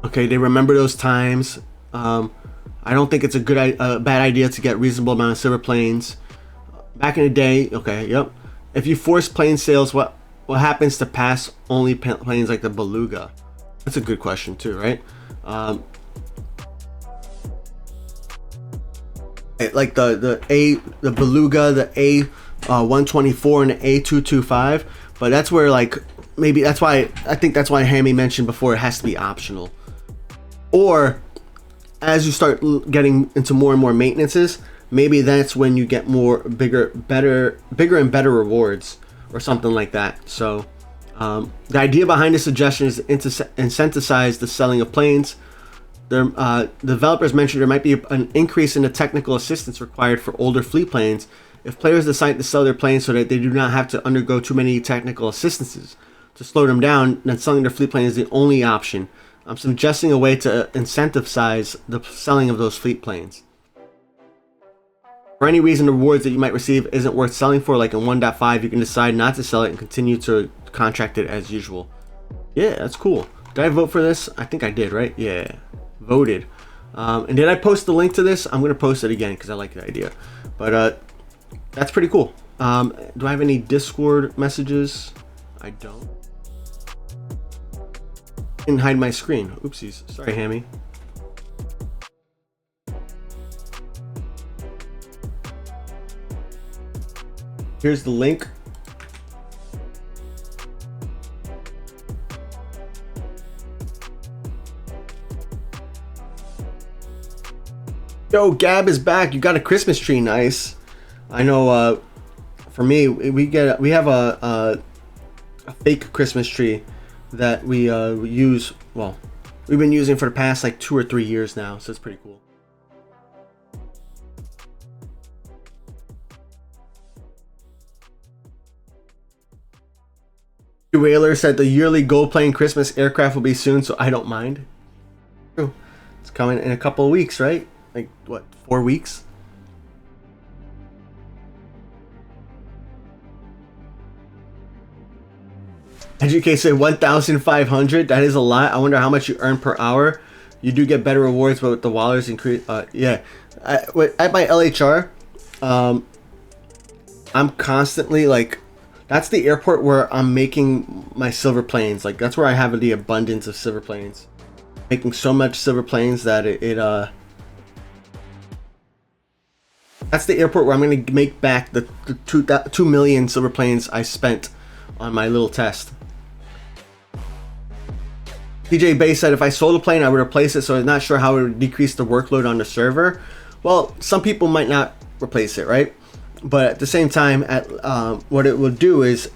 Okay, they remember those times. I don't think it's a bad idea to get reasonable amount of silver planes. Back in the day, okay, yep. If you force plane sales, what happens to pass only planes like the Beluga? That's a good question too, right? Like the Beluga, the A124 and the A225, but that's where like maybe that's why I think that's why Hammy mentioned before it has to be optional. Or as you start getting into more and more maintenances, maybe that's when you get bigger and better rewards or something like that. So the idea behind this suggestion is to incentivize the selling of planes. The developers mentioned there might be an increase in the technical assistance required for older fleet planes if players decide to sell their planes so that they do not have to undergo too many technical assistances. To slow them down, then selling their fleet plane is the only option. I'm suggesting a way to incentivize the selling of those fleet planes. For any reason the rewards that you might receive isn't worth selling for, like in 1.5, you can decide not to sell it and continue to contract it as usual. Yeah, that's cool. Did I vote for this? I think I did, right? Yeah, voted. And did I post the link to this? I'm going to post it again because I like the idea. But that's pretty cool. Do I have any Discord messages? I don't. Didn't hide my screen. Oopsies. Sorry, Hammy. Here's the link. Yo, Gab is back. You got a Christmas tree. Nice. I know. For me, we have a fake Christmas tree that we use. Well, we've been using for the past like 2 or 3 years now, so it's pretty cool. Whaler said the yearly gold plane Christmas aircraft will be soon, so I don't mind. True. It's coming in a couple of weeks, right? Like what, 4 weeks? Educate said 1,500. That is a lot. I wonder how much you earn per hour. You do get better rewards, but with the wallers increase. Yeah, at my LHR, I'm constantly like, that's the airport where I'm making my silver planes. Like that's where I have the abundance of silver planes. Making so much silver planes that that's the airport where I'm gonna make back the 2 million silver planes I spent on my little test. TJ Bay said if I sold a plane, I would replace it, so I'm not sure how it would decrease the workload on the server. Well, some people might not replace it, right? But at the same time, what it would do is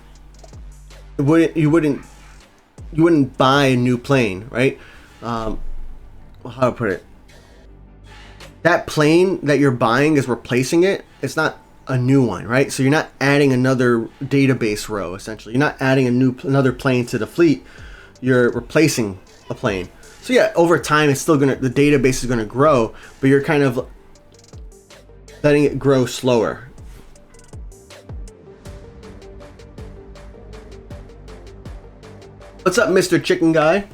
you wouldn't buy a new plane, right? How to put it? That plane that you're buying is replacing it. It's not a new one, right? So you're not adding another database row. Essentially, you're not adding another plane to the fleet. You're replacing a plane. So yeah, over time, it's still the database is gonna grow, but you're kind of letting it grow slower. What's up, Mr. Chicken Guy?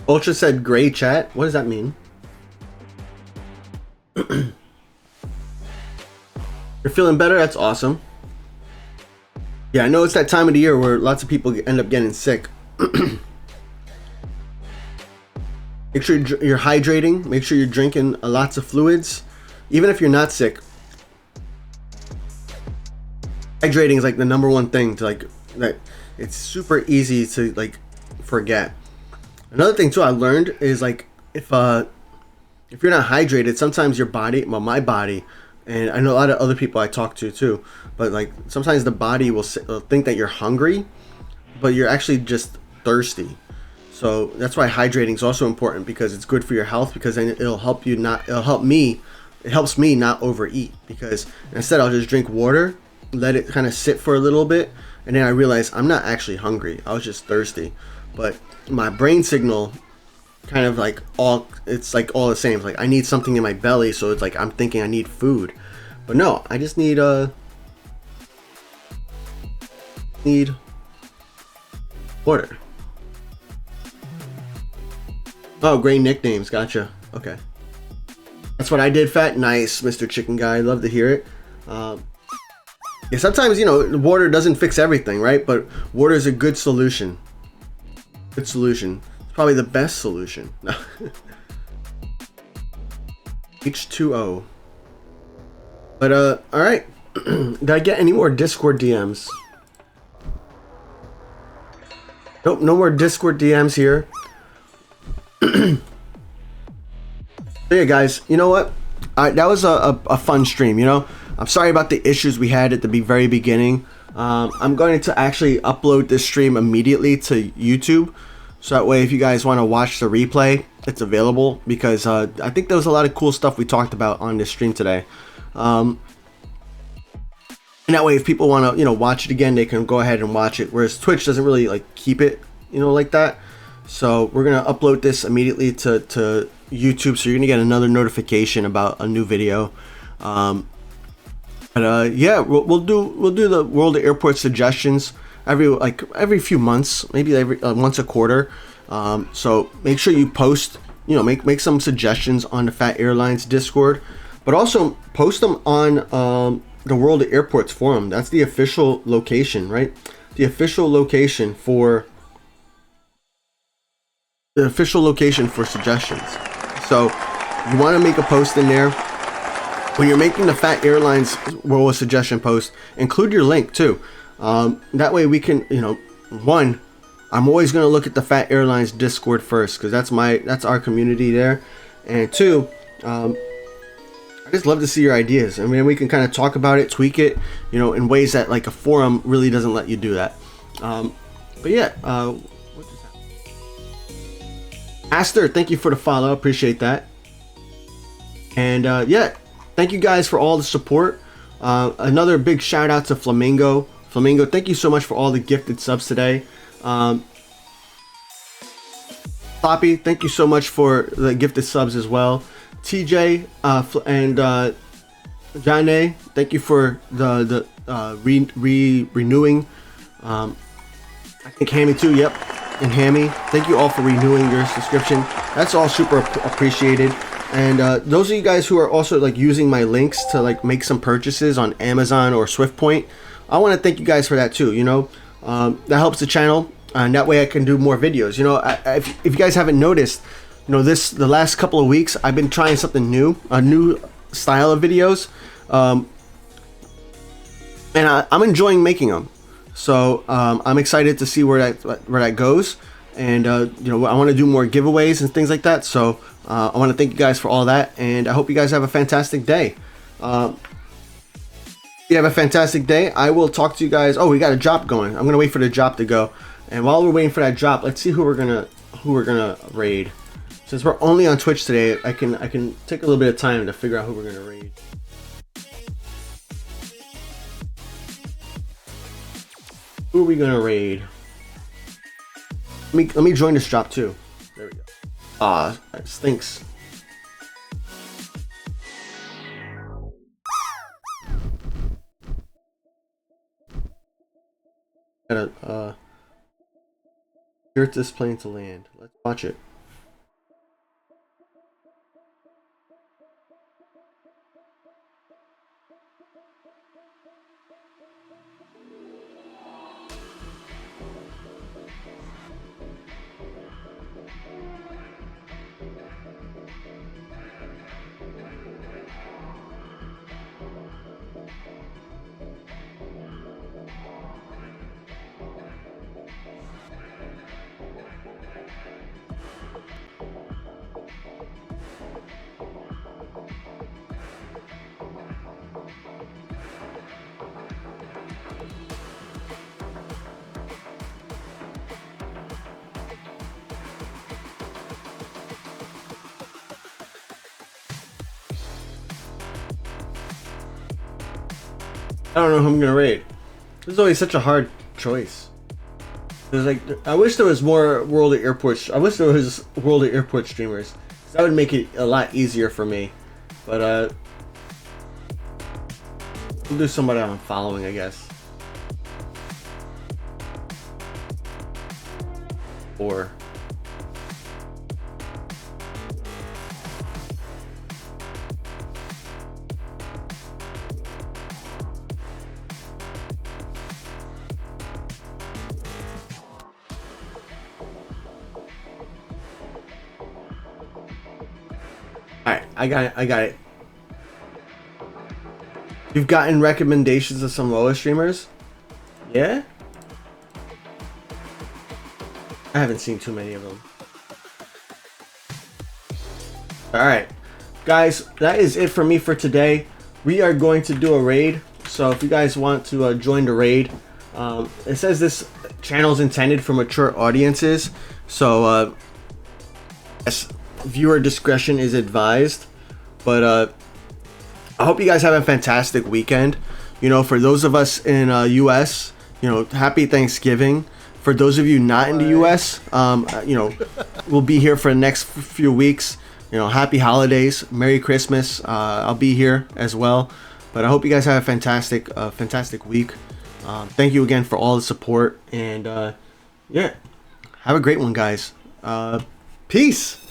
Ultra said gray chat. What does that mean? You're feeling better? That's awesome. Yeah, I know it's that time of the year where lots of people end up getting sick. Make sure you're hydrating. Make sure you're drinking lots of fluids. Even if you're not sick, hydrating is like the number one thing to like that. It's super easy to like forget. Another thing too I learned is like if you're not hydrated, sometimes your body, well my body, and I know a lot of other people I talk to too, but like sometimes the body will think that you're hungry, but you're actually just thirsty. So that's why hydrating is also important, because it's good for your health, because then it'll help me it helps me not overeat, because instead I'll just drink water, let it kind of sit for a little bit, and then I realize I'm not actually hungry. I was just thirsty. But my brain signal kind of like it's like all the same. It's like I need something in my belly, so it's like I'm thinking I need food. But no, I just need water. Oh, great nicknames. Gotcha. Okay. That's what I did, Fat. Nice, Mr. Chicken Guy. Love to hear it. Yeah, sometimes, you know, water doesn't fix everything, right? But water is a good solution. Good solution. It's probably the best solution. H2O. But, alright. Did I get any more Discord DMs? Nope, no more Discord DMs here. So yeah, guys, you know what? That was a fun stream, you know? I'm sorry about the issues we had at the very beginning. I'm going to actually upload this stream immediately to YouTube. So that way, if you guys want to watch the replay, it's available. Because I think there was a lot of cool stuff we talked about on this stream today. And that way, if people want to, you know, watch it again, they can go ahead and watch it. Whereas Twitch doesn't really, like, keep it, you know, like that. So we're going to upload this immediately to YouTube. So you're going to get another notification about a new video. Yeah, we'll do the World of Airport suggestions every few months, maybe every once a quarter. So make sure you post, you know, make some suggestions on the Phat Airlines Discord, but also post them on the World of Airports forum. That's the official location, right? The official location for suggestions. So you want to make a post in there. When you're making the Phat Airlines WoA suggestion post, include your link too. That way we can, you know, one, I'm always going to look at the Phat Airlines Discord first, because that's our community there. And two, I just love to see your ideas. I mean, we can kind of talk about it, tweak it, you know, in ways that like a forum really doesn't let you do that. But yeah, what just happened? Aster, thank you for the follow. Appreciate that. And yeah. Thank you guys for all the support. Another big shout out to Flamingo. Flamingo, thank you so much for all the gifted subs today. Floppy, thank you so much for the gifted subs as well. TJ and Jane, thank you for the renewing. I think Hammy too. Yep, and Hammy, thank you all for renewing your subscription. That's all super appreciated. And those of you guys who are also like using my links to like make some purchases on Amazon or Swiftpoint, I want to thank you guys for that too. You know, that helps the channel, and that way I can do more videos. You know, if you guys haven't noticed, you know, the last couple of weeks I've been trying something new, a new style of videos, and I'm enjoying making them. So I'm excited to see where that goes. And you know, I want to do more giveaways and things like that. So I want to thank you guys for all that, and I hope you guys have a fantastic day. You have a fantastic day. I will talk to you guys. Oh, we got a drop going. I'm gonna wait for the drop to go, and while we're waiting for that drop, let's see who we're gonna raid. Since we're only on Twitch today, I can take a little bit of time to figure out who we're gonna raid. Who are we gonna raid? Let me join this drop too. There we go. It stinks. Gotta steer this plane to land. Let's watch it. I don't know who I'm gonna raid. This is always such a hard choice. There's like, I wish there was more World of Airports. I wish there was World of Airport streamers. That would make it a lot easier for me. But we'll do somebody I'm following, I guess. Or alright, I got it. You've gotten recommendations of some WoA streamers? Yeah? I haven't seen too many of them. Alright, guys, that is it for me for today. We are going to do a raid, so if you guys want to join the raid, it says this channel is intended for mature audiences, so yes, viewer discretion is advised. But I hope you guys have a fantastic weekend. You know, for those of us in US, you know, happy Thanksgiving. For those of you not in the US, you know, we'll be here for the next few weeks. You know, happy holidays, Merry Christmas. I'll be here as well. But I hope you guys have a fantastic week. Thank you again for all the support, and yeah, have a great one, guys. Peace.